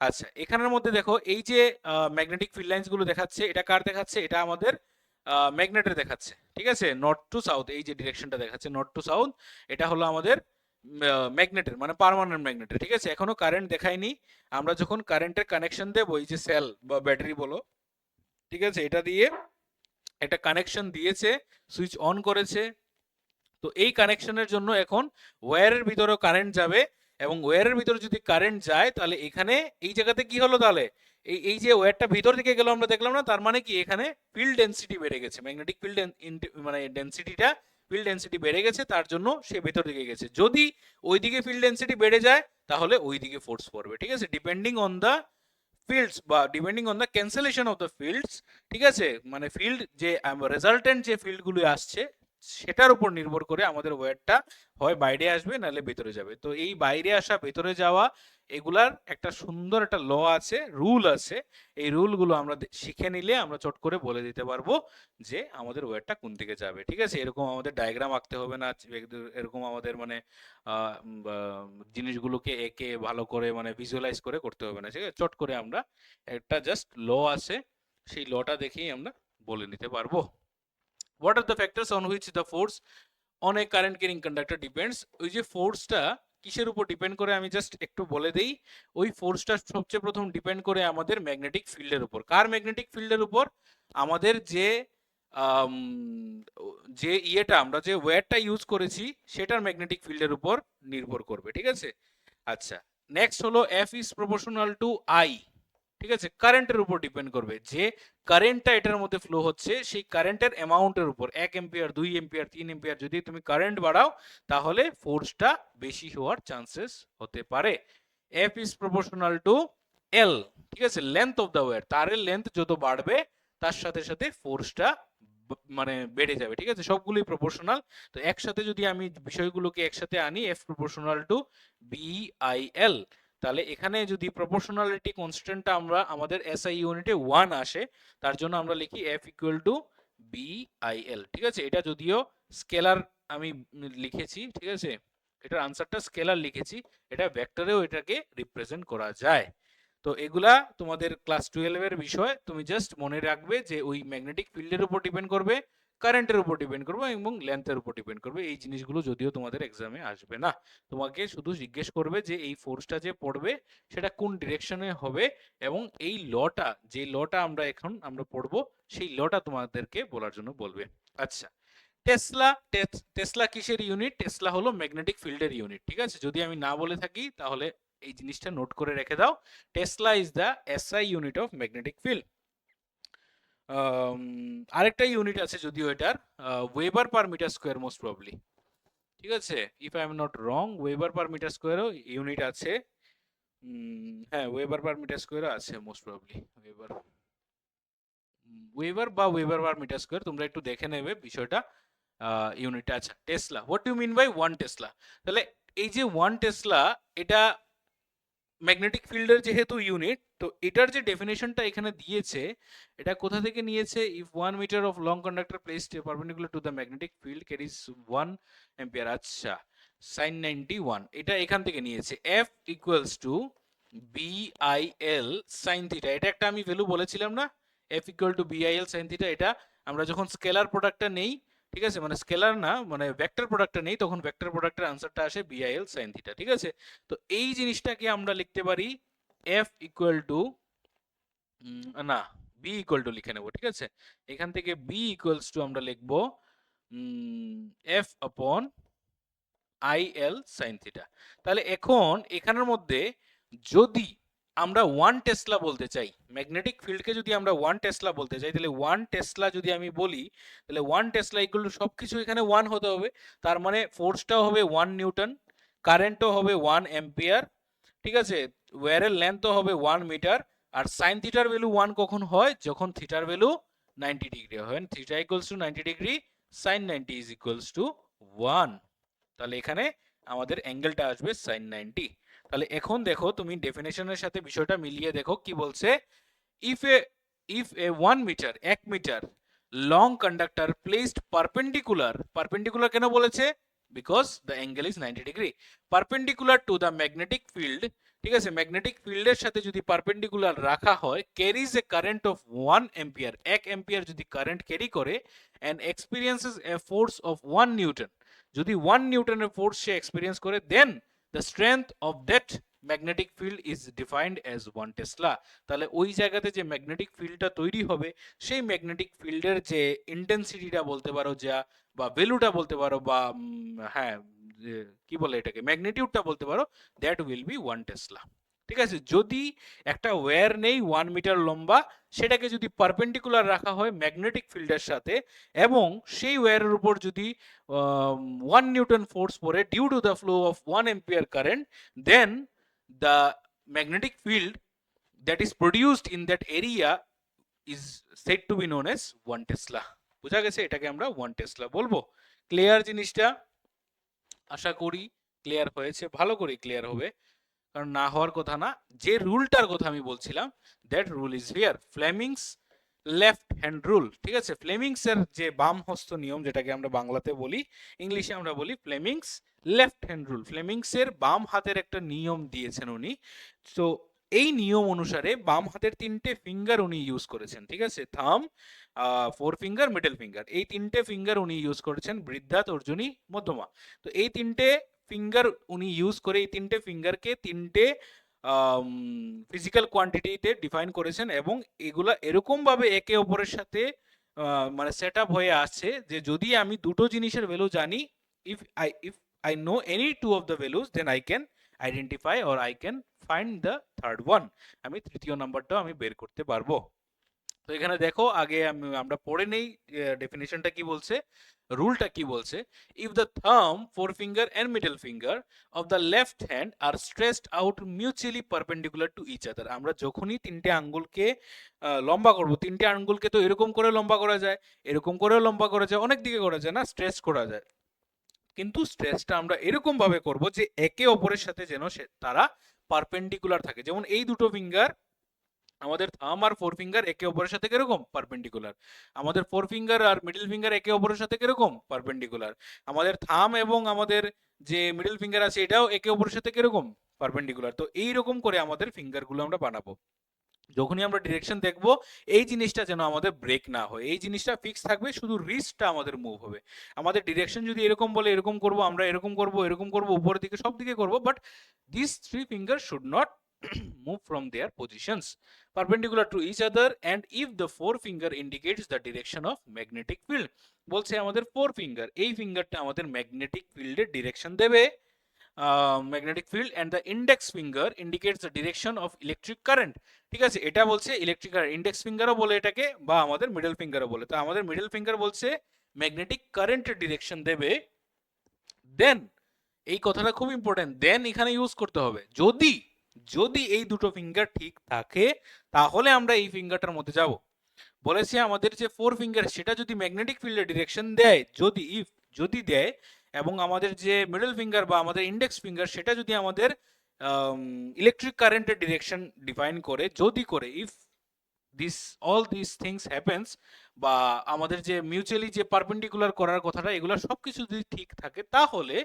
আচ্ছা, এখানের মধ্যে দেখো এই যে ম্যাগনেটিক ফিল্ড লাইন্স গুলো দেখাচ্ছে, এটা কার দেখাচ্ছে? এটা আমাদের ম্যাগনেটের দেখাচ্ছে, ঠিক আছে। নর্থ টু সাউথ, এই যে ডিরেকশনটা দেখাচ্ছে নর্থ টু সাউথ, এটা হলো আমাদের ম্যাগনেটের, মানে পার্মানেন্ট ম্যাগনেটের, ঠিক আছে। এখনো কারেন্ট দেখায়নি। আমরা যখন কারেন্টের কানেকশন দেবো, এই যে সেল বা ব্যাটারি বলো, ঠিক আছে, এটা দিয়ে একটা কানেকশন দিয়েছে, সুইচ অন করেছে। তো এই কানেকশনের জন্য এখন ওয়্যারের ভিতরেও কারেন্ট যাবে, এবং ওয়্যারের ভিতরে যদি কারেন্ট যায় তাহলে এখানে এই জায়গাতে কি হলো, তাহলে এই যে ওয়্যারটা ভিতর দিকে গেল আমরা দেখলাম না, তার মানে কি এখানে ফিল্ড ডেনসিটি বেড়ে গেছে, ম্যাগনেটিক ফিল্ড মানে ডেনসিটিটা, ফিল্ড ডেনসিটি বেড়ে গেছে, তার জন্য সে ভেতর দিকে গেছে। যদি ওইদিকে ফিল্ড ডেনসিটি বেড়ে যায় তাহলে ওইদিকে ফোর্স পড়বে, ঠিক আছে, ডিপেন্ডিং অন দা ফিল্ডস বা depending on the cancellation of the fields, ঠিক আছে। মানে ফিল্ড যে রেজাল্টেন্ট যে ফিল্ডগুলো আসছে সেটার উপর নির্ভর করে আমাদের ওয়্যারটা হয় বাইরে আসবে নাহলে ভেতরে যাবে। তো এই বাইরে আসা ভেতরে যাওয়া, এগুলার একটা সুন্দর একটা ল আছে, রুল আছে। এই রুলগুলো আমরা শিখে নিলে আমরা চট করে বলে দিতে পারবো যে আমাদের ওয়্যারটা কোন দিকে যাবে, ঠিক আছে। এরকম আমাদের ডায়াগ্রাম আঁকতে হবে না, এরকম আমাদের মানে জিনিসগুলোকে এঁকে ভালো করে মানে ভিজুয়ালাইজ করে করতে হবে না, ঠিক আছে। চট করে আমরা একটা জাস্ট ল আছে, সেই লটা দেখেই আমরা বলে নিতে পারবো। What are the factors on which the force on a current carrying conductor depends? ওই যে ফোর্সটা কিসের উপর ডিপেন্ড করে আমি জাস্ট একটু বলে দেই। ওই ফোর্সটা সবচেয়ে প্রথম ডিপেন্ড করে আমাদের ম্যাগনেটিক ফিল্ডের উপর। কার ম্যাগনেটিক ফিল্ডের উপর? আমাদের যে আম, যে ইয়েটা আমরা যে ওয়্যারটা ইউজ করেছি সেটার ম্যাগনেটিক ফিল্ডের উপর নির্ভর করবে, ঠিক আছে। আচ্ছা, নেক্সট হলো F is proportional to I, ঠিক আছে। কারেন্টের উপর ডিপেন্ড করবে, যে কারেন্টটা এটার মধ্যে ফ্লো হচ্ছে সেই কারেন্টের অ্যামাউন্টের উপর, 1 এম্পিয়ার 2 এম্পিয়ার 3 এম্পিয়ার যদি তুমি কারেন্ট বাড়াও তাহলে ফোর্সটা বেশি হওয়ার চান্সেস হতে পারে। এফ ইজ প্রপোর্শনাল টু এল, ঠিক আছে, লেন্থ অফ দ্য ওয়্যার, তারের লেন্থ যত বাড়বে তার সাথে সাথে ফোর্সটা মানে বেড়ে যাবে, ঠিক আছে। সবগুলোই প্রপোর্শনাল। তো একসাথে যদি আমি বিষয়গুলোকে একসাথে আনি, F proportional to B I L, তাহলে এখানে যদি প্রপোর্শনালিটি কনস্ট্যান্টটা আমরা আমাদের এসআই ইউনিটে 1 আসে, তার জন্য আমরা লিখি F equal to B I L, ঠিক আছে। এটা যদিও স্কেলার আমি লিখেছি, ঠিক আছে, এটার আনসারটা স্কেলার লিখেছি, এটা ভেক্টরেও এটাকে রিপ্রেজেন্ট করা যায়। তো এগুলা তোমাদের ক্লাস 12 এর বিষয়, তুমি জাস্ট মনে রাখবে যে ওই ম্যাগনেটিক ফিল্ডের উপর ডিপেন্ড করবে, কারেন্টের উপর ডিপেন্ড করবে এবং লেন্থের উপর ডিপেন্ড করবে। এই জিনিসগুলো যদিও তোমাদের এক্সামে আসবে না, তোমাকে শুধু জিজ্ঞেস করবে যে এই ফোর্সটা যে পড়বে সেটা কোন ডিরেকশনে হবে, এবং এই লটা, যে লটা আমরা এখন আমরা পড়বো সেই লটা তোমাদেরকে বলার জন্য বলবে। আচ্ছা, টেসলা, টেসলা কিসের ইউনিট? টেসলা হলো ম্যাগনেটিক ফিল্ডের ইউনিট, ঠিক আছে। যদি আমি না বলে থাকি তাহলে এই জিনিসটা নোট করে রেখে দাও, tesla is the SI unit of magnetic field. আরেকটা ইউনিট আছে যদিও এটার, weber per metre square most probably, ঠিক আছে। If I am not wrong, weber per metre স্কোয়ারও ইউনিট আছে। হ্যাঁ, ওয়েবার পার মিটার স্কোয়ারও আছে মোস্ট প্রবাবলি, ওয়েবার বা ওয়েবার পার মিটার স্কোয়ার, তোমরা একটু দেখে নেবে বিষয়টা ইউনিটটা। আচ্ছা, tesla, what you mean by 1 tesla? তাহলে এই যে 1 টেসলা, এটা ম্যাগনেটিক ফিল্ডের যেহেতু ইউনিট, তো এটার যে ডেফিনেশনটা এখানে দিয়েছে এটা কোথা থেকে নিয়েছে? If 1 metre of long conductor placed perpendicular to the magnetic field carries 1 ampere. আচ্ছা, sin 91, এটা এখান থেকে নিয়েছে। F equals to BIL sin theta, এটা একটা আমি ভ্যালু বলেছিলাম না, F equal to BIL sin theta. এটা আমরা যখন স্কেলার প্রোডাক্টটা নেই, ঠিক আছে, মানে স্কেলার না মানে ভেক্টর প্রোডাক্টটা নেই, তখন ভেক্টর প্রোডাক্টের আনসারটা আসে BIL sin থিটা, ঠিক আছে। তো এই জিনিসটাকে আমরা লিখতে পারি F ইকুয়াল টু, না, B ইকুয়াল টু লিখে নেব, ঠিক আছে। এখান থেকে B ইকুয়ালস টু আমরা লিখব F আপন IL sin থিটা। তাহলে এখন এখানের মধ্যে যদি আমরা 1 টেসলা বলতে চাই, ম্যাগনেটিক ফিল্ডকে যদি আমরা 1 টেসলা বলতে চাই, তাহলে 1 টেসলা যদি আমি বলি, তাহলে 1 টেসলা ইকুয়াল টু সবকিছু এখানে 1 হতে হবে। তার মানে ফোর্সটাও হবে 1 নিউটন, কারেন্টও হবে 1 অ্যাম্পিয়ার, ঠিক আছে, ওয়্যারের লেন্থও হবে 1 মিটার। আর সাইন থিটার ভ্যালু 1 কখন হয়? যখন থিটার ভ্যালু 90 ডিগ্রি হয়। Theta equals to 90 degree, sine 90 is equals to 1। তাহলে এখানে আমাদের অ্যাঙ্গেলটা আসবে sin 90। তাহলে এখন দেখো তুমি ডেফিনেশনের সাথে বিষয়টা মিলিয়ে দেখো কি বলছে। If a if a 1 meter 1 metre long conductor placed perpendicular কেন বলেছে, because the angle is 90 degree, perpendicular to the magnetic field, ঠিক আছে, ম্যাগনেটিক ফিল্ডের সাথে যদি পারপেন্ডিকুলার রাখা হয়, caries A current of 1 ampere, 1 ampere যদি কারেন্ট ক্যারি করে, and experiences a force of 1 Newton, যদি 1 নিউটনের ফোর্স সে এক্সপেরিয়েন্স করে, দেন the strength of that magnetic field is defined as 1 tesla. তাহলে ওই জায়গাতে যে ম্যাগনেটিক ফিল্ডটা তৈরি হবে, সেই ম্যাগনেটিক ফিল্ডের যে ইন্টেন্সিটিটা বলতে পারো, যা বা ভ্যালুটা বলতে পারো, বা হ্যাঁ কি বলে এটাকে, ম্যাগনিটিউডটা বলতে পারো, দ্যাট উইল বি 1 টেসলা। ঠিক আছে, যদি একটা ওয়্যার নেই 1 মিটার লম্বা, সেটাকে যদি পারপেন্ডিকুলার রাখা হয় ম্যাগনেটিক ফিল্ডের সাথে, এবং সেই ওয়্যারের উপর যদি 1 নিউটন ফোর্স পড়ে due to the flow of 1 ampere current, then the magnetic field that is produced in that area is said to be known as 1 Tesla. বুঝা গেছে, এটাকে আমরা 1 টেসলা বলবো। ক্লিয়ার জিনিসটা? আশা করি ক্লিয়ার হয়েছে, ভালো করে ক্লিয়ার হবে, কারণ না হওয়ার কথা না। যে রুলটার কথা আমি বলছিলাম, that rule is here, Fleming's left hand rule. ঠিক আছে, ফ্লেমিংস এর যে বাম হস্ত নিয়ম, যেটাকে আমরা বাংলাতে বলি, ইংলিশে আমরা বলি Fleming's left hand rule. Fleming's এর বাম হাতের একটা নিয়ম দিয়েছেন উনি। তো এই নিয়ম অনুসারে বাম হাতের 3টে ফিঙ্গার উনি ইউজ করেছেন। ঠিক আছে, থাম, ফোর ফিঙ্গার, মিডল ফিঙ্গার, এই 3টে ফিঙ্গার উনি ইউজ করেছেন, বৃদ্ধা, তর্জনী, মধ্যমা। তো এই 3টে ফিঙ্গার উনি ইউজ করে এই 3টে ফিঙ্গারকে 3টে ফিজিক্যাল কোয়ান্টিটিতে ডিফাইন করেছেন, এবং এগুলা এরকম ভাবে একে অপরের সাথে মানে সেট আপ হয়ে আসছে যে যদি আমি দুটো জিনিসের ভ্যালু জানি, if I know any two of the values, then I can identify or I can find the third one, আমি তৃতীয় নাম্বারটাও আমি বের করতে পারবো। তো এখানে দেখো, আগে আমরা পড়ে নেই ডেফিনিশনটা কি বলছে, রুলটা কি বলছে। If the thumb, forefinger and middle finger of the left hand are stretched out mutually perpendicular to each other, আমরা যখনই 3টে আঙ্গুলকে লম্বা করব, 3টে আঙ্গুলকে তো এরকম করে লম্বা করা যায়, এরকম করেও লম্বা করা যায়, অনেক দিকে করা যায় না, স্ট্রেচ করা যায়, কিন্তু স্ট্রেচটা আমরা এরকম ভাবে করব যে একে অপরের সাথে যেন তারা পারপেন্ডিকুলার থাকে। যেমন এই দুটো ফিঙ্গার, আমাদের থাম আর ফোর ফিঙ্গার একে অপরের সাথে কিরকম পারপেন্ডিকুলার, আমাদের ফোর ফিঙ্গার আর মিডল ফিঙ্গার একে অপরের সাথে কিরকম পারপেন্ডিকুলার, আমাদের থাম এবং আমাদের যে মিডল ফিঙ্গার আছে এটাও একে অপরের সাথে কিরকম পারপেন্ডিকুলার। তো এই রকম করে আমাদের ফিঙ্গারগুলো আমরা বানাবো। যখনই আমরা ডিরেকশন দেখবো, এই জিনিসটা যেন আমাদের ব্রেক না হয়, এই জিনিসটা ফিক্স থাকবে, শুধু রিস্টটা আমাদের মুভ হবে। আমাদের ডিরেকশন যদি এরকম বলে এরকম করব, আমরা এরকম করব, এরকম করব, উপরের দিকে সব দিকে করব, but this three finger should not move from their positions perpendicular to each other, and if the forefinger indicates the direction of magnetic field, বলছে আমাদের ফোর ফিঙ্গার, এই ফিঙ্গারটা আমাদের ম্যাগনেটিক ফিল্ডের ডিরেকশন দেবে, magnetic field, and the index finger indicates the direction of electric current। ঠিক আছে, এটা বলছে ইলেকট্রিক কারেন্ট, ইন্ডেক্স ফিঙ্গারও বলে এটাকে, বা আমাদের মিডল ফিঙ্গারও বলে। তো আমাদের মিডল ফিঙ্গার বলছে ম্যাগনেটিক কারেন্টের ডিরেকশন দেবে। দেন এই কথাটা খুব ইম্পর্টেন্ট, দেন এখানে ইউজ করতে হবে, যদি যদি এই দুটো ফিঙ্গার ঠিক থাকে, তাহলে আমরা এই ফিঙ্গারটার মধ্যে যাব। বলেছি আমাদের যে ফোর ফিঙ্গার সেটা যদি ম্যাগনেটিক ফিল্ডের ডিরেকশন দেয়, যদি দেয়, এবং আমাদের যে মিডল ফিঙ্গার বা আমাদের ইন্ডেক্স ফিঙ্গার সেটা যদি আমাদের ইলেকট্রিক কারেন্টের ডিরেকশন ডিফাইন করে, যদি করে, if all these things happens, বা আমাদের যে মিউচুয়ালি যে পারপেন্ডিকুলার করার কথাটা, এগুলো সবকিছু যদি ঠিক থাকে, তাহলে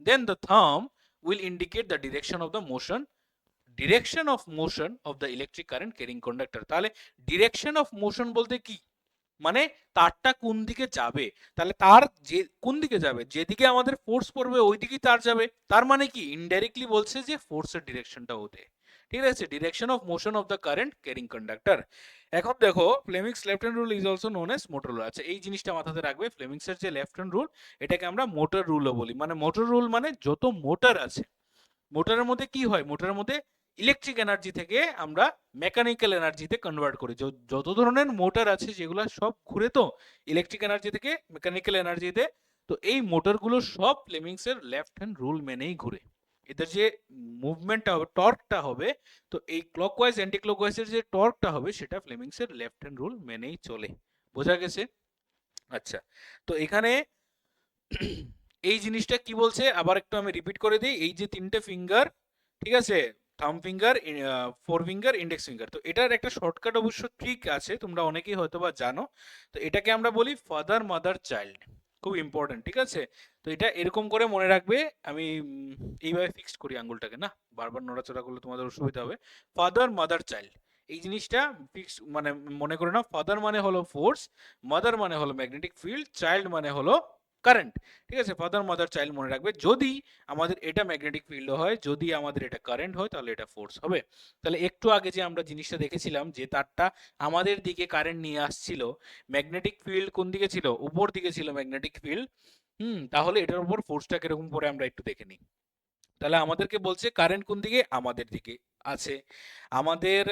then the thumb will indicate the direction of the motion of the electric current carrying conductor। তাহলে ডিরেকশন অফ মোশন বলতে কি, মানে তারটা কোন দিকে যাবে, তাহলে তার যে কোন দিকে যাবে, যেদিকে আমাদের ফোর্স পড়বে ওই দিকেই তার যাবে, তার মানে কি ইনডাইরেক্টলি বলছে যে ফোর্সের ডিরেকশনটা ওতে। ঠিক আছে, direction of motion of the current carrying conductor. এখন দেখো, Fleming's left hand rule is also known as motor rule. আচ্ছা, এই জিনিসটা মাথাতে রাখবে, ফ্লেমিংস এর যে লেফট হ্যান্ড রুল, এটাকে আমরা মোটর রুলও বলি। মানে মোটর রুল মানে যত মোটর আছে, মোটরের মধ্যে কি হয়, মোটরের মধ্যে ইলেকট্রিক এনার্জি থেকে আমরা মেকানিক্যাল এনার্জিতে কনভার্ট করি। যত ধরনের মোটর আছে যেগুলো সব ঘুরে তো ইলেকট্রিক এনার্জি থেকে মেকানিক্যাল এনার্জিতে, তো এই মোটরগুলো সব ফ্লেমিংস এর লেফট হ্যান্ড রুল মেনেই ঘুরে। এদের যে মুভমেন্টটা হবে, টর্কটা হবে, তো এই ক্লকওয়াইজ অ্যান্টি ক্লকওয়াইজ এর যে টর্কটা হবে সেটা ফ্লেমিংস এর লেফট হ্যান্ড রুল মেনেই চলে। বোঝা গেছে? আচ্ছা, তো এখানে এই জিনিসটা কি বলছে আবার একটু আমি রিপিট করে দিই। এই যে 3টে ফিঙ্গার, ঠিক আছে, thumb finger, four finger, index finger. তো এটার একটা শর্টকাট অবশ্য ট্রিক আছে, তোমরা অনেকেই হয়তো বা জানো। তো এটাকে আমরা বলি ফাদার মাদার চাইল্ড, খুব ইম্পর্টেন্ট, ঠিক আছে? তো এটা এরকম করে মনে রাখবে। আমি এইভাবে ফিক্সড করি আঙ্গুলটাকে, না বারবার নড়াচড়া করলে তোমাদের অসুবিধা হবে। ফাদার মাদার চাইল্ড, এই জিনিসটা ফিক্স মানে মনে করে নাও। ফাদার মানে হলো ফোর্স, মাদার মানে হলো ম্যাগনেটিক ফিল্ড, চাইল্ড মানে হলো কারেন্ট, ঠিক আছে? ফাদার মাদার চাইল্ড মনে রাখবে। যদি আমাদের এটা ম্যাগনেটিক ফিল্ড হয়, যদি আমাদের এটা কারেন্ট হয়, তাহলে এটা ফোর্স হবে। তাহলে একটু আগে যে আমরা জিনিসটা দেখেছিলাম যে তারটা আমাদের দিকে কারেন্ট নিয়ে আসছিল, ম্যাগনেটিক ফিল্ড কোন দিকে ছিল? উপর দিকে ছিল ম্যাগনেটিক ফিল্ড। তাহলে এটার উপর ফোর্সটা কিরকম পড়ে আমরা একটু দেখে নিই। তাহলে আমাদেরকে বলছে কারেন্ট কোন দিকে? আমাদের দিকে আছে। আমাদের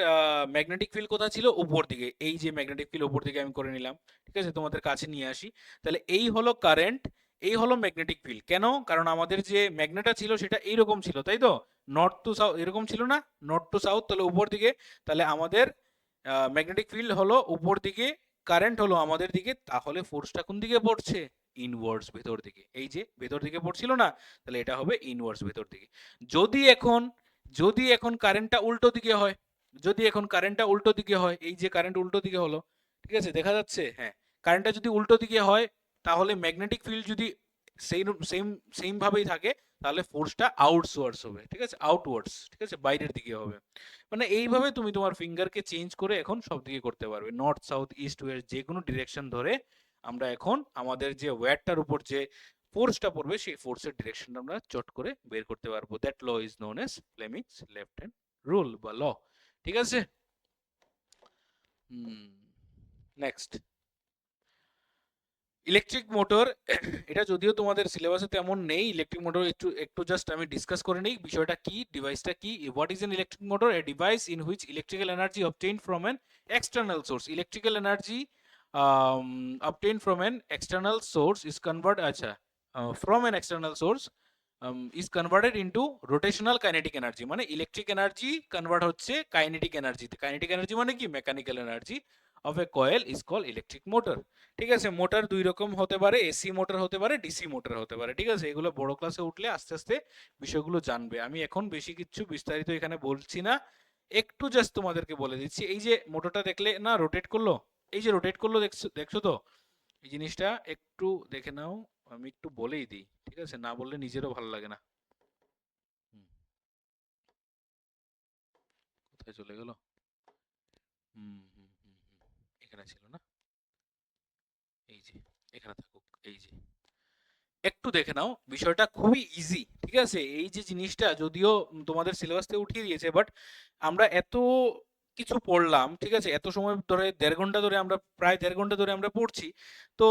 ম্যাগনেটিক ফিল্ড কোথায় ছিল? উপর দিকে। এই যে ম্যাগনেটিক ফিল্ড উপর দিকে আমি করে নিলাম, ঠিক আছে? তোমাদের কাছে নিয়ে আসি। তাহলে এই হলো কারেন্ট, এই হলো ম্যাগনেটিক ফিল্ড। কেন? কারণ আমাদের যে ম্যাগনেটটা ছিল সেটা এইরকম ছিল, তাই তো? নর্থ টু সাউথ এরকম ছিল না? নর্থ টু সাউথ, তাহলে উপর দিকে। তাহলে আমাদের ম্যাগনেটিক ফিল্ড হলো উপর দিকে, কারেন্ট হলো আমাদের দিকে। তাহলে ফোর্সটা কোন দিকে পড়ছে? ইনওয়ার্ডস, ভেতর দিকে। এই যে ভেতর দিকে পড়ছিল না, তাহলে এটা হবে ইনওয়ার্ডস, ভেতর দিকে। যদি এখন যদি এখন কারেন্টটা উল্টো দিকে হয়, যদি এখন কারেন্টটা উল্টো দিকে হয়, এই যে কারেন্ট উল্টো দিকে হলো, ঠিক আছে? দেখা যাচ্ছে? হ্যাঁ, কারেন্টটা যদি উল্টো দিকে হয়, তাহলে ম্যাগনেটিক ফিল্ড যদি সেম সেম সেম ভাবেই থাকে, তাহলে ফোর্সটা আউটওয়ার্ডস হবে, ঠিক আছে? আউটওয়ার্ডস, ঠিক আছে? বাইরের দিকে হবে। মানে এইভাবে তুমি তোমার ফিঙ্গারকে চেঞ্জ করে এখন সব দিকে করতে পারবে, নর্থ সাউথ ইস্ট ওয়েস্ট যে কোনো ডিরেকশন ধরে আমরা এখন আমাদের যে ওয়্যারটার উপর যে ফোর্সটা পড়বে সেই ফোর্সের ডিরেকশনটা আমরা চট করে বের করতে পারবো। That law is known as Fleming's left hand rule বা ল, ঠিক আছে? Next, electric motor. এটা যদিও তোমাদের সিলেবাসে তেমন নেই, ইলেকট্রিক মোটর একটু একটু জাস্ট আমি ডিসকাস করে নেই বিষয়টা কি, ডিভাইসটা কি। What is N electric motor? A device in which electrical energy obtained from an external source. Electrical energy obtained from an external source is converted, আচ্ছা, from an external source is converted into rotational kinetic energy। মানে electric energy convert হচ্ছে kinetic এনার্জিতে। Kinetic energy মানে কি? Mechanical energy of A coil is call electric motor, ঠিক আছে? Motor দুই রকম হতে পারে, এসি মোটর হতে পারে, ডিসি মোটর হতে পারে, ঠিক আছে? এগুলো বড় ক্লাসে উঠলে আস্তে আস্তে বিষয়গুলো জানবে। আমি এখন বেশি কিছু বিস্তারিত এখানে বলছি না, একটু জাস্ট তোমাদেরকে বলে দিচ্ছি। এই যে মোটরটা দেখলে না রোটেট করলো, এই যে রোটেট করলো, দেখছো দেখছো তো? এই জিনিসটা একটু দেখে নাও, আমি একটু বলেই দিই, ঠিক আছে? না বললে নিজেরও ভালো লাগে না। কোথায় চলে গেল? এখানে ছিল না? এই যে এখানে থাকুক। এই যে একটু দেখে নাও, বিষয়টা খুবই ইজি, ঠিক আছে? এই যে জিনিসটা যদিও তোমাদের সিলেবাস থেকে উঠিয়ে দিয়েছে, বাট আমরা এত কিছু পড়লাম, ঠিক আছে? এত সময় ধরে, 1.5 ঘন্টা ধরে আমরা, প্রায় 1.5 ঘন্টা ধরে আমরা পড়ছি। তো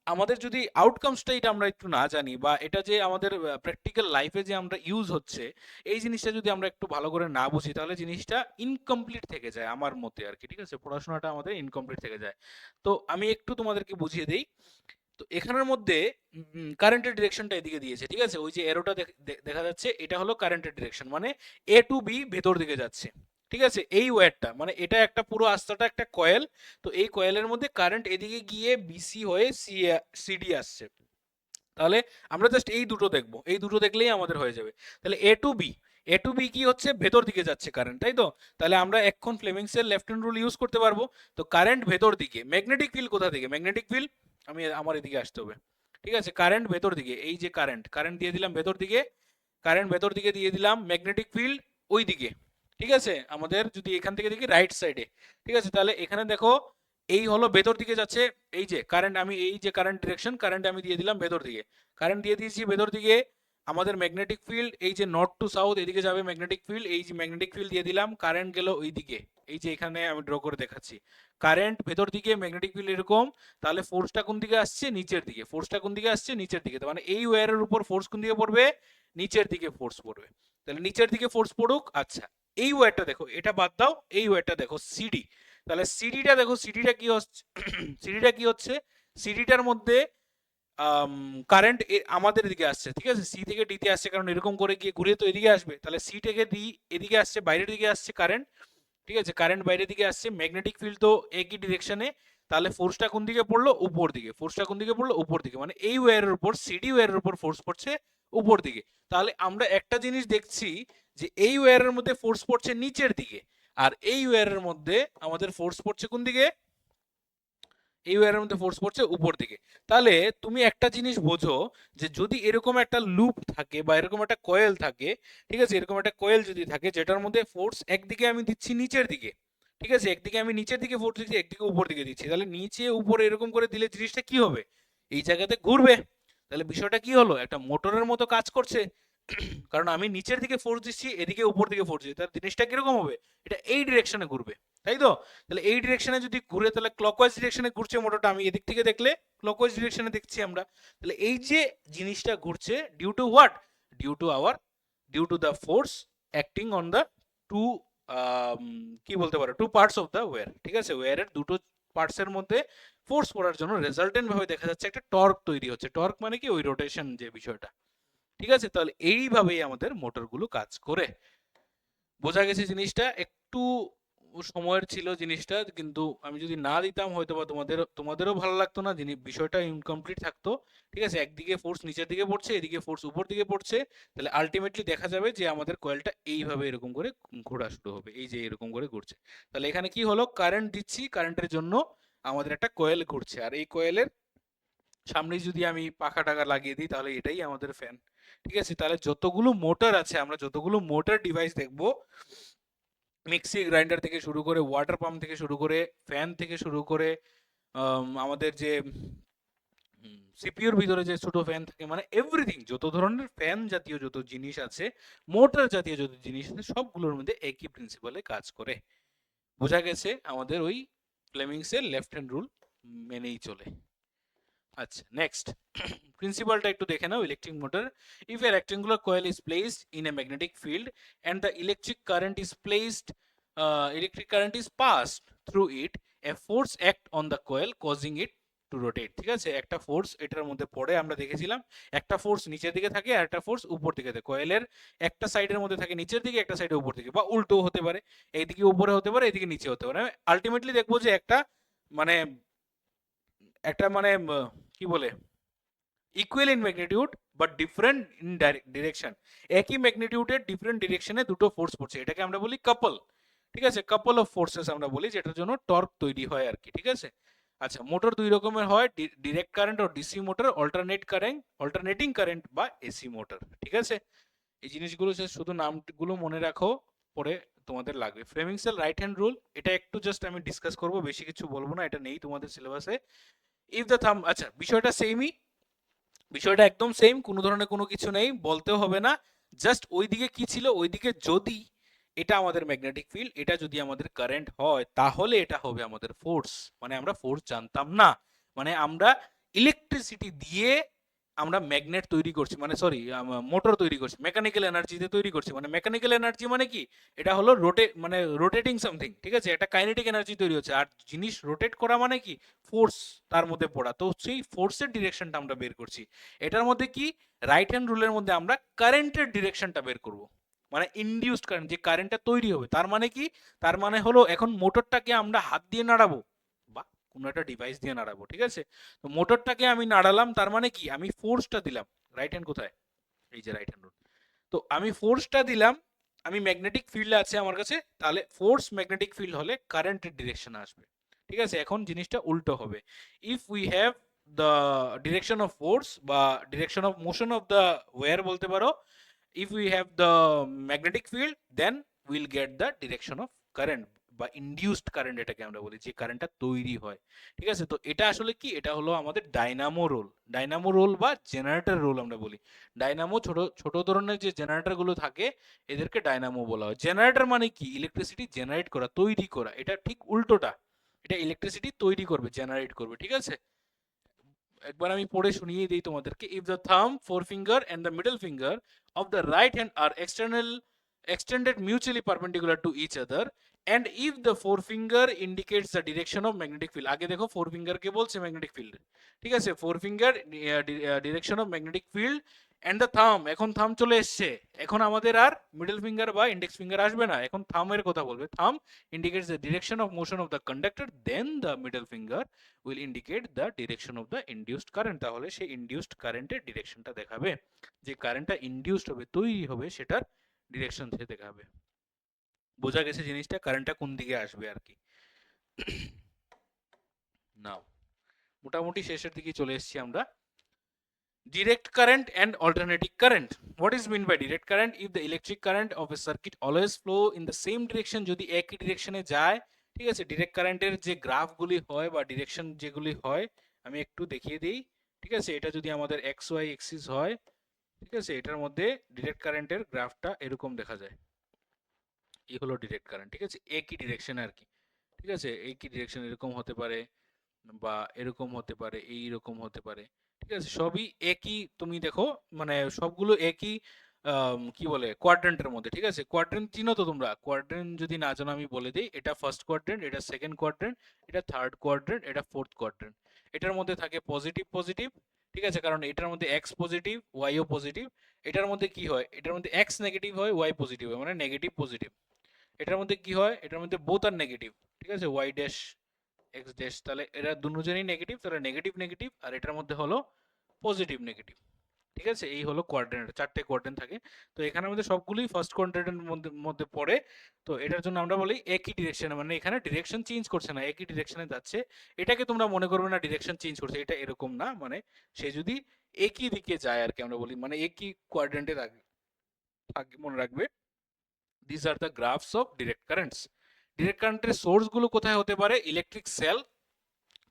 আমাদের যদি আউটকামসটা এটা আমরা একটু না জানি, বা এটা যে আমাদের প্র্যাকটিক্যাল লাইফে যে আমরা ইউজ হচ্ছে, এই জিনিসটা যদি আমরা একটু ভালো করে না বুঝি, তাহলে জিনিসটা ইনকমপ্লিট থেকে যায় আমার মতে আর কি, ঠিক আছে? পড়াশোনাটা আমাদের ইনকমপ্লিট থেকে যায়। তো আমি একটু তোমাদেরকে বুঝিয়ে দিই। তো এখানের মধ্যে কারেন্টের ডিরেকশনটা এদিকে দিয়েছে, ঠিক আছে? ওই যে এরোটা দেখা যাচ্ছে, এটা হলো কারেন্টের ডিরেকশন, মানে এ টু বি ভেতর দিকে যাচ্ছে, ঠিক আছে? এই ওয়্যারটা মানে এটা একটা পুরো আস্তাটা একটা কয়েল। তো এই কয়েলের মধ্যে কারেন্ট এদিকে গিয়ে বিসি হয়ে সিডি আসছে। তাহলে আমরা জাস্ট এই দুটো দেখবো, এই দুটো দেখলেই আমাদের হয়ে যাবে। তাহলে এ টু বি কি হচ্ছে? ভেতর দিকে যাচ্ছে কারেন্ট, তাই তো? তাহলে আমরা এখন ফ্লেমিংসের লেফট হ্যান্ড রুল ইউজ করতে পারবো। তো কারেন্ট ভেতর দিকে, ম্যাগনেটিক ফিল্ড কোথা থেকে? ম্যাগনেটিক ফিল্ড আমি আমার এদিকে আসতে হবে, ঠিক আছে? কারেন্ট ভেতর দিকে, এই যে কারেন্ট, কারেন্ট দিয়ে দিলাম ভেতর দিকে, কারেন্ট ভেতর দিকে দিয়ে দিলাম, ম্যাগনেটিক ফিল্ড ওই দিকে, ঠিক আছে? আমাদের যদি এখান থেকে দেখি রাইট সাইডে, ঠিক আছে? তাহলে এখানে দেখো, এই হলো ভেতর দিকে যাচ্ছে, এই যে কারেন্ট, আমি এই যে কারেন্ট ডিরেকশন, কারেন্ট আমি দিয়ে দিলাম ভেতর দিকে, কারেন্ট দিয়ে দিয়েছি ভেতর দিকে। আমাদের ম্যাগনেটিক ফিল্ড এই যে নর্থ টু সাউথ এদিকে যাবে ম্যাগনেটিক ফিল্ড, এই যে ম্যাগনেটিক ফিল্ড দিয়ে দিলাম, কারেন্ট গেল ওই দিকে। এই যে এখানে আমি ড্র করে দেখাচ্ছি, কারেন্ট ভেতর দিকে, ম্যাগনেটিক ফিল্ড এরকম। তাহলে ফোর্সটা কোন দিকে আসছে? নিচের দিকে। ফোর্সটা কোন দিকে আসছে? নিচের দিকে। মানে এই ওয়্যারের উপর ফোর্স কোন দিকে পড়বে? নিচের দিকে ফোর্স পড়বে। তাহলে নিচের দিকে ফোর্স পড়ুক। আচ্ছা, এই ওয়্যারটা দেখো, এটা বাদ দাও, এই ওয়্যারটা দেখো সিডি। তাহলে সিডিটা দেখো, সিডিটা কি হচ্ছে? সিডিটা কি হচ্ছে? সিডিটার মধ্যে কারেন্ট আমাদের দিকে আসছে, ঠিক আছে? সি থেকে ডিতে আসছে, কারণ এরকম করে গিয়ে ঘুরে তো এদিকে আসবে। তাহলে সি থেকে ডি এদিকে আসছে, বাইরের দিকে আসছে কারেন্ট, ঠিক আছে? কারেন্ট বাইরের দিকে আসছে, ম্যাগনেটিক ফিল্ড তো একই ডিরেকশনে। তাহলে ফোর্সটা কোন দিকে পড়লো? উপর দিকে। ফোর্সটা কোন দিকে পড়লো? উপর দিকে। মানে এই ওয়্যারের উপর, সিডি ওয়্যারের উপর ফোর্স পড়ছে উপর দিকে। তাহলে আমরা একটা জিনিস দেখছি যে এই ওয়্যারের মধ্যে ফোর্স পড়ছে নিচের দিকে, আর এই ওয়্যারের মধ্যে আমাদের ফোর্স পড়ছে কোন দিকে? এই ওয়্যারের মধ্যে ফোর্স পড়ছে উপর দিকে। তাহলে তুমি একটা জিনিস বোঝো যে যদি এরকম একটা লুপ থাকে বা এরকম একটা কয়েল থাকে, ঠিক আছে, এরকম একটা কয়েল যদি থাকে যেটার মধ্যে ফোর্স একদিকে আমি দিচ্ছি নিচের দিকে, ঠিক আছে, একদিকে আমি নিচের দিকে ফোর্স দিচ্ছি, একদিকে উপর দিকে দিচ্ছি, তাহলে নিচে উপরে এরকম করে দিলে জিনিসটা কি হবে? এই জায়গাতে ঘুরবে। তাহলে বিষয়টা কি হলো? একটা মোটরের মতো কাজ করছে। কারণ আমি নিচের দিকে ফোর্স দিচ্ছি, এদিকে উপর দিকে ফোর্স দিচ্ছি, তাহলে জিনিসটা কিরকম হবে? এটা এই ডিরেকশনে ঘুরবে, তাই তো? তাহলে এই ডিরেকশনে যদি ঘুরে, তাহলে ক্লকওয়াইজ ডিরেকশনে ঘুরছে মোটরটা, আমি এদিক থেকে দেখলে ক্লকওয়াইজ ডিরেকশনে দেখছি আমরা। তাহলে এই যে জিনিসটা ঘুরছে due to what? Due to the force acting on the two, কি বলতে পারো, two parts of the wire, ঠিক আছে, ওয়্যারের দুটো পার্টসের মধ্যে ফোর্স পড়ার জন্য রেজাল্টেন্ট ভাবে দেখা যাচ্ছে একটা টর্ক তৈরি হচ্ছে। টর্ক মানে কি? ওই রোটেশন যে বিষয়টা, ঠিক আছে। তাহলে এইভাবেই আমাদের মোটরগুলো কাজ করে। বোঝা গেছে জিনিসটা? একটু সময়ের ছিল জিনিসটা, কিন্তু আমি যদি না দিতাম হয়তো বা তোমাদেরও ভালো লাগতো না, বিষয়টা ইনকমপ্লিট থাকতো, ঠিক আছে। একদিকে ফোর্স নিচের দিকে পড়ছে, এদিকে ফোর্স উপর দিকে পড়ছে, তাহলে আলটিমেটলি দেখা যাবে যে আমাদের কয়েলটা এইভাবে এরকম করে ঘোরা শুরু হবে, এই যে এরকম করে ঘুরছে। তাহলে এখানে কি হলো? কারেন্ট দিচ্ছি, কারেন্টের জন্য আমাদের একটা কয়েল ঘুরছে, আর এই কয়েলের সামনে যদি আমি পাখা টাকা লাগিয়ে দিই তাহলে এটাই আমাদের ফ্যান, ঠিক আছে। তাহলে যতগুলো মোটর আছে, আমরা যতগুলো মোটর ডিভাইস দেখবো, মিক্সি গ্রাইন্ডার থেকে শুরু করে, ওয়াটার পাম্প থেকে শুরু করে, ফ্যান থেকে শুরু করে, আমাদের যে সিপিইউর ভিতরে যে ছোট ফ্যান থাকে, মানে এভরিথিং, যত ধরনের ফ্যান জাতীয় যত জিনিস আছে, মোটর জাতীয় যত জিনিস আছে, সবগুলোর মধ্যে একই প্রিন্সিপালে কাজ করে। বোঝা গেছে? আমাদের ওই ফ্লেমিংসের লেফট হ্যান্ড রুল মেনেই চলে। আচ্ছা, নেক্সট প্রিন্সিপালটা একটু দেখে নাও। Electric motor, if a rectangular coil is placed in a magnetic field and the electric current is passed through it, a force act on the coil causing it to rotate, ঠিক আছে। একটা force এটার মধ্যে পড়ে, আমরা দেখেছিলাম একটা force নিচের দিকে থাকে আর একটা ফোর্স উপর দিকে থাকে। কয়েলের একটা সাইডের মধ্যে থাকে নিচের দিকে, একটা সাইডে উপর দিকে, বা উল্টো হতে পারে, এইদিকে উপরে হতে পারে, এদিকে নিচে হতে পারে। আলটিমেটলি দেখবো যে একটা মানে কি বলে, equal in magnitude but different in direction. একই ম্যাগনিটিউডের ডিফারেন্ট ডিরেকশনে দুটো ফোর্স পড়ছে, এটাকে আমরা বলি কাপল, ঠিক আছে। কাপল অফ ফোর্সেস আমরা বলি, যেটার জন্য টর্ক তৈরি হয় আর কি, ঠিক আছে। আচ্ছা, মোটর দুই রকমের হয়, ডিরেক্ট কারেন্ট ও ডিসি মোটর, অল্টারনেটিং কারেন্ট বা এসি মোটর, ঠিক আছে। এই জিনিসগুলো শুধু নামগুলো মনে রাখো, পরে তোমাদের লাগবে। ফ্লেমিংসের রাইট হ্যান্ড রুল, এটা একটু জাস্ট আমি ডিসকাস করব, বেশি কিছু বলবো না, এটা নেই তোমাদের সিলেবাসে। ইফ দ্য থাম, আচ্ছা বিষয়টা সেমই, বিষয়টা একদম সেম, কোনো ধরনের কোনো কিছু নেই, বলতেও হবে না। জাস্ট ওইদিকে কি ছিল, ওইদিকে যদি এটা আমাদের ম্যাগনেটিক ফিল্ড, এটা যদি আমাদের কারেন্ট হয়, তাহলে এটা হবে আমাদের ফোর্স। মানে আমরা ফোর্স জানতাম না, মানে আমরা ইলেকট্রিসিটি দিয়ে আমরা ম্যাগনেট তৈরি করছি, মানে সরি মোটর তৈরি করছি, মেকানিক্যাল এনার্জিতে তৈরি করছি। মানে মেকানিক্যাল এনার্জি মানে কি? এটা হলো রোটেটিং সামথিং, ঠিক আছে, একটা কাইনেটিক এনার্জি তৈরি হচ্ছে। আর জিনিস রোটেট করা মানে কি? ফোর্স তার মধ্যে পড়া। তো সেই ফোর্সের ডিরেকশনটা আমরা বের করছি। এটার মধ্যে কি, রাইট হ্যান্ড রুলের মধ্যে আমরা কারেন্টের ডিরেকশনটা বের করব। মানে ইনডিউসড কারেন্ট, যে কারেন্টটা তৈরি হবে, তার মানে কি? তার মানে হলো এখন মোটরটাকে আমরা হাত দিয়ে নাড়াবো বা কোনো একটা ডিভাইস দিয়ে নাড়াবো, ঠিক আছে। তো মোটরটাকে আমি নাড়ালাম, তার মানে কি? আমি ফোর্সটা দিলাম। রাইট হ্যান্ড কোথায়? এই যে রাইট হ্যান্ড রুল। তো আমি ফোর্সটা দিলাম, আমি ম্যাগনেটিক ফিল্ড আছে আমার কাছে, তাহলে ফোর্স ম্যাগনেটিক ফিল্ড হলে কারেন্টের ডিরেকশন আসবে, ঠিক আছে। এখন জিনিসটা উল্টো হবে। If we have the direction of force বা direction of motion of the wire বলতে পারো, if we have the magnetic field, then we'll get the direction of current বা ইনডিউসড কারেন্ট, এটাকে আমরা বলি, যে কারেন্টটা তৈরি হয়, ঠিক আছে। তো এটা আসলে কি? এটা হলো আমাদের ডাইনামো রোল বা জেনারেটর রোল আমরা বলি। ডাইনামো, ছোট ছোট ধরনের যে জেনারেটর গুলো থাকে, এদেরকে ডাইনামো বলা হয়। জেনারেটর মানে কি? ইলেকট্রিসিটি জেনারেট করা, তৈরি করা। এটা ঠিক উল্টোটা, এটা ইলেকট্রিসিটি তৈরি করবে, জেনারেট করবে, ঠিক আছে। একবার আমি পড়ে শুনিয়ে দিই তোমাদেরকে। If the thumb, forefinger and the middle finger of the right hand are extended mutually perpendicular to each other, and if the forefinger indicates the direction of magnetic field, আগে দেখো forefinger কে বলছে ম্যাগনেটিক ফিল্ড, ঠিক আছে। forefinger direction of magnetic field and the thumb, এখন thumb চলে এসছে, এখন আমাদের আর মিডল ফিঙ্গার বা ইন্ডেক্স ফিঙ্গার আসবে না, এখন থামের কথা বলবে। Thumb indicates the direction of motion of the conductor, then the middle finger will indicate the direction of the induced current. তাহলে সেই ইনডিউসড কারেন্টের ডিরেকশনটা দেখাবে, যে কারেন্টটা ইনডিউসড হবে, তৈরি হবে, সেটার ডিরেকশন সে দেখাবে। বোঝা গেছে জিনিসটা, কারেন্টটা কোন দিকে আসবে আর কি। নাও মোটামুটি শেষের দিকে চলে এসেছি আমরা। Direct current and alternating current. What is mean by direct current? If the electric current of a circuit always flow in the same direction, যদি একই ডিরেকশনে যায়, ঠিক আছে, ডিরেক্ট কারেন্টের যে গ্রাফগুলি হয় বা ডিরেকশন যেগুলি হয় আমি একটু দেখিয়ে দিই। ঠিক আছে, এটা যদি আমাদের এক্স ওয়াই এক্সিস হয়, ঠিক আছে, এটার মধ্যে ডিরেক্ট কারেন্টের গ্রাফটা এরকম দেখা যায়। এই হলো ডিরেক্ট কারেন্ট, ঠিক আছে, একই ডিরেকশনে আর কি। ঠিক আছে, একই ডিরেকশন এরকম হতে পারে বা এরকম হতে পারে, এইরকম হতে পারে, ঠিক আছে, সবই একই। তুমি দেখো মানে সবগুলো একই কি বলে কোয়াড্রেন্টের মধ্যে। ঠিক আছে, কোয়াড্রেন্ট চিনো তো তোমরা? কোয়াড্রেন্ট যদি না জানো আমি বলে দিই, এটা ফার্স্ট কোয়াড্রেন্ট, এটা সেকেন্ড কোয়াড্রেন্ট, এটা থার্ড কোয়াড্রেন্ট, এটা ফোর্থ কোয়াড্রেন্ট। এটার মধ্যে থাকে পজিটিভ পজিটিভ, ঠিক আছে, কারণ এটার মধ্যে এক্স পজিটিভ ওয়াইও পজিটিভ। এটার মধ্যে কি হয়, এটার মধ্যে এক্স নেগেটিভ হয় ওয়াই পজিটিভ হয়, মানে নেগেটিভ পজিটিভ। এটার মধ্যে কি হয়, এটার মধ্যে বোথ আর নেগেটিভ, ঠিক আছে, ওয়াই ড্যাশ এক্স ড্যাশ, তাহলে এরা দুজনেই নেগেটিভ, তাহলে নেগেটিভ নেগেটিভ, আর এটার মধ্যে হলো পজিটিভ নেগেটিভ। ঠিক আছে, এই হলো কোয়াড্রেন্ট, চারটে কোয়াড্রেন্ট থাকে। তো এখানে আমাদের সবগুলোই ফার্স্ট কোয়াড্রেন্টের মধ্যে মধ্যে পড়ে। তো এটার জন্য আমরা বলি একই ডিরেকশনে, মানে এখানে ডিরেকশন চেঞ্জ করছে না, একই ডিরেকশনে যাচ্ছে। এটাকে তোমরা মনে করবে না ডিরেকশন চেঞ্জ করছে, এটা এরকম না, মানে সে যদি একই দিকে যায় আর কি, আমরা বলি মানে একই কোয়াড্রেন্টে থাকে, মনে রাখবে। This are the graphs of direct currents. Direct কারেন্টের সোর্স গুলো কোথায় হতে পারে? ইলেকট্রিক সেল,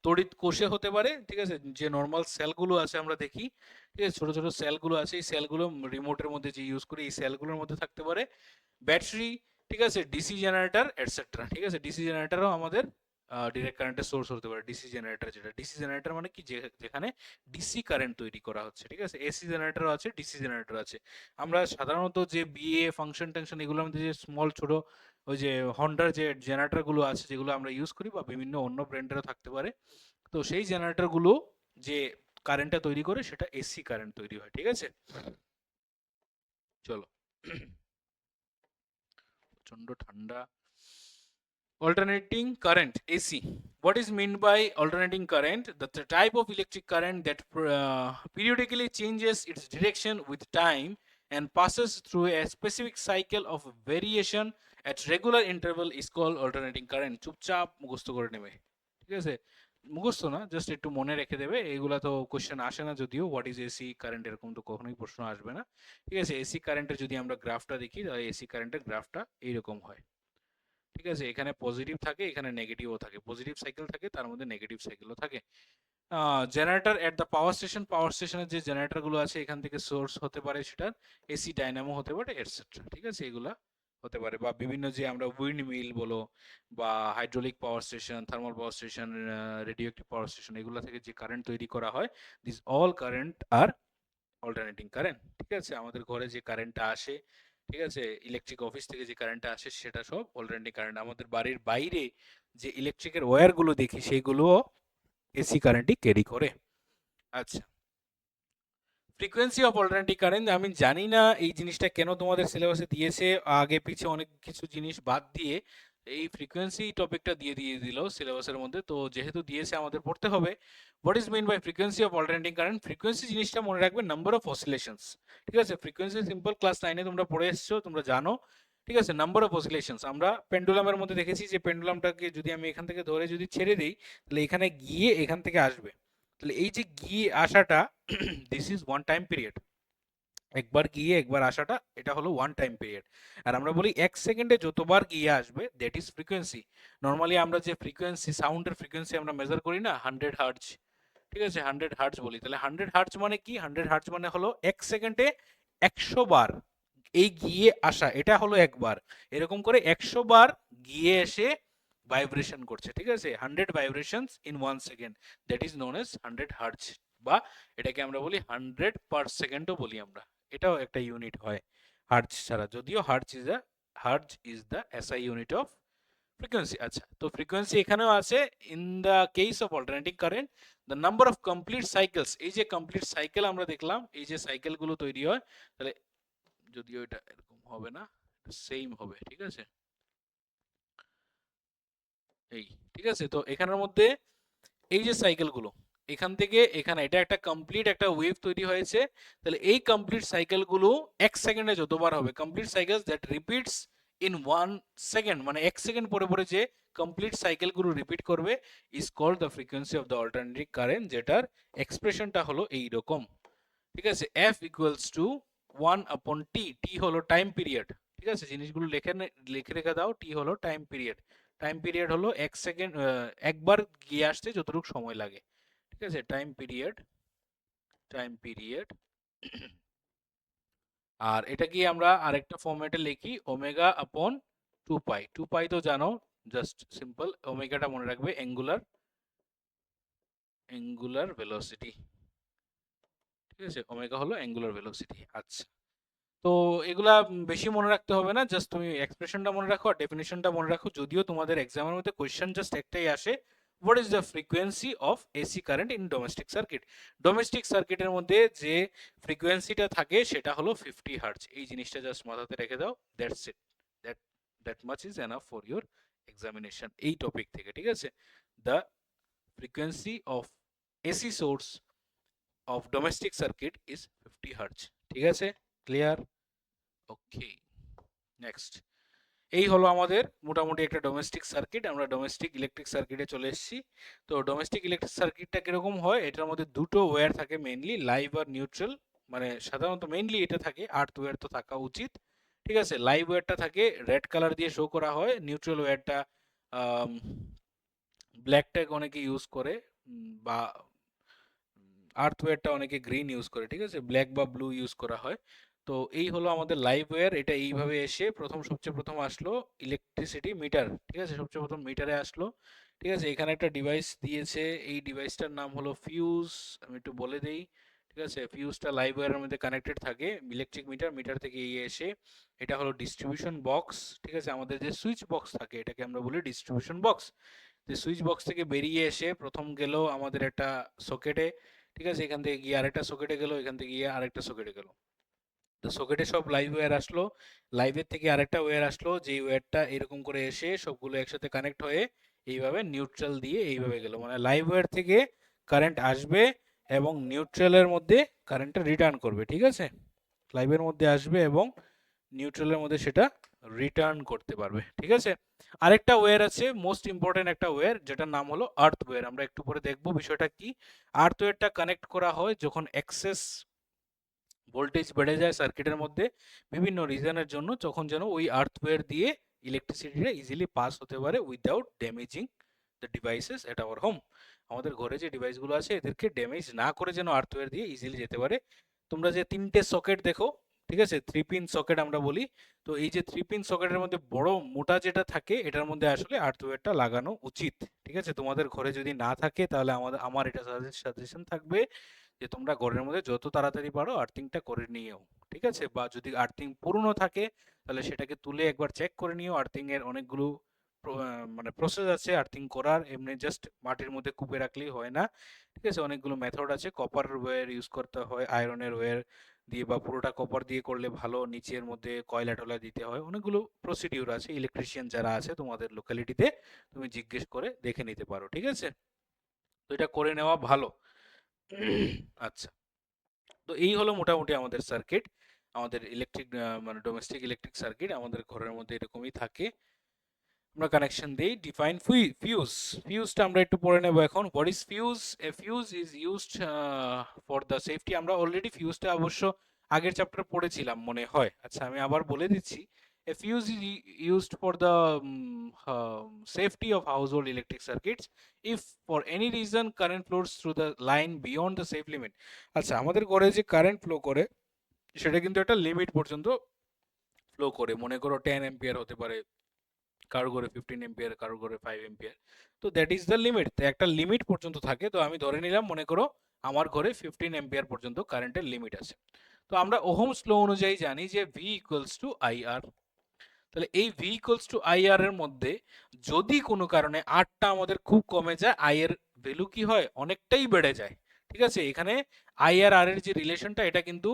তড়িৎ কোষে হতে পারে, ঠিক আছে, যে নর্মাল সেলগুলো আছে আমরা দেখি, ঠিক আছে, ছোট ছোট সেলগুলো আছে, এই সেলগুলো রিমোটের মধ্যে যে ইউজ করি, এই সেলগুলোর মধ্যে থাকতে পারে। ব্যাটারি, ঠিক আছে, ডিসি জেনারেটর এটসেট্রা। ঠিক আছে, ডিসি জেনারেটরও আমাদের ডিরেক্ট কারেন্টের সোর্স হতে পারে। ডিসি জেনারেটর, যেটা ডিসি জেনারেটর মানে কি, যেখানে ডিসি কারেন্ট তৈরি করা হচ্ছে। ঠিক আছে, এসি জেনারেটরও আছে, ডিসি জেনারেটর আছে। আমরা সাধারণত যে বিএ ফাংশন টেনশন এগুলোর মধ্যে যে স্মল ছোট ওই যে হন্ডার যে জেনারেটর গুলো আছে যেগুলো আমরা ইউজ করি, বা বিভিন্ন অন্য ব্র্যান্ডেরও থাকতে পারে, তো সেই জেনারেটর গুলো যে কারেন্টটা তৈরি করে সেটা এসি কারেন্ট তৈরি হয়। ঠিক আছে, চলো। প্রচন্ড ঠান্ডা। Alternating current, AC. What is meant by alternating current? The type of electric current that periodically changes its direction with time and passes through a specific cycle of variation at regular interval is called alternating current. চুপচাপ মুখস্থ করে নেবে, ঠিক আছে, মুখস্থ না, just একটু মনে রেখে দেবে। এগুলা তো কোশ্চেন আসে না যদিও, হোয়াট ইজ এসি কারেন্ট এরকম তো কখনোই প্রশ্ন আসবে না। ঠিক আছে, এসি কারেন্টের যদি আমরা গ্রাফটা দেখি, তাহলে এসি কারেন্টের গ্রাফটা এইরকম হয়। ঠিক আছে, এখানে পজিটিভ থাকে, এখানে নেগেটিভও থাকে, পজিটিভ সাইকেল থাকে, তার মধ্যে নেগেটিভ সাইকেলও থাকে। Generator at the power station, power স্টেশনের যে জেনারেটর গুলো আছে এখান থেকে সোর্স হতে পারে, সেটার এসি ডাইনামো হতে পারে, এটসেট্রা। ঠিক আছে, এগুলা হতে পারে, বা বিভিন্ন যে আমরা উইন্ড মিল বলো, বা hydraulic power station, thermal power station, radioactive power station, এগুলো থেকে যে কারেন্ট তৈরি করা হয়, this all current are alternating current. ঠিক আছে, আমাদের ঘরে যে কারেন্টটা আসে, ঠিক আছে, ইলেকট্রিক অফিস থেকে যে কারেন্টটা আসে, সেটা সব অল্টারনেটিং কারেন্ট। আমাদের বাড়ির বাইরে যে ইলেকট্রিকের ওয়্যার গুলো দেখি, সেইগুলো এসি কারেন্টই ক্যারি করে। আচ্ছা, ফ্রিকোয়েন্সি অফ অল্টারনেটিং কারেন্ট, আমি জানি না এই জিনিসটা কেন তোমাদের সিলেবাসে দিয়েছে, আগে পিছে অনেক কিছু জিনিস বাদ দিয়ে এই ফ্রিকোয়েন্সি টপিকটা দিয়ে দিয়ে দিল সিলেবাসের মধ্যে, তো যেহেতু দিয়েছে আমাদের পড়তে হবে। What is mean by frequency of alternating current? Frequency জিনিসটা মনে রাখবে নাম্বার অফ অসিলেশনস। ঠিক আছে, ফ্রিকোয়েন্সি সিম্পল ক্লাস 9-এ তোমরা পড়ে এসছো, তোমরা জানো। ঠিক আছে, নাম্বার অফ অসিলেশনস আমরা পেন্ডুলামের মধ্যে দেখেছি, যে পেন্ডুলামটাকে যদি আমি এখান থেকে ধরে যদি ছেড়ে দিই, তাহলে এখানে গিয়ে এখান থেকে আসবে। তাহলে এই যে গিয়ে আসাটা, this is one time period. একবার গিয়ে একবার আসাটা, এটা হলো ওয়ান টাইম পিরিয়ড। আর আমরা বলি 1 সেকেন্ডে যতবার গিয়ে আসবে, দ্যাট ইজ ফ্রিকোয়েন্সি। নর্মালি আমরা যে ফ্রিকোয়েন্সি, সাউন্ডের ফ্রিকোয়েন্সি আমরা মেজার করি না, 100 হার্টজ। ঠিক আছে, 100 হার্টজ বলি, তাহলে 100 হার্টজ মানে কি? 100 হার্টজ মানে হলো 1 সেকেন্ডে 100 বার এই গিয়ে আসা, এটা হলো একবার। এরকম করে 100 বার গিয়ে এসে ভাইব্রেশন করছে। ঠিক আছে, 100 vibrations in 1 second, that is known age 100 hertz, বা এটাকে আমরা বলি 100 পার সেকেন্ডও বলি আমরা। এটাও একটা ইউনিট হয় হার্টজ ছাড়া, যদিও hertz is the SI unit of frequency, আচ্ছা তো ফ্রিকোয়েন্সি এখানেও আছে। In the case of alternating current the number of complete cycles, এই যে কমপ্লিট সাইকেল আমরা দেখলাম, এই যে সাইকেল গুলো তৈরি হয়, তাহলে যদিও এটা এরকম হবে না, সেম হবে, ঠিক আছে, এই, ঠিক আছে। তো এখানের মধ্যে এই যে সাইকেল গুলো এখান থেকে এখানে, এটা একটা কমপ্লিট একটা ওয়েভ তৈরি হয়েছে, তাহলে এই কমপ্লিট সাইকেল গুলো এক সেকেন্ডে যতবার হবে, complete cycles that repeats in 1 second, মানে 1 সেকেন্ড পরে পরে যে কমপ্লিট সাইকেল গুলো রিপিট করবে is called the frequency of the alternating current, যেটার এক্সপ্রেশনটা হলো এই রকম, ঠিক আছে। এফ ইকুয়ালস টু 1/t, টি হলো টাইম পিরিয়ড, ঠিক আছে, জিনিসগুলো লিখে রেখে দাও। টি হলো টাইম পিরিয়ড, টাইম পিরিয়ড হলো 1 সেকেন্ড, একবার গিয়ে আসতে যতটুকু সময় লাগে, ঠিক আছে, টাইম পিরিয়ড, টাইম পিরিয়ড। আর এটা কি আমরা আরেকটা ফরম্যাটে লিখি, ওমেগা আপন 2 পাই, 2 পাই তো জানো, জাস্ট সিম্পল ওমেগাটা মনে রাখবে অ্যাঙ্গুলার ভেলোসিটি, ঠিক আছে, ওমেগা হলো অ্যাঙ্গুলার ভেলোসিটি। আচ্ছা, তো এগুলা বেশি মনে রাখতে হবে না, জাস্ট তুমি এক্সপ্রেশনটা মনে রাখো আর ডেফিনিশনটা মনে রাখো। যদিও তোমাদের এক্সামের মধ্যে কোয়েশ্চেন জাস্ট একটাই আসে, what is the frequency of AC current in domestic circuit. Domestic সার্কিটের মধ্যে যে ফ্রিকোয়েন্সিটা থাকে সেটা হলো 50 হার্টজ, এই জিনিসটা জাস্ট মাথাতে রেখে দাও, that's it, that that much is enough for your examination এই টপিক থেকে, ঠিক আছে। The frequency of AC source of domestic circuit is 50 hertz, ঠিক আছে, ক্লিয়ার? ওকে, নেক্সট, এই হলো আমাদের মোটামুটি একটা ডোমেস্টিক সার্কিট। আমরা ডোমেস্টিক ইলেকট্রিক সার্কিটে চলে এসেছি। তো ডোমেস্টিক ইলেকট্রিক সার্কিটটা কিরকম হয়, এটার মধ্যে দুটো ওয়্যার থাকে মেইনলি, লাইভ আর নিউট্রাল, মানে সাধারণত মেইনলি এটা থাকে, আর্থ ওয়্যার তো থাকা উচিত, ঠিক আছে। লাইভ ওয়্যারটা থাকে রেড কালার দিয়ে শো করা হয়, নিউট্রাল ওয়্যারটা ব্ল্যাকটাকে অনেকে ইউজ করে, বা আর্থ ওয়্যারটা অনেকে গ্রিন ইউজ করে, ঠিক আছে, ব্ল্যাক বা ব্লু ইউজ করা হয়। তো এই হলো আমাদের লাইভ ওয়্যার, এটা এইভাবে এসে সবচেয়ে প্রথম আসলো ইলেকট্রিসিটি মিটার, ঠিক আছে, সবচেয়ে প্রথম মিটারে আসলো, ঠিক আছে। এখানে একটা ডিভাইস দিয়েছে, এই ডিভাইসটার নাম হলো ফিউজ, আমি একটু বলে দেই, ঠিক আছে। ফিউজটা লাইভ ওয়্যারের মধ্যে কানেক্টেড থাকে, ইলেকট্রিক মিটার, মিটার থেকে এসে এটা হলো ডিস্ট্রিবিউশন বক্স, ঠিক আছে। আমাদের যে সুইচ বক্স থাকে এটাকে আমরা বলি ডিস্ট্রিবিউশন বক্স। যে সুইচ বক্স থেকে বেরিয়ে এসে প্রথম গেল আমাদের একটা সকেটে, ঠিক আছে, এখান থেকে গিয়ে আরেকটা সকেটে গেল, এখান থেকে গিয়ে আরেকটা সকেটে গেল। তো সকেটে সব লাইভ ওয়্যার আসলো, লাইভের থেকে আরেকটা ওয়্যার আসলো, যেই ওয়্যারটা এরকম করে এসে সবগুলো একসাথে কানেক্ট হয়ে এইভাবে নিউট্রাল দিয়ে এইভাবে গেল, মানে লাইভ ওয়্যার থেকে কারেন্ট আসবে এবং নিউট্রালের মধ্যে কারেন্টটা রিটার্ন করবে, ঠিক আছে, লাইভের মধ্যে আসবে এবং নিউট্রালের মধ্যে সেটা রিটার্ন করতে পারবে, ঠিক আছে। আরেকটা ওয়্যার আছে, মোস্ট ইম্পর্টেন্ট একটা ওয়্যার, যেটার নাম হলো আর্থ ওয়্যার, আমরা একটু পরে দেখবো বিষয়টা কি। আর্থ ওয়্যারটা কানেক্ট করা হয় যখন এক্সেস ভোল্টেজ বেড়ে যায় সার্কিটের মধ্যে বিভিন্ন রিজনের জন্য, তখন যেন ওই আর্থ ওয়্যার দিয়ে ইলেকট্রিসিটিটা ইজিলি পাস হতে পারে without damaging the devices at our home. আমাদের ঘরে যে ডিভাইসগুলো আছে এদেরকে ড্যামেজ না করে যেন আর্থ ওয়্যার দিয়ে ইজিলি যেতে পারে। তোমরা যে 3টে সকেট দেখো, ঠিক আছে, 3 পিন সকেট আমরা বলি, তো এই যে 3 পিন সকেটের মধ্যে বড় মোটা যেটা থাকে এটার মধ্যে আসলে আর্থ ওয়্যারটা লাগানো উচিত, ঠিক আছে। তোমাদের ঘরে যদি না থাকে তাহলে আমার এটা সাজেশন থাকবে যে তোমরা ঘরের মধ্যে যত তাড়াতাড়ি পারো আর্থিংটা করে নিও, ঠিক আছে। বা যদি আর্থিং পুরনো থাকে তাহলে সেটাকে তুলে একবার চেক করে নিও। আর্থিং এর অনেকগুলো মানে প্রসেস আছে আর্থিং করার, এমনি জাস্ট মাটির মধ্যে কুপে রাখলেই হয় না, ঠিক আছে, অনেকগুলো মেথড আছে। কপার ওয়্যার ইউজ করতে হয়, আয়রনের ওয়্যার দিয়ে, বা পুরোটা কপার দিয়ে করলে ভালো, নিচের মধ্যে কয়লা টয়লা দিতে হয়, অনেকগুলো প্রসিডিউর আছে। ইলেকট্রিশিয়ান যারা আছে তোমাদের লোকালিটিতে তুমি জিজ্ঞেস করে দেখে নিতে পারো, ঠিক আছে, তো এটা করে নেওয়া ভালো। আচ্ছা, তো এই হলো মোটামুটি আমাদের সার্কিট, আমাদের ইলেকট্রিক মানে ডোমেস্টিক ইলেকট্রিক সার্কিট আমাদের ঘরের মধ্যে এরকমই থাকে। আমরা কানেকশন দেই, ডিফাইন ফিউজ, ফিউজটা আমরা একটু পড়ে নেব এখন। What is fuse? A fuse is used for the safety, আমরা অলরেডি ফিউজটা অবশ্য আগের চ্যাপ্টার পড়েছিলাম মনে হয়। আচ্ছা, আমি আবার বলে দিচ্ছি, a fuse is used for the safety of household electric circuits if for any reason current flows through the line beyond the safe limit। আচ্ছা, আমাদের ঘরে যে কারেন্ট ফ্লো করে সেটা কিন্তু একটা লিমিট পর্যন্ত ফ্লো করে, মনে করো 10 এম্পিয়ার হতে পারে, কারো ঘরে 15 এম্পিয়ার, কারো ঘরে 5 এম্পিয়ার, তো দ্যাট ইজ দ্য লিমিট, তো একটা লিমিট পর্যন্ত থাকে। তো আমি ধরে নিলাম মনে করো আমার ঘরে 15 এম্পিয়ার পর্যন্ত কারেন্টের লিমিট আছে। তো আমরা ওহমস ল অনুযায়ী জানি যে ভি ইকুয়ালস টু আই আর। তাহলে এই ভি ইকুয়ালস টু আই আর এর মধ্যে যদি কোনো কারণে আরটা আমাদের খুব কমে যায়, আই এর ভ্যালু কি হয়, অনেকটাই বেড়ে যায়। ঠিক আছে, এখানে আই আর আর এর যে রিলেশনটা এটা কিন্তু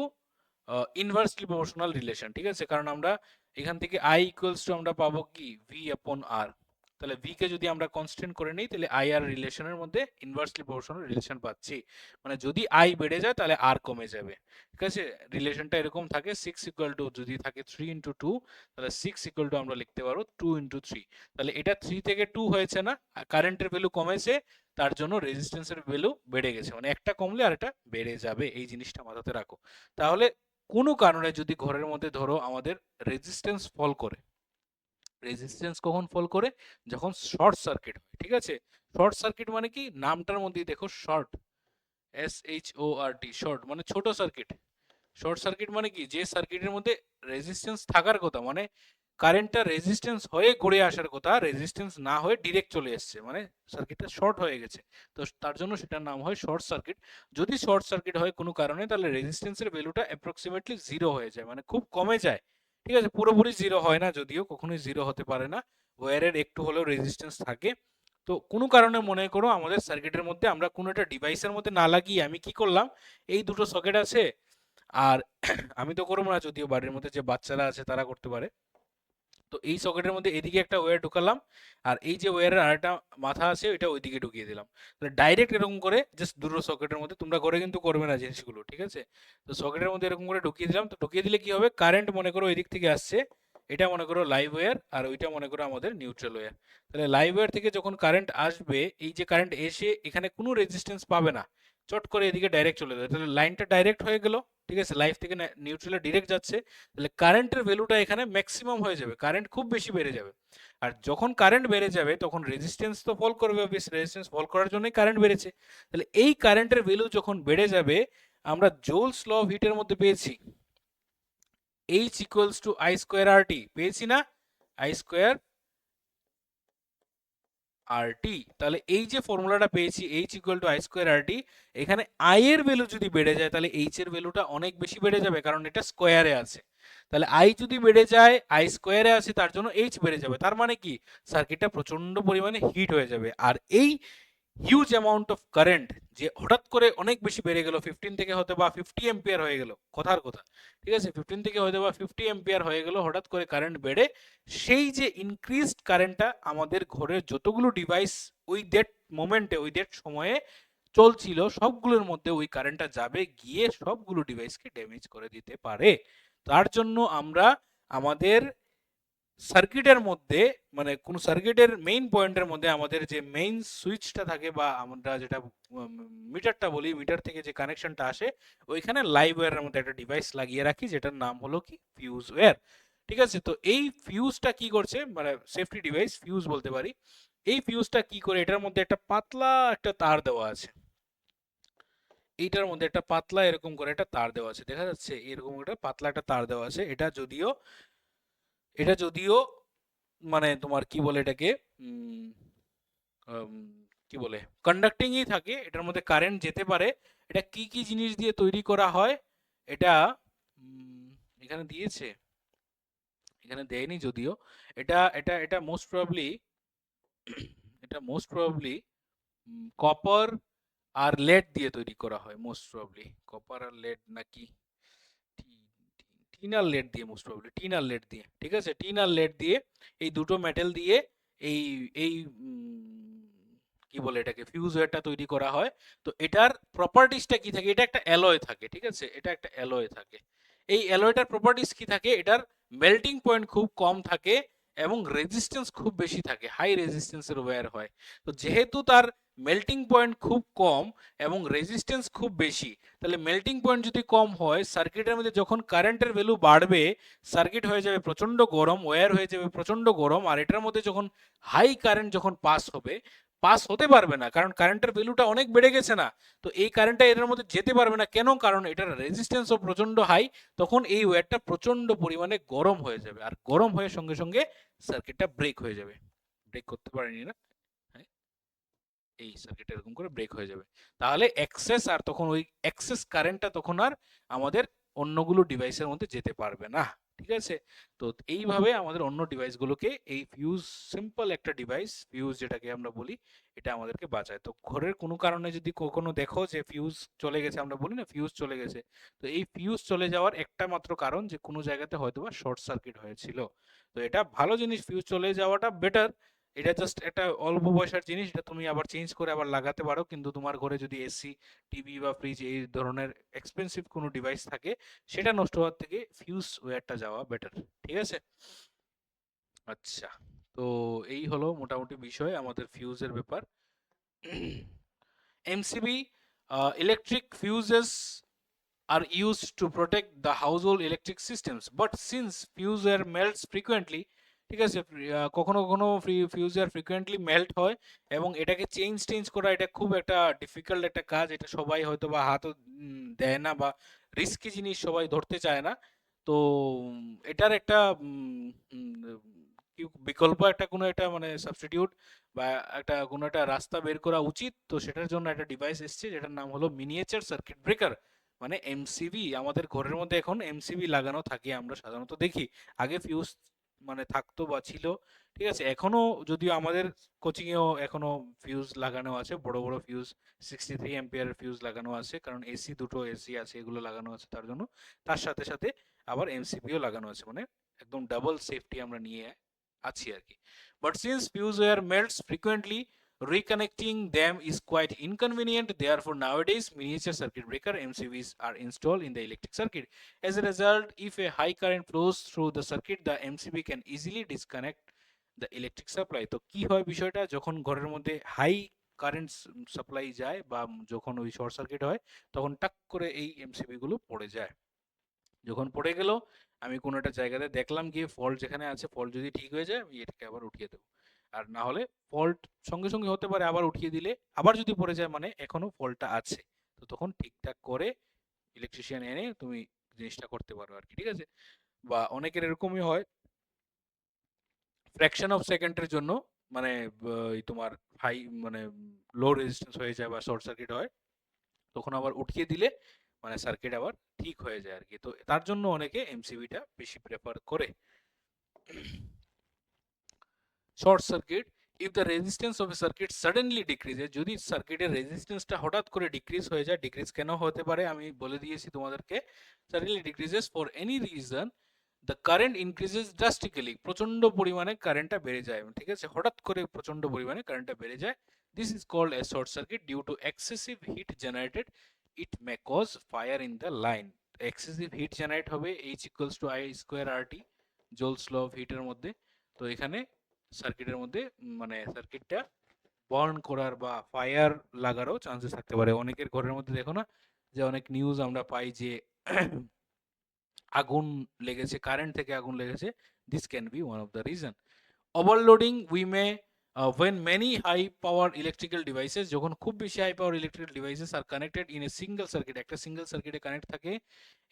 ইনভার্সলি প্রপোর্শনাল রিলেশন। ঠিক আছে, কারণ আমরা এখান থেকে আই ইকুয়ালস টু আমরা পাবো কি ভি আপন আর। তাহলে ভি কে যদি আমরা কনস্ট্যান্ট করে নিই তাহলে আই আর রিলেশনের মধ্যে ইনভার্সলি প্রপোর্শনাল রিলেশন পাচ্ছি। মানে যদি আই বেড়ে যায় তাহলে আর কমে যাবে। ঠিক আছে, রিলেশনটা এরকম থাকে 6 ইকুয়াল টু যদি থাকে 3 ইন্টু 2, তাহলে 6 ইকুয়াল টু আমরা লিখতে পারবো 2 ইন্টু 3। তাহলে এটা 3 থেকে 2 হয়েছে না, কারেন্টের ভ্যালু কমেছে, তার জন্য রেজিস্ট্যান্সের ভ্যালু বেড়ে গেছে। মানে একটা কমলে আর এটা বেড়ে যাবে, এই জিনিসটা মাথাতে রাখো। তাহলে কোনো কারণে যদি ঘরের মধ্যে ধরো আমাদের রেজিস্ট্যান্স ফল করে, রেজিস্ট্যান্স কখন ফল করে, যখন শর্ট সার্কিট হয়। ঠিক আছে, শর্ট সার্কিট মানে কি, নামটার মধ্যেই দেখো শর্ট, SHORT, শর্ট মানে ছোট সার্কিট। শর্ট সার্কিট মানে কি, যে সার্কিটের মধ্যে রেজিস্ট্যান্স থাকার কথা, মানে কারেন্টটা রেজিস্ট্যান্স হয়ে ঘুরে আসার কথা, রেজিস্ট্যান্স না হয়ে ডিরেক্ট চলে এসছে, মানে সার্কিটটা শর্ট হয়ে গেছে। তো তার জন্য সেটার নাম হয় শর্ট সার্কিট। যদি শর্ট সার্কিট হয় কোনো কারণে, তাহলে রেজিস্ট্যান্সের ভ্যালুটা অ্যাপ্রক্সিমেটলি জিরো হয়ে যায়, মানে খুব কমে যায়। ঠিক আছে, পুরোপুরি জিরো হয় না, যদিও কখনোই জিরো হতে পারে না, ওয়্যারের একটু হলেও রেজিস্ট্যান্স থাকে। তো কোনো কারণে মনে করো আমাদের সার্কিটের মধ্যে আমরা কোনো একটা ডিভাইসের মধ্যে না লাগিয়ে আমি কি করলাম, এই দুটো সকেট আছে, আর আমি তো করবো না, যদিও বাড়ির মধ্যে যে বাচ্চারা আছে তারা করতে পারে। তো এই সকেটের মধ্যে এদিকে একটা ওয়্যার ঢুকালাম, আর এই যে ওয়্যারের আরেকটা মাথা আছে ওইটা ওইদিকে ঢুকিয়ে দিলাম। তাহলে ডাইরেক্ট এরকম করে জাস্ট দুটো সকেটের মধ্যে, তোমরা করে কিন্তু করবে না জিনিসগুলো। ঠিক আছে, তো সকেটের মধ্যে এরকম করে ঢুকিয়ে দিলাম। তো ঢুকিয়ে দিলে কি হবে, কারেন্ট মনে করো ওই দিক থেকে আসছে, এটা মনে করো লাইভ ওয়্যার, আর ওইটা মনে করো আমাদের নিউট্রাল ওয়্যার। তাহলে লাইভ ওয়্যার থেকে যখন কারেন্ট আসবে, এই যে কারেন্ট এসে এখানে কোনো রেজিস্ট্যান্স পাবে না, চট করে এদিকে ডাইরেক্ট চলে যাবে, তাহলে লাইনটা ডাইরেক্ট হয়ে গেল। ঠিক আছে, লাইভ থেকে নিউট্রালে ডিরেক্ট যাচ্ছে, তাহলে কারেন্টের ভ্যালুটা এখানে ম্যাক্সিমাম হয়ে যাবে, কারেন্ট খুব বেশি বেড়ে যাবে। আর যখন কারেন্ট বেড়ে যাবে তখন রেজিস্ট্যান্স তো ফল করবে, রেজিস্ট্যান্স ফল করার জন্যই কারেন্ট বেড়েছে। তাহলে এই কারেন্টের ভ্যালু যখন বেড়ে যাবে, আমরা জোলস ল অফ হিটের মধ্যে পেয়েছি H equals to I square R T, পেয়েছি না, আই স্কোয়ার আর টি। তাহলে এই যে ফর্মুলাটা পেয়েছি H equal to I square R T, এখানে আই এর ভ্যালু যদি বেড়ে যায় তাহলে H এর ভ্যালুটা অনেক বেশি বেড়ে যাবে, কারণ এটা স্কোয়ারে আছে। তাহলে আই যদি বেড়ে যায়, আই স্কোয়ারে আছে, তার জন্য H বেড়ে যাবে, তার মানে কি সার্কিটটা প্রচন্ড পরিমাণে হিট হয়ে যাবে। আর এই হিউজ অ্যামাউন্ট অফ কারেন্ট যে হঠাৎ করে অনেক বেশি বেড়ে গেল, 15 থেকে হয়তো বা 50 এম্পিয়ার হয়ে গেল, কথার কথা। ঠিক আছে, 15 থেকে হয়তো বা 50 এম্পিয়ার হয়ে গেল, হঠাৎ করে কারেন্ট বেড়ে, সেই যে ইনক্রিজড কারেন্টটা আমাদের ঘরের যতগুলো ডিভাইস ওই দ্যাট মোমেন্টে, ওই দ্যাট সময়ে চলছিল, সবগুলোর মধ্যে ওই কারেন্টটা যাবে, গিয়ে সবগুলো ডিভাইসকে ড্যামেজ করে দিতে পারে। তার জন্য আমরা আমাদের সার্কিটের মধ্যে, মানে কোন সার্কিটের মেইন পয়েন্টের মধ্যে আমাদের যে মেইন সুইচটা থাকে, বা আমরা যেটা মিটারটা বলি, মিটার থেকে যে কানেকশনটা আসে, ওইখানে লাইভ ওয়্যারের মধ্যে একটা ডিভাইস লাগিয়ে রাখি, যেটার নাম হলো কি ফিউজ ওয়্যার। ঠিক আছে, তো এই ফিউজটা কি করছে, মানে সেফটি ডিভাইস ফিউজ বলতে পারি। এই ফিউজটা কি করে, এটার মধ্যে একটা পাতলা একটা তার দেওয়া আছে, এইটার মধ্যে একটা পাতলা এরকম করে একটা তার দেওয়া আছে, দেখা যাচ্ছে এরকম একটা পাতলা একটা তার দেওয়া আছে। এটা যদিও মানে তোমার কি বলে এটাকে, উম, কি বলে, কন্ডাক্টিংই থাকে, এটার মধ্যে কারেন্ট যেতে পারে। এটা কি কি জিনিস দিয়ে তৈরি করা হয়, এটা এখানে দিয়েছে, এখানে দেয়নি যদিও। এটা এটা এটা মোস্ট প্রবাবলি, এটা মোস্ট প্রবাবলি কপার আর লেড দিয়ে তৈরি করা হয়, মোস্ট প্রবাবলি কপার আর লেড, নাকি টিন আর লেড দিয়ে, মোস্ট প্রবাবলি টিন আর লেড দিয়ে। ঠিক আছে, টিন আর লেড দিয়ে, এই দুটো মেটাল দিয়ে এই এই কি বলে এটাকে ফিউজ ওয়্যারটা তৈরি করা হয়। তো এটার প্রপার্টিসটা কি থাকে, এটা একটা অ্যালয় থাকে। ঠিক আছে, এটা একটা অ্যালয় থাকে। এই অ্যালয়টার প্রপার্টিস কি থাকে, এটার মেল্টিং পয়েন্ট খুব কম থাকে এবং রেজিস্ট্যান্স খুব বেশি থাকে, হাই রেজিস্ট্যান্সের ওয়্যার হয়। তো যেহেতু তার মেল্টিং পয়েন্ট খুব কম এবং রেজিস্ট্যান্স খুব বেশি, তাহলে মেল্টিং পয়েন্ট যদি কম হয়, সার্কিটের মধ্যে যখন কারেন্টের ভ্যালু বাড়বে, সার্কিট হয়ে যাবে প্রচন্ড গরম, ওয়্যার হয়ে যাবে প্রচন্ড গরম, আর এটার মধ্যে যখন হাই কারেন্ট যখন পাস হবে, পাস হতে পারবে না, কারণ কারেন্টের ভ্যালুটা অনেক বেড়ে গেছে না। তো এই কারেন্টটা এর মধ্যে যেতে পারবে না, কেন, কারণ এটার রেজিস্ট্যান্সও প্রচন্ড হাই। তখন এই ওয়্যারটা প্রচন্ড পরিমাণে গরম হয়ে যাবে, আর গরম হয়ে সঙ্গে সঙ্গে সার্কিটটা ব্রেক হয়ে যাবে। ব্রেক করতে পারেনি না, হ্যাঁ, এই সার্কিট এরকম করে ব্রেক হয়ে যাবে। তাহলে এক্সেস, আর তখন ওই এক্সেস কারেন্টটা তখন আর আমাদের অন্যগুলো ডিভাইসের মধ্যে যেতে পারবে না। ঠিক আছে? তো এইভাবে আমাদের অন্য ডিভাইসগুলোকে এই ফিউজ, সিম্পল একটা ডিভাইস ফিউজ যেটাকে আমরা বলি, এটা আমাদেরকে বাঁচায়। তো ঘরের কোনো কারণে যদি কখনো দেখো যে ফিউজ চলে গেছে, আমরা বলি না ফিউজ চলে গেছে, তো এই ফিউজ চলে যাওয়ার একটা মাত্র কারণ যে কোনো জায়গাতে হয়তোবা শর্ট সার্কিট হয়েছিল। তো এটা ভালো জিনিস, ফিউজ চলে যাওয়াটা বেটার। এটা জাস্ট একটা অল্প পয়সার জিনিস, এটা তুমি আবার চেঞ্জ করে আবার লাগাতে পারো। কিন্তু তোমার ঘরে যদি এসি, টিভি বা ফ্রিজ এই ধরনের এক্সপেন্সিভ কোনো ডিভাইস থাকে, সেটা নষ্ট হওয়ার থেকে ফিউজ ওয়্যারটা যাওয়া বেটার। ঠিক আছে? আচ্ছা, তো এই হলো মোটামুটি বিষয় আমাদের ফিউজের ব্যাপার। MCB, electric fuses are used to protect the household electric systems, but since fuse wire melts frequently, ঠিক আছে, কখনো কখনো ফিউজ ওয়্যার ফ্রিকোয়েন্টলি মেল্ট হয় এবং এটাকে চেঞ্জ করা এটা খুব একটা ডিফিকাল্ট একটা কাজ। এটা সবাই হয়তো বা হাতও দেয় না, বা রিস্কি জিনিস সবাই ধরতে চায় না। তো এটার একটা বিকল্প একটা কোনো একটা মানে সাবস্টিটিউট বা একটা কোনো একটা রাস্তা বের করা উচিত। তো সেটার জন্য একটা ডিভাইস এসছে যেটার নাম হলো মিনিয়েচার সার্কিট ব্রেকার, মানে এমসিবি। আমাদের ঘরের মধ্যে এখন এমসিবি লাগানো থাকে, আমরা সাধারণত দেখি। আগে ফিউজ মানে থাকতো বা ছিল, ঠিক আছে। এখনো যদিও আমাদের কোচিং এও এখনো ফিউজ লাগানো আছে, বড় বড় ফিউজ 63 এম্পিয়ারের ফিউজ লাগানো আছে, কারণ এসি, দুটো এসি আছে, এগুলো লাগানো আছে তার জন্য। তার সাথে সাথে আবার এমসিবিও লাগানো আছে, মানে একদম ডাবল সেফটি আমরা নিয়ে আছি আর কি। But since fuse wire melts frequently, reconnecting them is quite inconvenient. Therefore, nowadays miniature circuit breaker MCBs are installed in the electric circuit. As a result, if a high current flows through the circuit, the MCB can easily disconnect the electric supply. তো কি হয় বিষয়টা, যখন ঘরের মধ্যে high current supply যায় বা যখন ওই শর্ট সার্কিট হয়, তখন টাক করে এই এমসিবি গুলো পড়ে যায়। যখন পড়ে গেল, আমি কোনো একটা জায়গাতে দেখলাম গিয়ে ফল্ট যেখানে আছে, ফল্ট যদি ঠিক হয়ে যায় আমি এটাকে আবার উঠিয়ে দেবো। আর না হলে ফল্ট সঙ্গে সঙ্গে হতে পারে, আবার উঠিয়ে দিলে আবার যদি পড়ে যায় মানে এখনো ফল্টটা আছে। তো তখন ঠিকঠাক করে ইলেকট্রিশিয়ান এনে তুমি জিনিসটা করতে পারো আর কি। ঠিক আছে? বা অনেকের এরকমই হয়, ফ্র্যাকশন অফ সেকেন্ডের জন্য মানে তোমার হাই মানে লো রেজিস্ট্যান্স হয়ে যায় বা শর্ট সার্কিট হয়, তখন আবার উঠিয়ে দিলে মানে সার্কিট আবার ঠিক হয়ে যায় আর কি। তো তার জন্য অনেকে এমসিবিটা বেশি প্রেফার করে। Short circuit, if the resistance of A circuit suddenly decreases, যদি সার্কিটের রেজিস্ট্যান্সটা হঠাৎ করে ডিক্রিজ হয়ে যায়, ডিক্রিজ কেন হতে পারে আমি বলে দিয়েছি তোমাদেরকে। Suddenly decreases for any reason, the current increases drastically, প্রচন্ড পরিমাণে কারেন্টটা বেড়ে যায়, ঠিক আছে, হঠাৎ করে প্রচন্ড পরিমাণে কারেন্টটা বেড়ে যায়। This is called a short circuit due to excessive heat generated, it may cause fire in the line. Excessive heat generate হবে, H equals to I square R T, Joule's law of হিটের মধ্যে। তো এখানে সার্কিটের মধ্যে মানে সার্কিটটা burn করার বা ফায়ার লাগারও চান্সেস থাকতে পারে। অনেকের ঘরের মধ্যে দেখো না যে অনেক নিউজ আমরা পাই যে আগুন লেগেছে, কারেন্ট থেকে আগুন লেগেছে। This can be one of the reason. Overloading, we may when many high power electrical devices, যখন খুব বেশি high power electrical devices are connected in a single circuit, একটা সিঙ্গেল সার্কিটে কানেক্ট থাকে,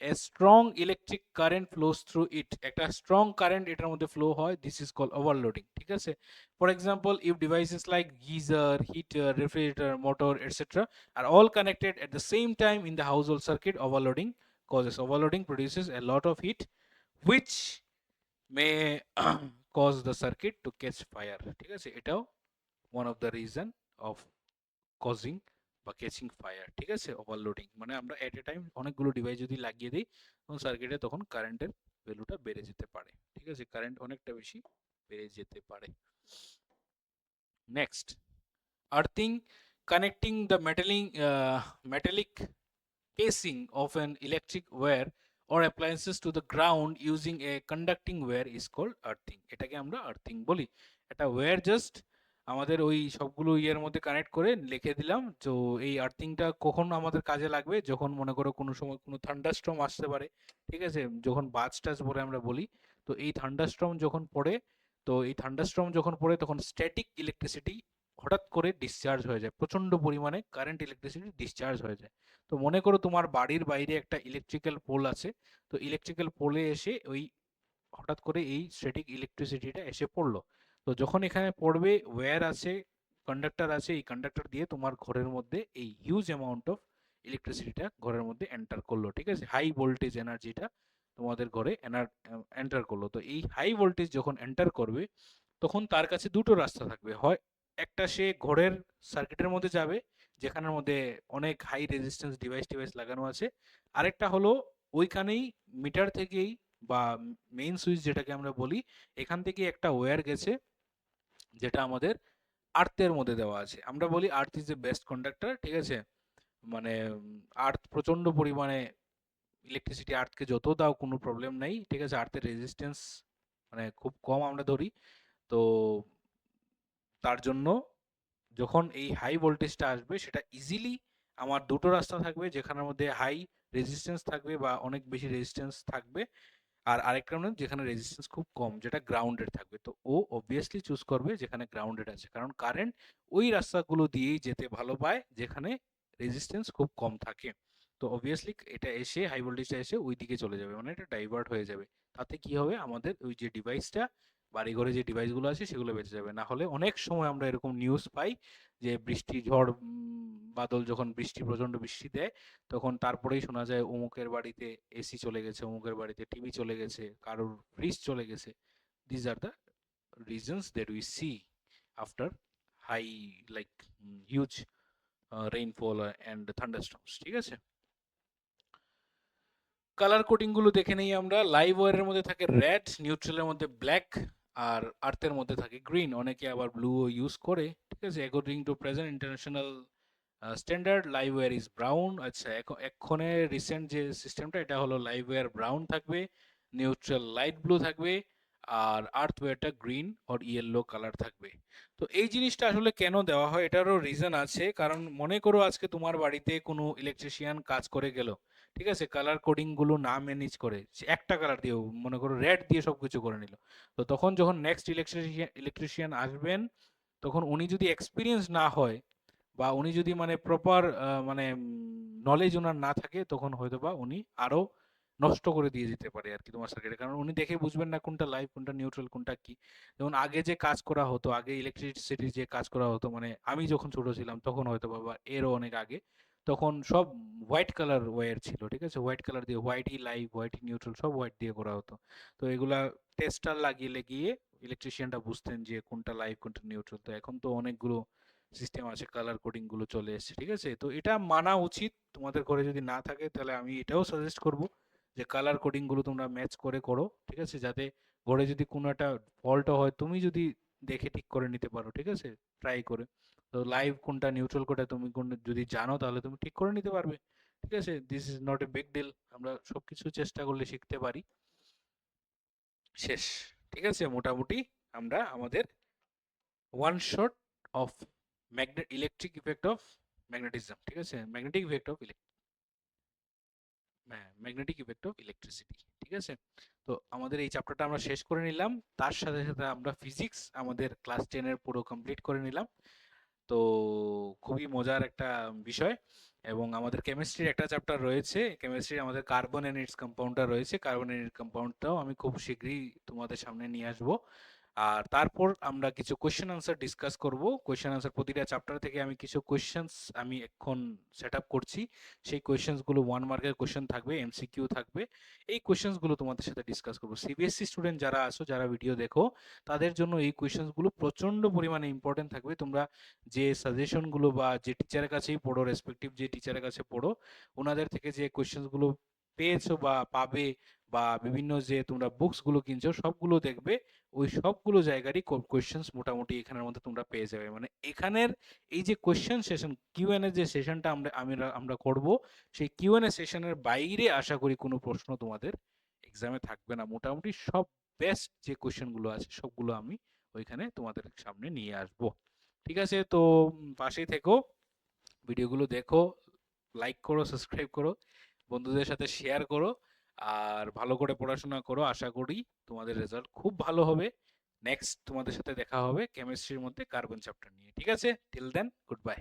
a strong electric current flows through it, একটা strong current এটার মধ্যে flow হয়, দিস ইজ কল ওভারলোডিং। ঠিক আছে? For example, if devices like geyser, heater, refrigerator, motor etcetera are all connected at the same time in the household circuit, overloading causes, overloading produces a lot of heat which may cause the circuit to catch fire. ঠিক আছে? এটাও one of the reason of causing বা catching fire. ঠিক আছে? Overloading মানে আমরা এট এ time অনেকগুলো device যদি লাগিয়ে দিই, তখন সার্কিটে তখন কারেন্টের ভ্যালুটা বেড়ে যেতে পারে। ঠিক আছে? কারেন্ট অনেকটা বেশি বেড়ে যেতে পারে। Next, earthing, connecting the metallic casing of an electric wire or appliances to the ground using a conducting wire is called earthing. এটাকে আমরা আর্থিং বলি। এটা ওয়্যার জাস্ট আমাদের ওই সবগুলো ইয়ের মধ্যে কানেক্ট করে লিখে দিলাম। তো এই আর্থিংটা কখন আমাদের কাজে লাগবে, যখন মনে করো কোনো সময় কোনো থান্ডারস্টর্ম আসতে পারে। ঠিক আছে? যখন বাজ টাজ বলে আমরা বলি, তো এই থান্ডারস্টর্ম যখন পড়ে, তো এই থান্ডারস্টর্ম যখন পড়ে তখন স্ট্যাটিক ইলেকট্রিসিটি হঠাৎ করে ডিসচার্জ হয়ে যায়, প্রচন্ড পরিমাণে কারেন্ট ইলেকট্রিসিটি ডিসচার্জ হয়ে যায়। তো মনে করো তোমার বাড়ির বাইরে একটা ইলেকট্রিক্যাল পোল আছে, তো ইলেকট্রিক্যাল পোলে এসে ওই হঠাৎ করে এই স্ট্যাটিক ইলেকট্রিসিটিটা এসে পড়লো। তো যখন এখানে পড়বে, ওয়্যার আছে, কন্ডাক্টর আছে, এই কন্ডাক্টর দিয়ে তোমার ঘরের মধ্যে এই হিউজ অ্যামাউন্ট অফ ইলেকট্রিসিটিটা ঘরের মধ্যে এন্টার করলো। ঠিক আছে? হাই ভোল্টেজ এনার্জিটা তোমাদের ঘরে এন্টার করলো। তো এই হাই ভোল্টেজ যখন এন্টার করবে তখন তার কাছে দুটো রাস্তা থাকবে, হয় একটা সে ঘরের সার্কিটের মধ্যে যাবে যেখানের মধ্যে অনেক হাই রেজিস্ট্যান্স ডিভাইস টিভাইস লাগানো আছে, আরেকটা হলো ওইখানেই মিটার থেকেই বা মেইন সুইচ যেটাকে আমরা বলি এখান থেকে একটা ওয়্যার গেছে যেটা আমাদের আর্থের মধ্যে দেওয়া আছে। আমরা বলি earth is the best conductor, ঠিক আছে, মানে আর্থ প্রচন্ড পরিমাণে ইলেকট্রিসিটি আর্থকে যত দাও কোনো প্রবলেম নাই, ঠিক আছে, আর্থের রেজিস্ট্যান্স মানে খুব কম আমরা ধরি। তো তার জন্য যখন এই হাই ভোল্টেজটা আসবে সেটা ইজিলি আমার দুটো রাস্তা থাকবে যেখানের মধ্যে হাই রেজিস্ট্যান্স থাকবে বা অনেক বেশি রেজিস্ট্যান্স থাকবে, আর আরেকটা মানে যেখানে রেজিস্ট্যান্স খুব কম যেটা গ্রাউন্ডেড থাকবে। তো ও অবভিয়াসলি চুজ করবে যেখানে গ্রাউন্ডেড আছে, কারণ কারেন্ট ওই রাস্তাগুলো দিয়েই যেতে ভালো পায় যেখানে রেজিস্ট্যান্স খুব কম থাকে। তো অবভিয়াসলি এটা এসে হাই ভোল্টেজটা এসে ওই দিকে চলে যাবে, মানে এটা ডাইভার্ট হয়ে যাবে। তাতে কি হবে, আমাদের ওই যে ডিভাইসটা বাড়িঘরে যে ডিভাইসগুলো আছে সেগুলো বেঁচে যাবে। না হলে অনেক সময় আমরা এরকম নিউজ পাই যে বৃষ্টি ঝড় বাদল যখন প্রচন্ড বৃষ্টি দেয় তখন তারপরেই শোনা যায় অমুকের বাড়িতে এসি চলে গেছে, অমুকের বাড়িতে টিভি চলে গেছে, কারোর ফ্রিজ চলে গেছে। This are the reasons that we see after high like huge rainfall and thunderstorms, ঠিক আছে। কালার কোডিং গুলো দেখে নেই আমরা। লাইভ ওয়্যারের মধ্যে থাকে রেড, নিউট্রালের মধ্যে ব্ল্যাক, আর আর্থের মধ্যে থাকে গ্রিন, অনেকে আবার ব্লু ইউজ করে, ঠিক আছে। According to present international standard live where is brown. আচ্ছা, এক্ষণে রিসেন্ট যে সিস্টেমটা এটা হলো লাইভ ওয়্যার ব্রাউন থাকবে, নিউট্রাল লাইট ব্লু থাকবে, আর আর্থ ওয়্যারটা গ্রিন অর ইয়েলো কালার থাকবে। তো এই জিনিসটা আসলে কেন দেওয়া হয় এটারও রিজন আছে, কারণ মনে করো আজকে তোমার বাড়িতে কোনো ইলেকট্রিশিয়ান কাজ করে গেল, ঠিক আছে, কালার কোডিং গুলো না ম্যানেজ করে সে একটা কালার দিয়ে মনে করো রেড দিয়ে সবকিছু করে নিল। তো তখন যখন নেক্সট ইলেকট্রিশিয়ান আসবেন তখন উনি যদি এক্সপিরিয়েন্স না হয় বা উনি যদি মানে প্রপার মানে নলেজ ওনার না থাকে তখন হয়তো বা উনি আরো নষ্ট করে দিয়ে যেতে পারে আর কি তোমার সার্কিটে, কারণ উনি দেখে বুঝবেন না কোনটা লাইভ কোনটা নিউট্রাল কোনটা কি। যেমন আগে যে কাজ করা হতো, আগে ইলেকট্রিসিটির যে কাজ করা হতো, মানে আমি যখন ছোট ছিলাম তখন হয়তো বাবা এরও অনেক আগে, তখন সব হোয়াইট কালার ওয়্যার ছিল, ঠিক আছে, হোয়াইট কালার দিয়ে হোয়াইটই লাইভ হোয়াইটই নিউট্রাল সব হোয়াইট দিয়ে করা হতো। তো এগুলা টেস্টার লাগিয়ে লাগিয়ে ইলেকট্রিশিয়ানটা বুঝতেন যে কোনটা লাইভ কোনটা নিউট্রাল। তো এখন তো অনেকগুলো সিস্টেম আছে, কালার কোডিং গুলো চলে এসেছে, ঠিক আছে। তো এটা মানা উচিত, তোমাদের ঘরে যদি না থাকে তাহলে আমি এটাও সাজেস্ট করব যে কালার কোডিং গুলো তোমরা ম্যাচ করে করো, ঠিক আছে, যাতে ঘরে যদি কোনো একটা ফল্ট হয় তুমি যদি দেখে ঠিক করে নিতে পারো, ঠিক আছে, ট্রাই করে। তো লাইভ কোনটা নিউট্রাল কোনটা তুমি কোনটা যদি জানো তাহলে তুমি ঠিক করে নিতে পারবে, ঠিক আছে। This is not a big deal, আমরা সবকিছু চেষ্টা করলে শিখতে পারি। শেষ, ঠিক আছে, মোটামুটি আমরা আমাদের one shot of electric effect of magnetism, ঠিক আছে, ম্যাগনেটিক ইফেক্ট অফ ইলেকট্রিসিটি, ঠিক আছে। তো আমাদের এই চ্যাপ্টারটা আমরা শেষ করে নিলাম, তার সাথে সাথে আমরা ফিজিক্স আমাদের ক্লাস 10 এর পুরো কমপ্লিট করে নিলাম। তো খুবই মজার একটা বিষয়। এবং আমাদের কেমিস্ট্রির একটা চ্যাপ্টার রয়েছে, কেমিস্ট্রির আমাদের কার্বন এন্ড ইটস কম্পাউন্ডটা রয়েছে, কার্বন এন্ড ইটস কম্পাউন্ডটাও আমি খুব শীঘ্রই তোমাদের সামনে নিয়ে আসবো। আর তারপর আমরা কিছু কোয়েশ্চেন আনসার ডিসকাস করব। কোয়েশ্চেন আনসার প্রতিটা চ্যাপ্টার থেকে আমি কিছু কোয়েশ্চেন্স আমি এখন সেট আপ করছি, সেই কোয়েশ্চেন্স গুলো 1 মার্কের কোয়েশ্চেন থাকবে, এমসিকিউ থাকবে। এই কোয়েশ্চেন্স গুলো তোমাদের সাথে ডিসকাস করব। সিবিএসসি স্টুডেন্ট যারা আছো, যারা ভিডিও দেখো, তাদের জন্য এই কোয়েশ্চেন্স গুলো প্রচন্ড পরিমাণে ইম্পর্টেন্ট থাকবে। তোমরা যে সাজেশন গুলো বা যে টিচারের কাছেই পড়ো, রেসপেক্টিভ যে টিচারের কাছে পড়ো, ওনাদের থেকে যে কোয়েশ্চেন্স গুলো পেয়েছো বা পাবে, বা বিভিন্ন যে তোমরা বুকস গুলো কিনছো সবগুলো দেখবে, ওই সবগুলো জায়গারই কোয়েশ্চেন্স মোটামুটি এখানের মধ্যে তোমরা পেয়ে যাবে। মানে এখানের এই যে কোয়েশ্চেন সেশন কিউএনএ যে সেশনটা আমরা করব, সেই কিউএনএ সেশনের বাইরে আশা করি কোনো প্রশ্ন তোমাদের এক্সামে থাকবে না। মোটামুটি সব বেস্ট যে কোয়েশ্চেন গুলো আছে সবগুলো আমি ওইখানে তোমাদের সামনে নিয়ে আসব, ঠিক আছে। তো পাশেই থেকো, ভিডিওগুলো দেখো, লাইক করো, সাবস্ক্রাইব করো, বন্ধুদের সাথে শেয়ার করো, আর ভালো করে পড়াশোনা করো। আশা করি তোমাদের রেজাল্ট খুব ভালো হবে। নেক্সট তোমাদের সাথে দেখা হবে কেমিস্ট্রির মধ্যে কার্বন চ্যাপ্টার নিয়ে, ঠিক আছে। Till then, good by.